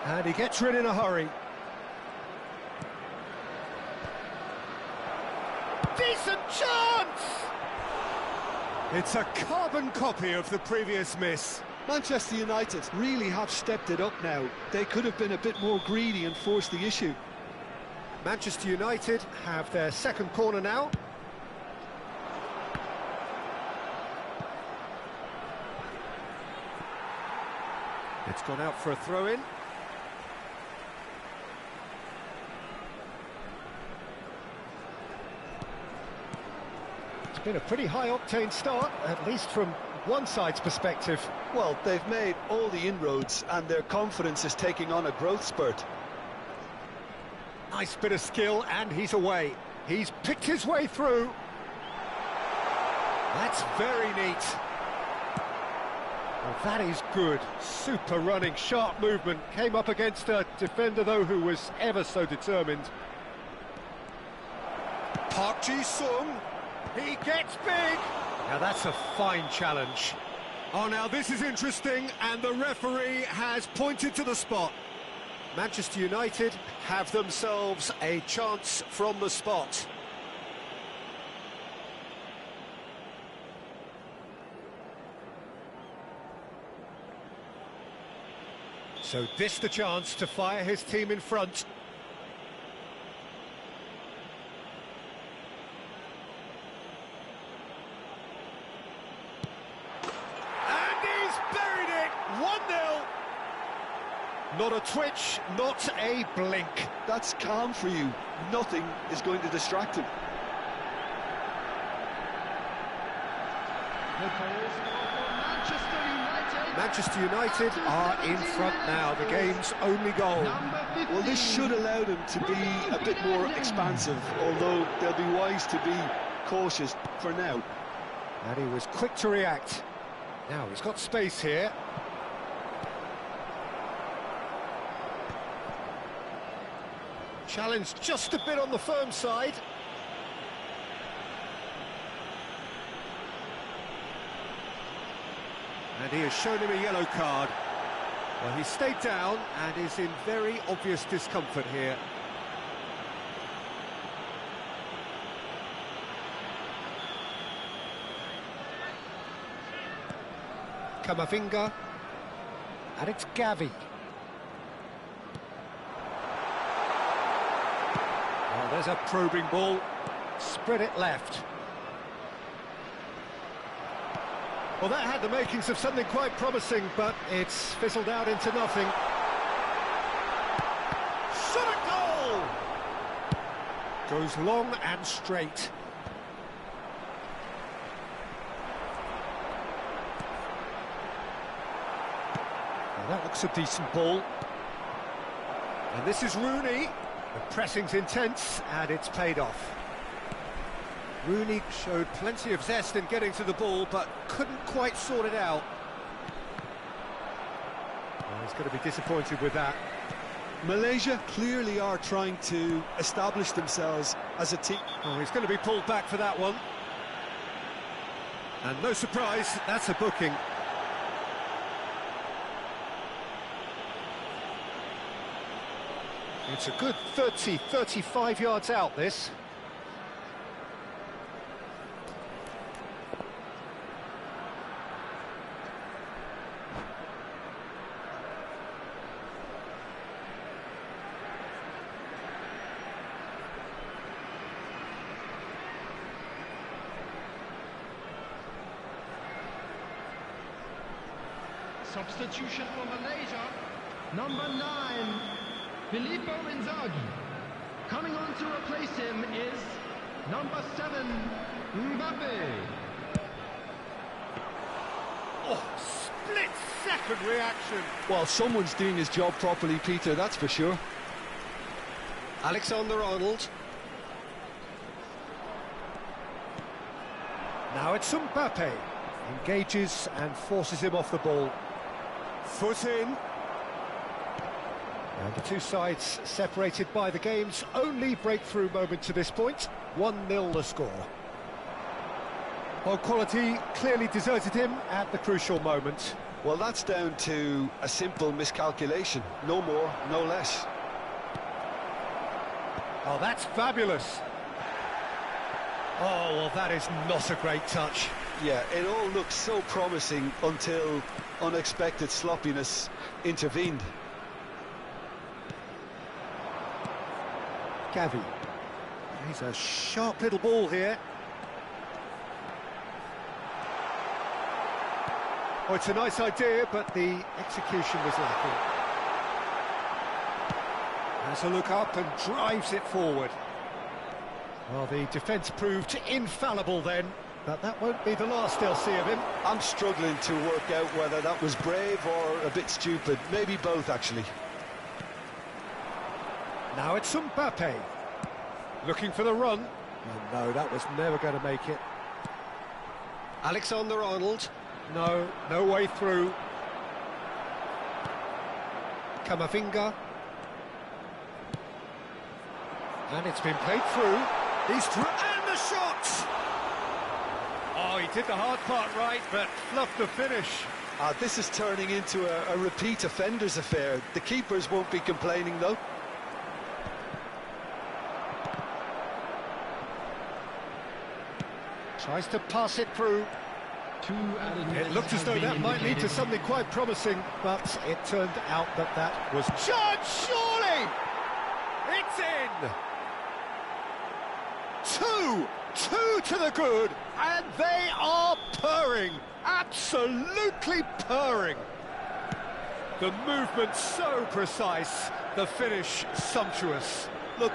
And he gets rid in a hurry. Decent chance! It's a carbon copy of the previous miss. Manchester United really have stepped it up now. They could have been a bit more greedy and forced the issue. Manchester United have their second corner now. It's gone out for a throw-in. It's been a pretty high-octane start, at least from one side's perspective. Well, they've made all the inroads and their confidence is taking on a growth spurt. Nice bit of skill, and he's away. He's picked his way through. That's very neat. Well, that is good. Super running, sharp movement. Came up against a defender, though, who was ever so determined. Park Ji-sung. He gets big. Now, that's a fine challenge. Oh, now this is interesting, and the referee has pointed to the spot. Manchester United have themselves a chance from the spot. So this the chance to fire his team in front. And he's buried it! 1-0. Not a twitch, not a blink. That's calm for you. Nothing is going to distract him. Manchester United are in front now, the game's only goal. Well, this should allow them to be a bit more expansive, although they'll be wise to be cautious for now. And he was quick to react. Now he's got space here. Challenged just a bit on the firm side. And he has shown him a yellow card. Well, he stayed down and is in very obvious discomfort here. Kamavinga. And it's Gavi. Oh, there's a probing ball. Spread it left. Well, that had the makings of something quite promising, but it's fizzled out into nothing. Shot a goal! Goes long and straight. Now that looks a decent ball. And this is Rooney. The pressing's intense, and it's paid off. Rooney showed plenty of zest in getting to the ball, but couldn't quite sort it out. Well, he's going to be disappointed with that. Malaysia clearly are trying to establish themselves as a team. Oh, he's going to be pulled back for that one. And no surprise, that's a booking. It's a good 30, 35 yards out, this. Substitution for Malaysia. Number 9, Filippo Inzaghi. Coming on to replace him is number 7, Mbappe. Oh, split-second reaction. Well, someone's doing his job properly, Peter, that's for sure. Alexander-Arnold. Now it's Mbappe. Engages and forces him off the ball. Foot in. And the two sides separated by the game's only breakthrough moment to this point. 1-0 the score. Well, quality clearly deserted him at the crucial moment. Well, that's down to a simple miscalculation. No more, no less. Oh, that's fabulous. Oh, well, that is not a great touch. Yeah, it all looked so promising until unexpected sloppiness intervened. Gavi. He's a sharp little ball here. Oh, it's a nice idea, but the execution was lacking. Has a look up and drives it forward. Well, the defence proved infallible then, but that won't be the last they'll see of him. I'm struggling to work out whether that was brave or a bit stupid. Maybe both, actually. Now it's Mbappe. Looking for the run. Oh, no, that was never going to make it. Alexander-Arnold. No, no way through. Camavinga. And it's been played through. He's through, and the shot! Oh, he did the hard part right, but fluffed the finish. This is turning into a repeat offenders affair. The keepers won't be complaining, though. Tries to pass it through. It looked as though that might lead to something quite promising, but it turned out that that was judged, surely! It's in! Two to the good, and they are purring, absolutely purring. The movement so precise, the finish sumptuous. Look,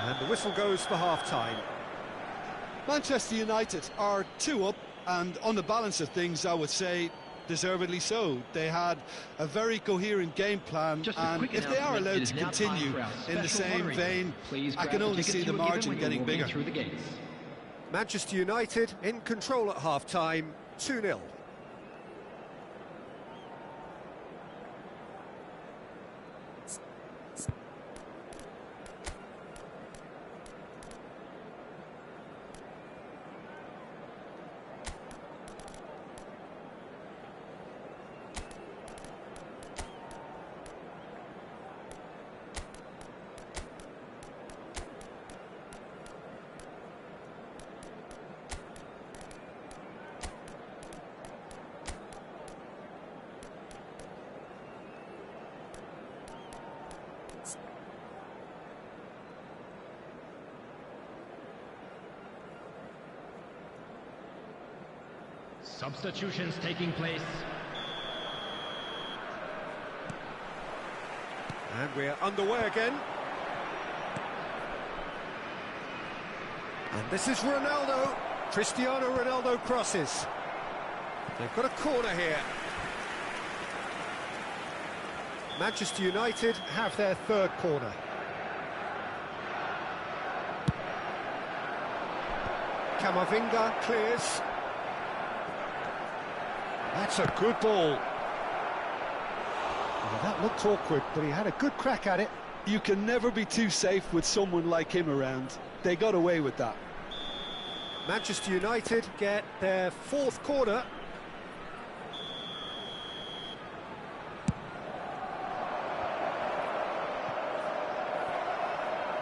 And the whistle goes for half-time. Manchester United are 2 up, and on the balance of things, I would say deservedly so. They had a very coherent game plan, and if they are allowed to continue in the same vein, I can only see the margin getting bigger. Manchester United in control at half-time, 2-0. Substitutions taking place. And we're underway again. And this is Ronaldo. Cristiano Ronaldo crosses. They've got a corner here. Manchester United have their third corner. Camavinga clears. That's a good ball. Well, that looked awkward, but he had a good crack at it. You can never be too safe with someone like him around. They got away with that. Manchester United get their fourth corner.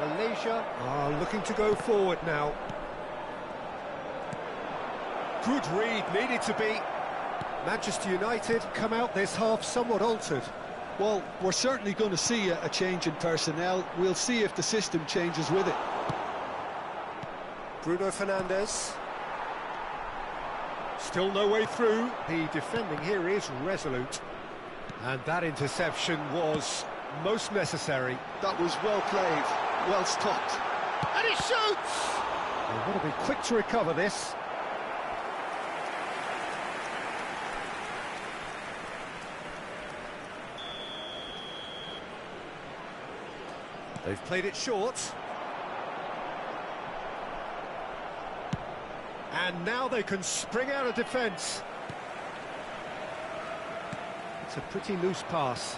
Malaysia are looking to go forward now. Good read, needed to be. Manchester United come out this half somewhat altered. Well, we're certainly going to see a change in personnel. We'll see if the system changes with it. Bruno Fernandes. Still no way through. The defending here is resolute. And that interception was most necessary. That was well played, well stopped. And he shoots! They've got to be quick to recover this. They've played it short. And now they can spring out of defence. It's a pretty loose pass.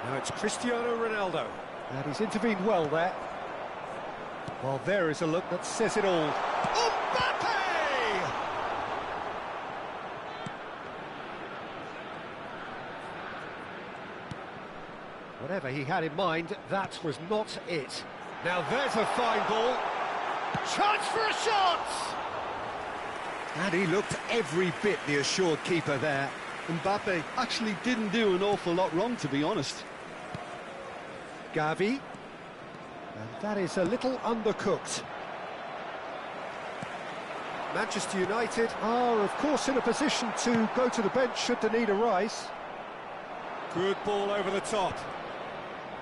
Now it's Cristiano Ronaldo. And he's intervened well there. Well, there is a look that says it all. Mbappe! Whatever he had in mind, that was not it. Now there's a fine ball. Chance for a shot! And he looked every bit the assured keeper there. Mbappe actually didn't do an awful lot wrong, to be honest. Gavi. And that is a little undercooked. Manchester United are, of course, in a position to go to the bench should the need arise. Good ball over the top.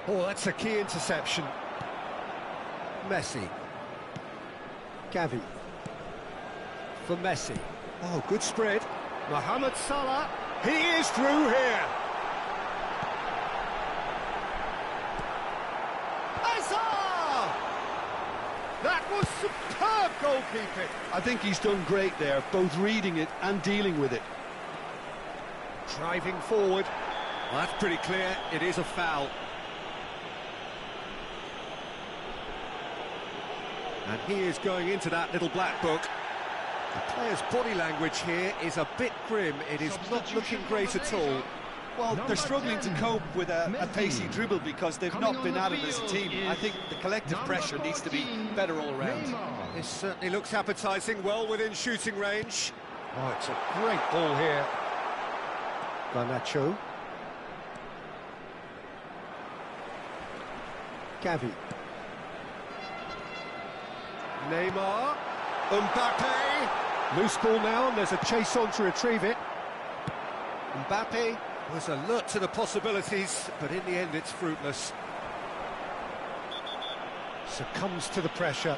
Oh, that's a key interception. Messi. Gavi. For Messi. Oh, good spread. Mohamed Salah. He is through here. Hazard! That was superb goalkeeping. I think he's done great there, both reading it and dealing with it. Driving forward. Well, that's pretty clear. It is a foul. And he is going into that little black book. The player's body language here is a bit grim. It is not looking great at all. Well, they're struggling to cope with a pacey dribble because they've not been at it as a team. I think the collective pressure needs to be better all round. This certainly looks appetising, well within shooting range. Oh, it's a great ball here. Garnacho. Gavi. Neymar. Mbappe. Loose ball now, and there's a chase on to retrieve it. Mbappe was alert to the possibilities, but in the end it's fruitless. Succumbs to the pressure.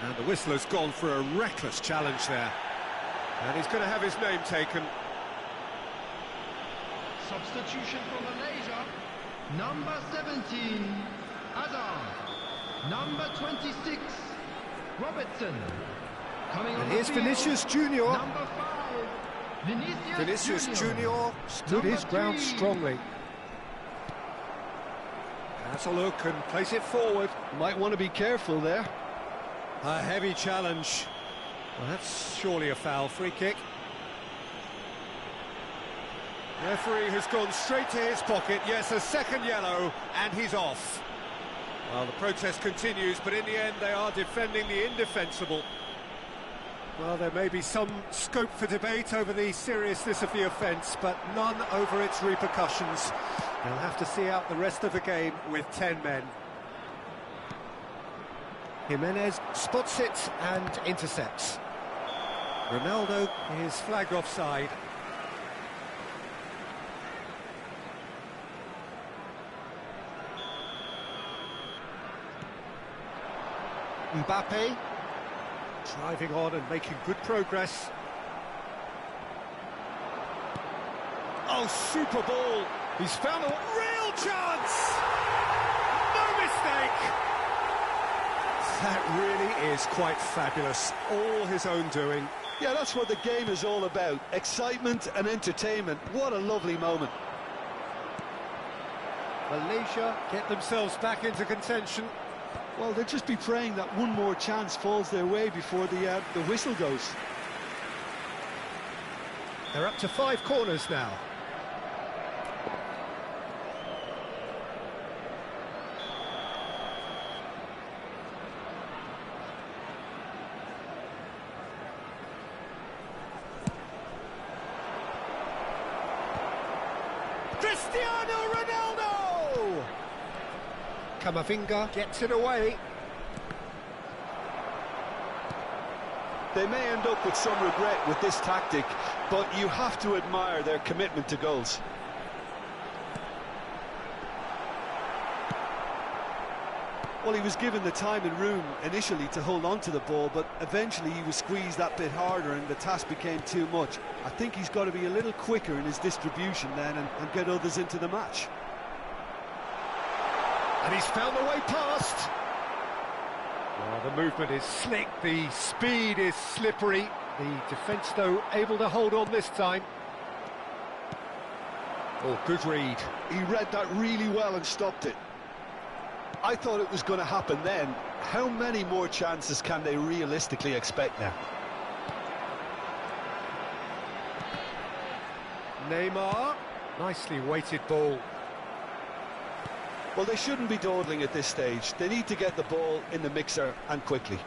And the whistler's gone for a reckless challenge there. And he's going to have his name taken. Substitution for Malaysia. Number 17, Hazard. Number 26, Robertson. Coming on And here's Vinicius Junior. Number 5, Vinicius Junior stood his ground strongly. Has a look and plays it forward. Might want to be careful there. A heavy challenge. Well, that's surely a foul. Free kick. The referee has gone straight to his pocket. Yes, a second yellow, and he's off. Well, the protest continues, but in the end they are defending the indefensible. Well, there may be some scope for debate over the seriousness of the offence, but none over its repercussions. They'll have to see out the rest of the game with 10 men. Jimenez spots it and intercepts. Ronaldo is flagged offside. Mbappe driving on and making good progress. Oh, super ball. He's found a real chance. No mistake. That really is quite fabulous. All his own doing. Yeah, that's what the game is all about. Excitement and entertainment. What a lovely moment. Malaysia get themselves back into contention. Well, they'll just be praying that one more chance falls their way before the whistle goes. They're up to 5 corners now. Cristiano Ronaldo! Camavinga gets it away. They may end up with some regret with this tactic, but you have to admire their commitment to goals. Well, he was given the time and room initially to hold on to the ball, but eventually he was squeezed that bit harder and the task became too much. I think he's got to be a little quicker in his distribution then and get others into the match. And he's found the way past. Well, the movement is slick, the speed is slippery. The defence, though, able to hold on this time. Oh, good read. He read that really well and stopped it. I thought it was going to happen then. How many more chances can they realistically expect now? Neymar, nicely weighted ball. Well, they shouldn't be dawdling at this stage. They need to get the ball in the mixer and quickly.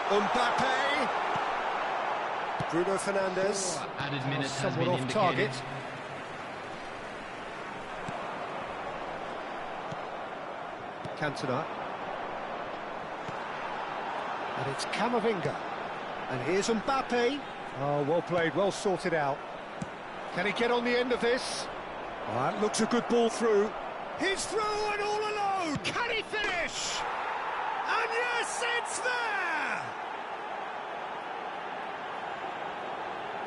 Mbappe. Bruno Fernandes. Added minutes has Somewhat been off indicated. target. Cantona. And it's Camavinga. And here's Mbappe. Oh, well played, well sorted out. Can he get on the end of this? Oh, that looks a good ball through. He's through and all alone! Can he finish? And yes, it's there!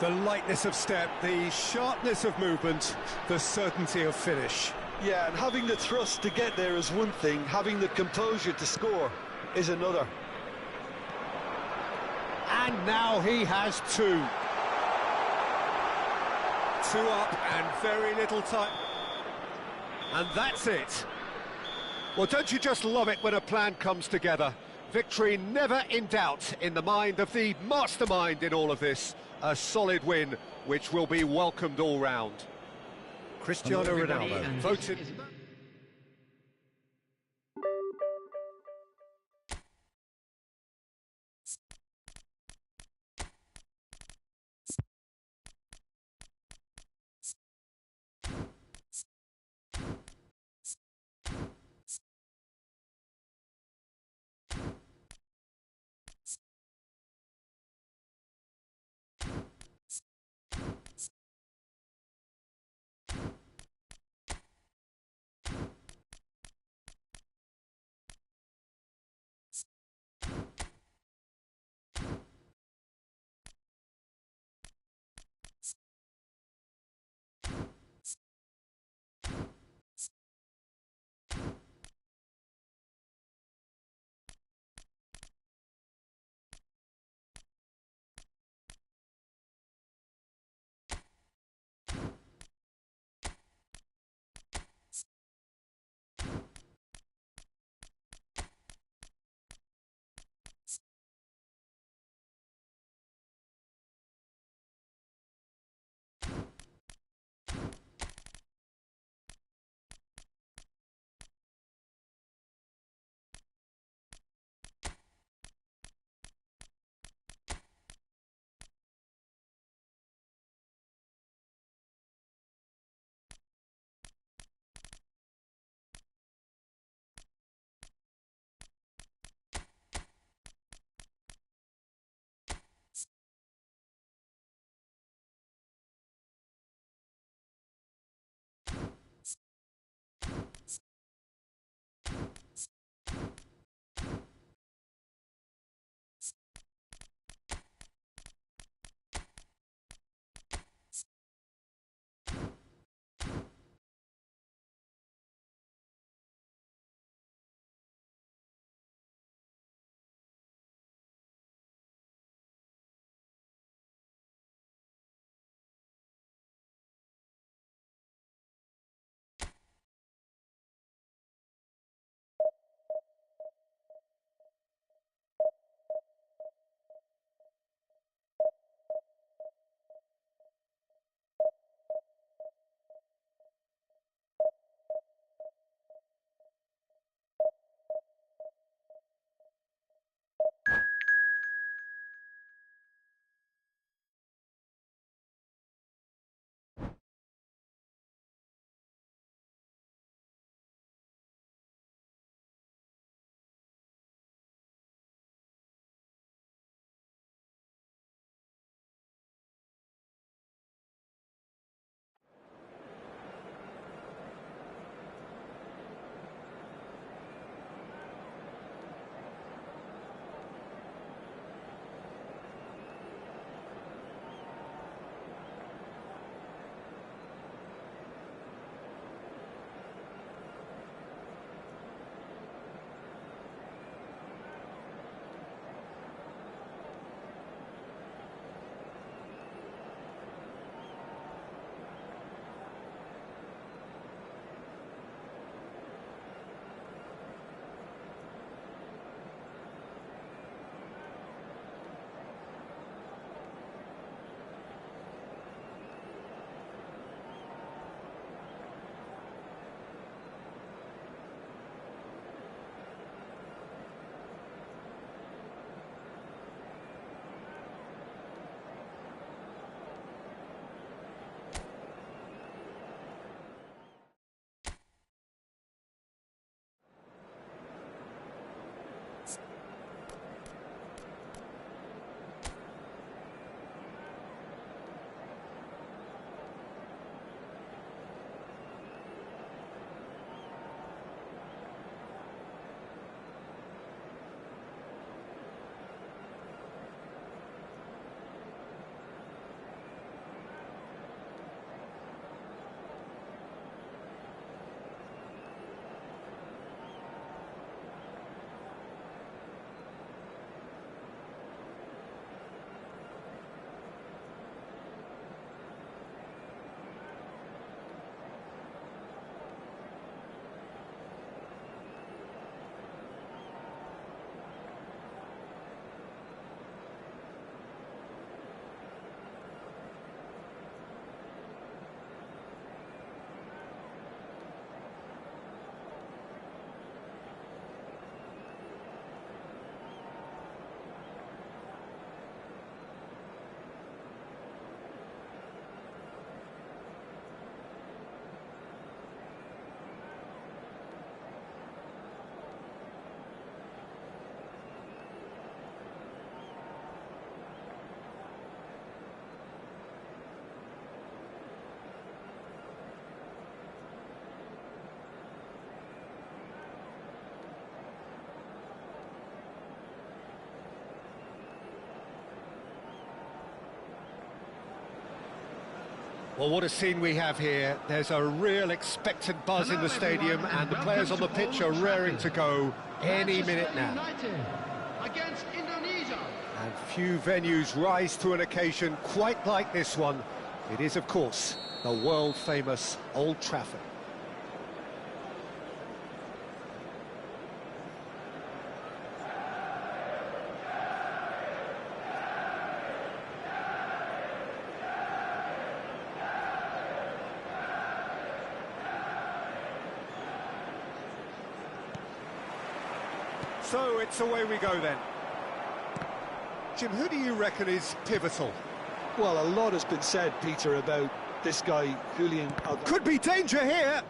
The lightness of step, the sharpness of movement, the certainty of finish. Yeah, and having the thrust to get there is one thing, having the composure to score is another. And now he has two. Two up and very little time. And that's it. Well, don't you just love it when a plan comes together? Victory never in doubt in the mind of the mastermind in all of this. A solid win, which will be welcomed all round. Cristiano Ronaldo voted... Well, what a scene we have here. There's a real expectant buzz in the stadium, and the players on the pitch are raring to go any minute now. Against Indonesia. And few venues rise to an occasion quite like this one. It is, of course, the world-famous Old Trafford. So it's away we go then. Jim, who do you reckon is pivotal? Well, a lot has been said, Peter, about this guy, Julian. Could be danger here.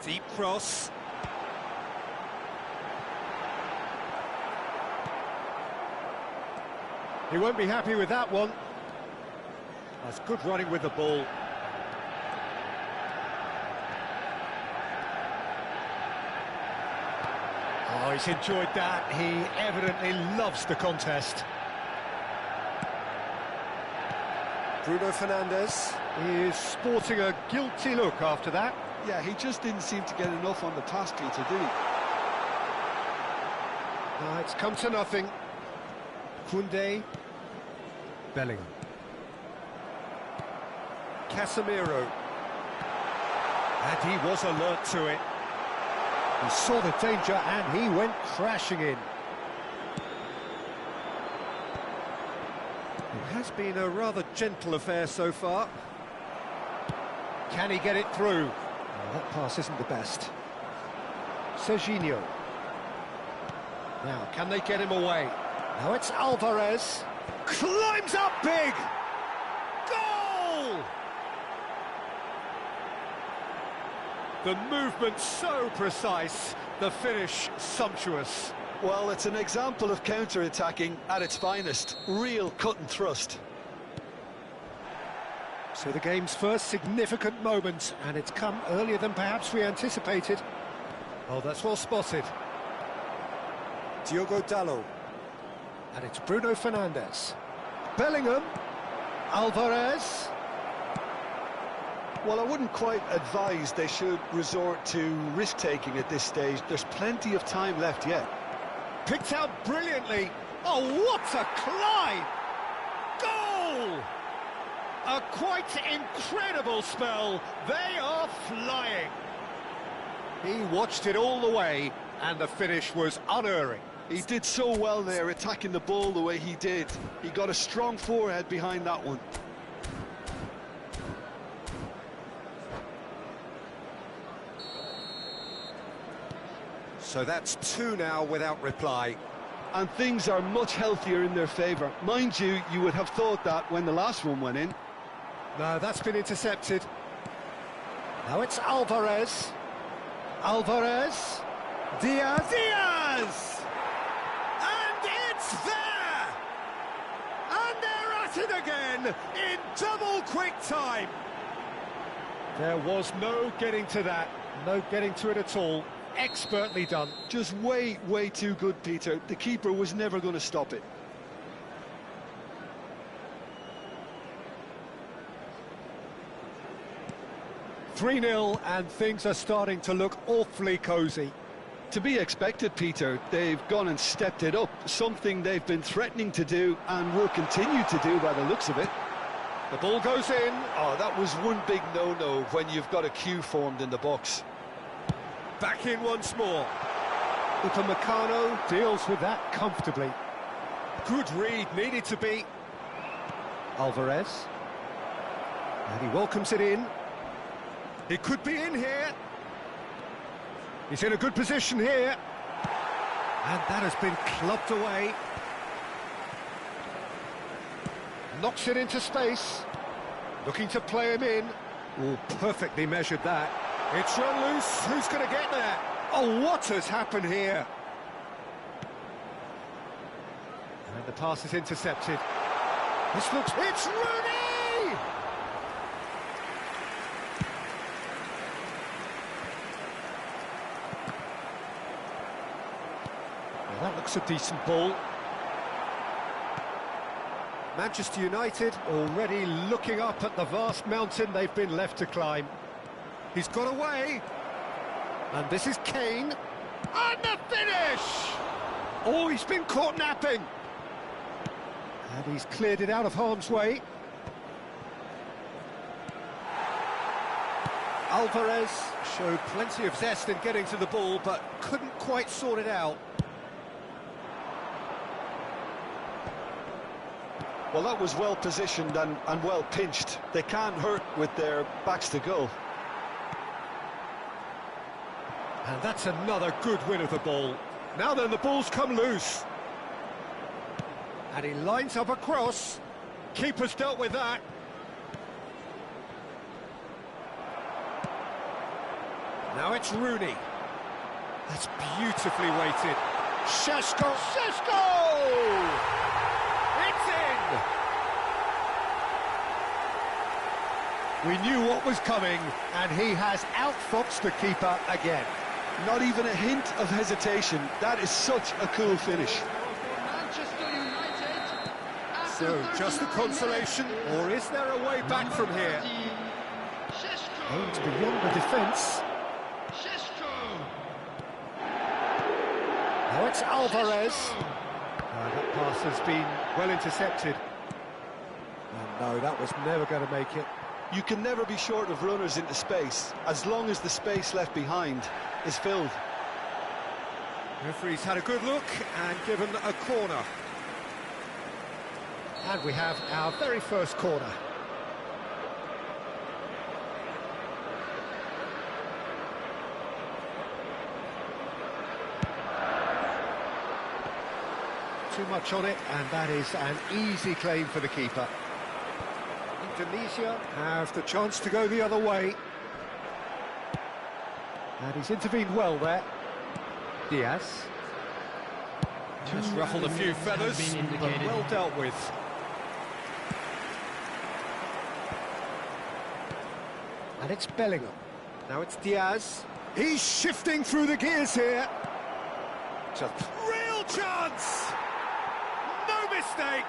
Deep cross. He won't be happy with that one. That's good running with the ball. Oh, he's enjoyed that. He evidently loves the contest. Bruno Fernandes is sporting a guilty look after that. Yeah, he just didn't seem to get enough on the pass, Peter, did he? It's come to nothing. Koundé. Bellingham. Casemiro. And he was alert to it. He saw the danger and he went crashing in. It has been a rather gentle affair so far. Can he get it through? Oh, that pass isn't the best. Serginho. Now, can they get him away? Now it's Alvarez. Climbs up big! Goal! The movement so precise, the finish sumptuous. Well, it's an example of counter-attacking at its finest. Real cut and thrust. So the game's first significant moment, and it's come earlier than perhaps we anticipated. Oh, that's well spotted. Diogo Dalot. And it's Bruno Fernandes. Bellingham. Alvarez. Well, I wouldn't quite advise they should resort to risk-taking at this stage. There's plenty of time left yet. Picked out brilliantly. Oh, what a climb! Goal! A quite incredible spell. They are flying. He watched it all the way, and the finish was unerring. He did so well there, attacking the ball the way he did. He got a strong forehead behind that one. So that's two now without reply. And things are much healthier in their favour. Mind you, you would have thought that when the last one went in. No, that's been intercepted. Now it's Alvarez. Alvarez. Diaz! And it's there! And they're at it again in double quick time. There was no getting to that. No getting to it at all. Expertly done. Just way, way too good, Peter. The keeper was never going to stop it. (3-0) and things are starting to look awfully cosy. To be expected, Peter. They've gone and stepped it up, something they've been threatening to do and will continue to do by the looks of it. The ball goes in. Oh, that was one big no-no when you've got a queue formed in the box. Back in once more. Upamecano deals with that comfortably. Good read, needed to be. Alvarez. And he welcomes it in. He could be in here. He's in a good position here. And that has been clubbed away. Knocks it into space. Looking to play him in. Oh, perfectly measured that. It's run loose. Who's going to get there? Oh, what has happened here? And the pass is intercepted. This looks... It's Rooney! Well, that looks a decent ball. Manchester United already looking up at the vast mountain they've been left to climb. He's got away. And this is Kane. And the finish! Oh, he's been caught napping. And he's cleared it out of harm's way. Alvarez showed plenty of zest in getting to the ball, but couldn't quite sort it out. Well, that was well positioned and well pinched. They can't hurt with their backs to goal. And that's another good win of the ball. Now then, the ball's come loose. And he lines up a cross. Keeper's dealt with that. Now it's Rooney. That's beautifully weighted. Šeško! It's in! We knew what was coming, and he has outfoxed the keeper again. Not even a hint of hesitation. That is such a cool finish. Manchester United. So, just a consolation, or is there a way back from here? Oh, it's beyond the defence. Now it's Alvarez. That pass has been well intercepted. And no, that was never going to make it. You can never be short of runners into space, as long as the space left behind is filled. Referee's had a good look and given a corner. And we have our very first corner. Too much on it, and that is an easy claim for the keeper. Indonesia have the chance to go the other way. And he's intervened well there. Diaz. Just ruffled a few feathers, but well dealt with. And it's Bellingham. Now it's Diaz. He's shifting through the gears here. It's a real chance! No mistake!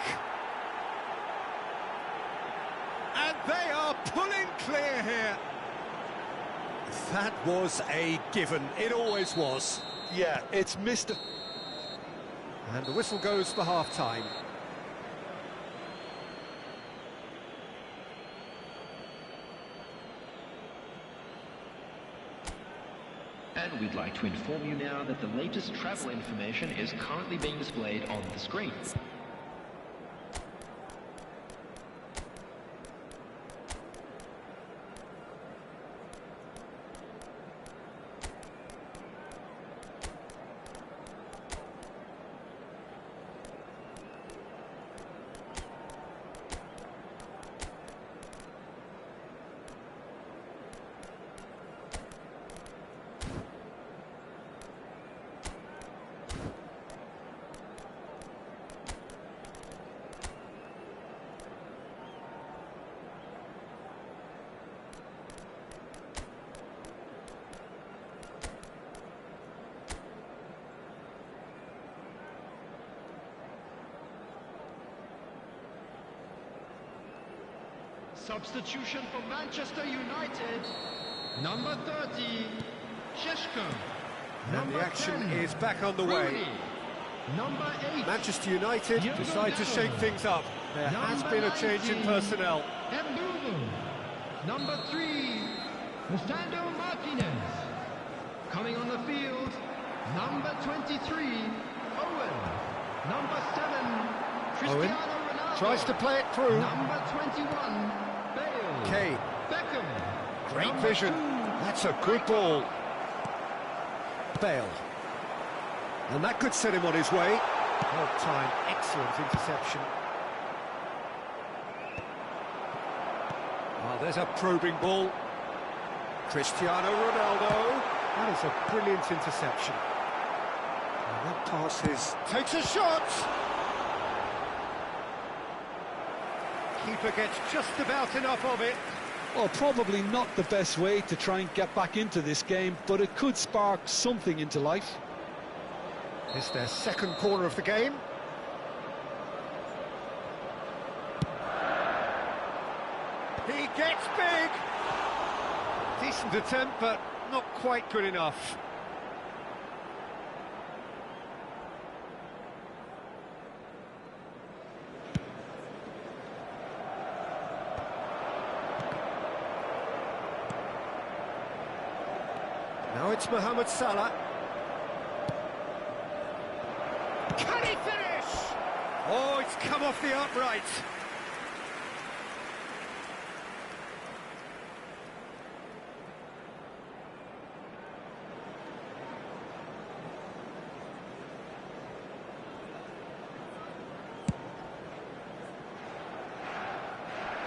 And they are pulling clear here. That was a given. It always was. Yeah, it's missed. And the whistle goes for half-time. And we'd like to inform you now that the latest travel information is currently being displayed on the screen. Substitution for Manchester United. Number 30, Šeško. And the action is back on the way. Number 8, Manchester United decide to shake things up. There has been a change in personnel. Number 3, Lisandro Martinez. Coming on the field, number 23, Owen. Number 7, Cristiano Ronaldo. Tries to play it through. Number 21, Bale. Kane. Beckham. Great Number vision. 2, That's a good ball. Bale. And that could set him on his way. Well timed, excellent interception. Well, there's a probing ball. Cristiano Ronaldo. That is a brilliant interception. And that passes. Takes a shot. Keeper gets just about enough of it. Well, probably not the best way to try and get back into this game, but it could spark something into life. It's their second corner of the game. gets big! Decent attempt, but not quite good enough. Now it's Mohamed Salah. Can he finish? Oh, it's come off the upright.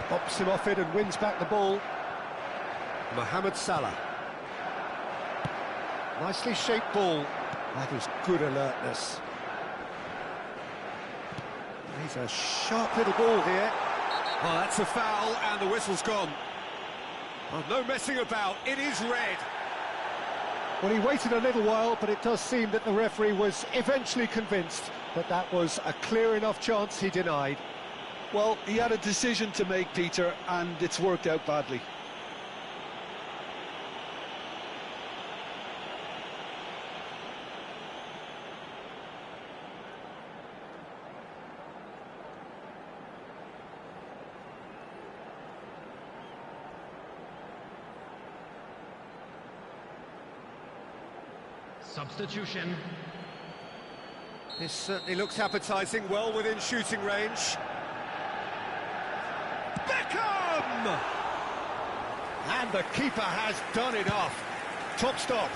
Pops him off it and wins back the ball. Mohamed Salah. Nicely shaped ball. That is good alertness. He's a sharp little ball here. Oh, that's a foul, and the whistle's gone. Oh, no messing about, it is red. Well, he waited a little while, but it does seem that the referee was eventually convinced that that was a clear enough chance he denied. Well, he had a decision to make, Peter, and it's worked out badly. Substitution. This certainly looks appetising, well within shooting range. Beckham! And the keeper has done enough. Top stop.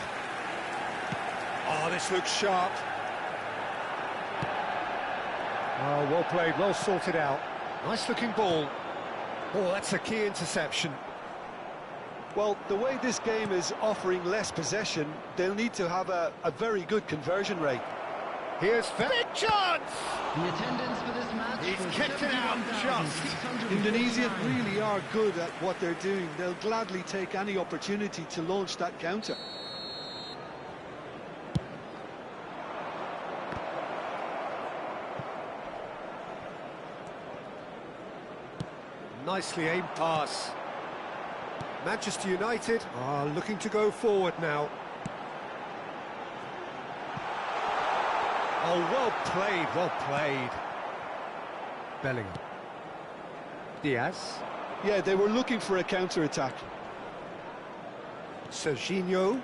Oh, this looks sharp. Oh, well played, well sorted out. Nice looking ball. Oh, that's a key interception. Well, the way this game is offering less possession, they'll need to have a very good conversion rate. Here's big chance! The attendance for this match. He's kicked it out just. Indonesia really are good at what they're doing. They'll gladly take any opportunity to launch that counter. Nicely aimed pass. Manchester United are looking to go forward now. Oh, well played, well played. Bellingham. Diaz. Yeah, they were looking for a counter-attack. Serginho.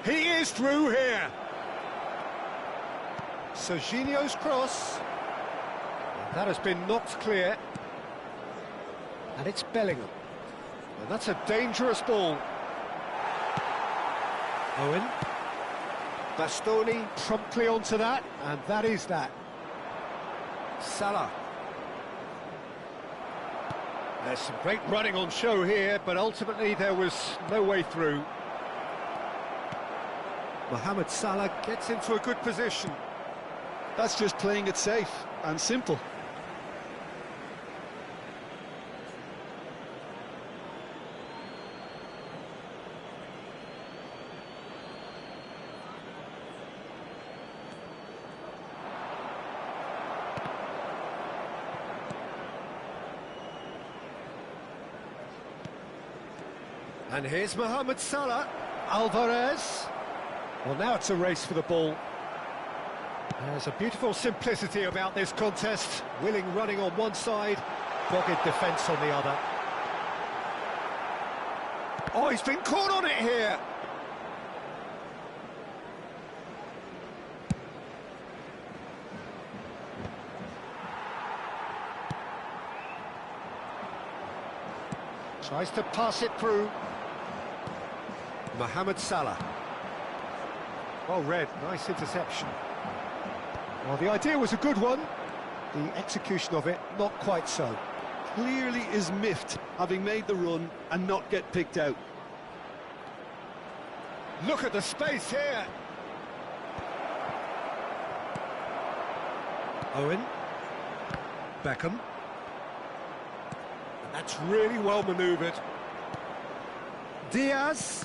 He is through here. Serginho's cross. That has been knocked clear. And it's Bellingham. And that's a dangerous ball. Owen. Bastoni promptly onto that, and that is that. Salah. There's some great running on show here, but ultimately there was no way through. Mohamed Salah gets into a good position. That's just playing it safe and simple. And here's Mohamed Salah. Alvarez. Well, now it's a race for the ball. There's a beautiful simplicity about this contest. Willing running on one side, dogged defence on the other. Oh, he's been caught on it here. Tries to pass it through. Mohamed Salah. Well read, nice interception. Well, the idea was a good one. The execution of it, not quite so. Clearly is miffed, having made the run and not get picked out. Look at the space here. Owen. Beckham. That's really well manoeuvred. Diaz.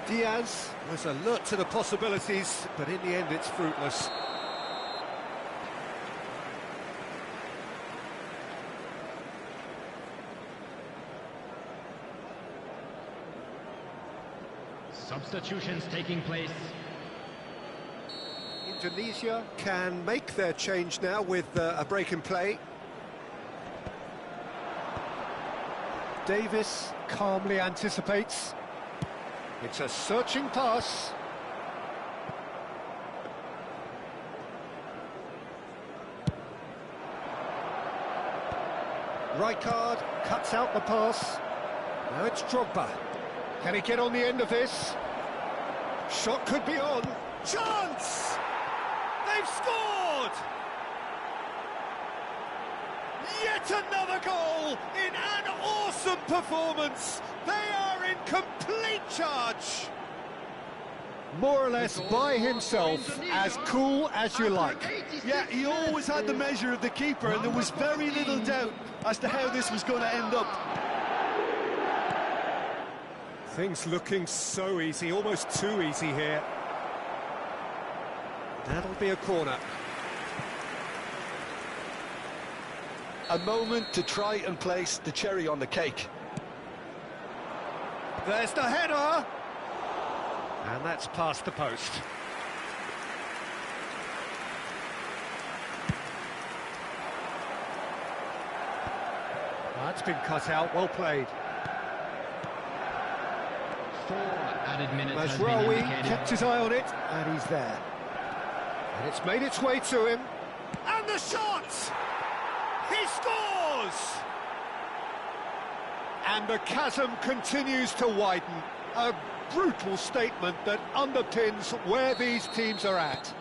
Diaz was alert to the possibilities, but in the end it's fruitless. substitutions taking place. Indonesia can make their change now with a break in play. Davis calmly anticipates. It's a searching pass. Rijkaard cuts out the pass. Now it's Drogba. Can he get on the end of this? Shot could be on. Chance! They've scored! Yet another goal in an awesome performance. They are in complete charge. More or less by himself, as cool as you like. Yeah, he always had the measure of the keeper, and there was very little doubt as to how this was going to end up. Things looking so easy, almost too easy here. That'll be a corner. A moment to try and place the cherry on the cake. There's the header! And that's past the post. That's been cut out, well played. 4 added minutes has been Mazraoui indicated. kept his eye on it, and he's there. And it's made its way to him. And the shot! He scores! And the chasm continues to widen. A brutal statement that underpins where these teams are at.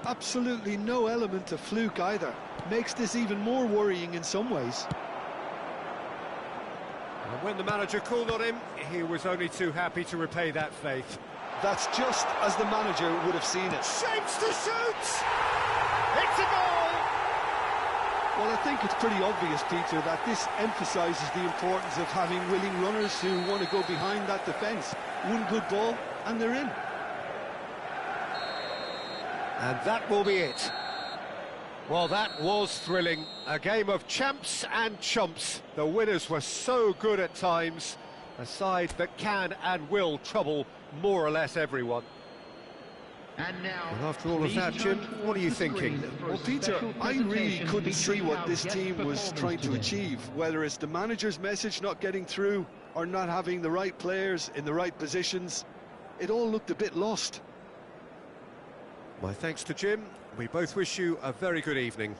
Absolutely no element of fluke either. Makes this even more worrying in some ways. And when the manager called on him, he was only too happy to repay that faith. That's just as the manager would have seen it. Shapes to shoot! It's a goal! Well, I think it's pretty obvious, Peter, that this emphasises the importance of having willing runners who want to go behind that defence. One good ball, and they're in. And that will be it. Well, that was thrilling. A game of champs and chumps. The winners were so good at times. A side that can and will trouble more or less everyone. And now, Well, after all of that, Jim, what are you thinking? Well, Peter, I really couldn't see what this team was trying to achieve, whether it's the manager's message not getting through or not having the right players in the right positions. It all looked a bit lost. My thanks to Jim. We both wish you a very good evening.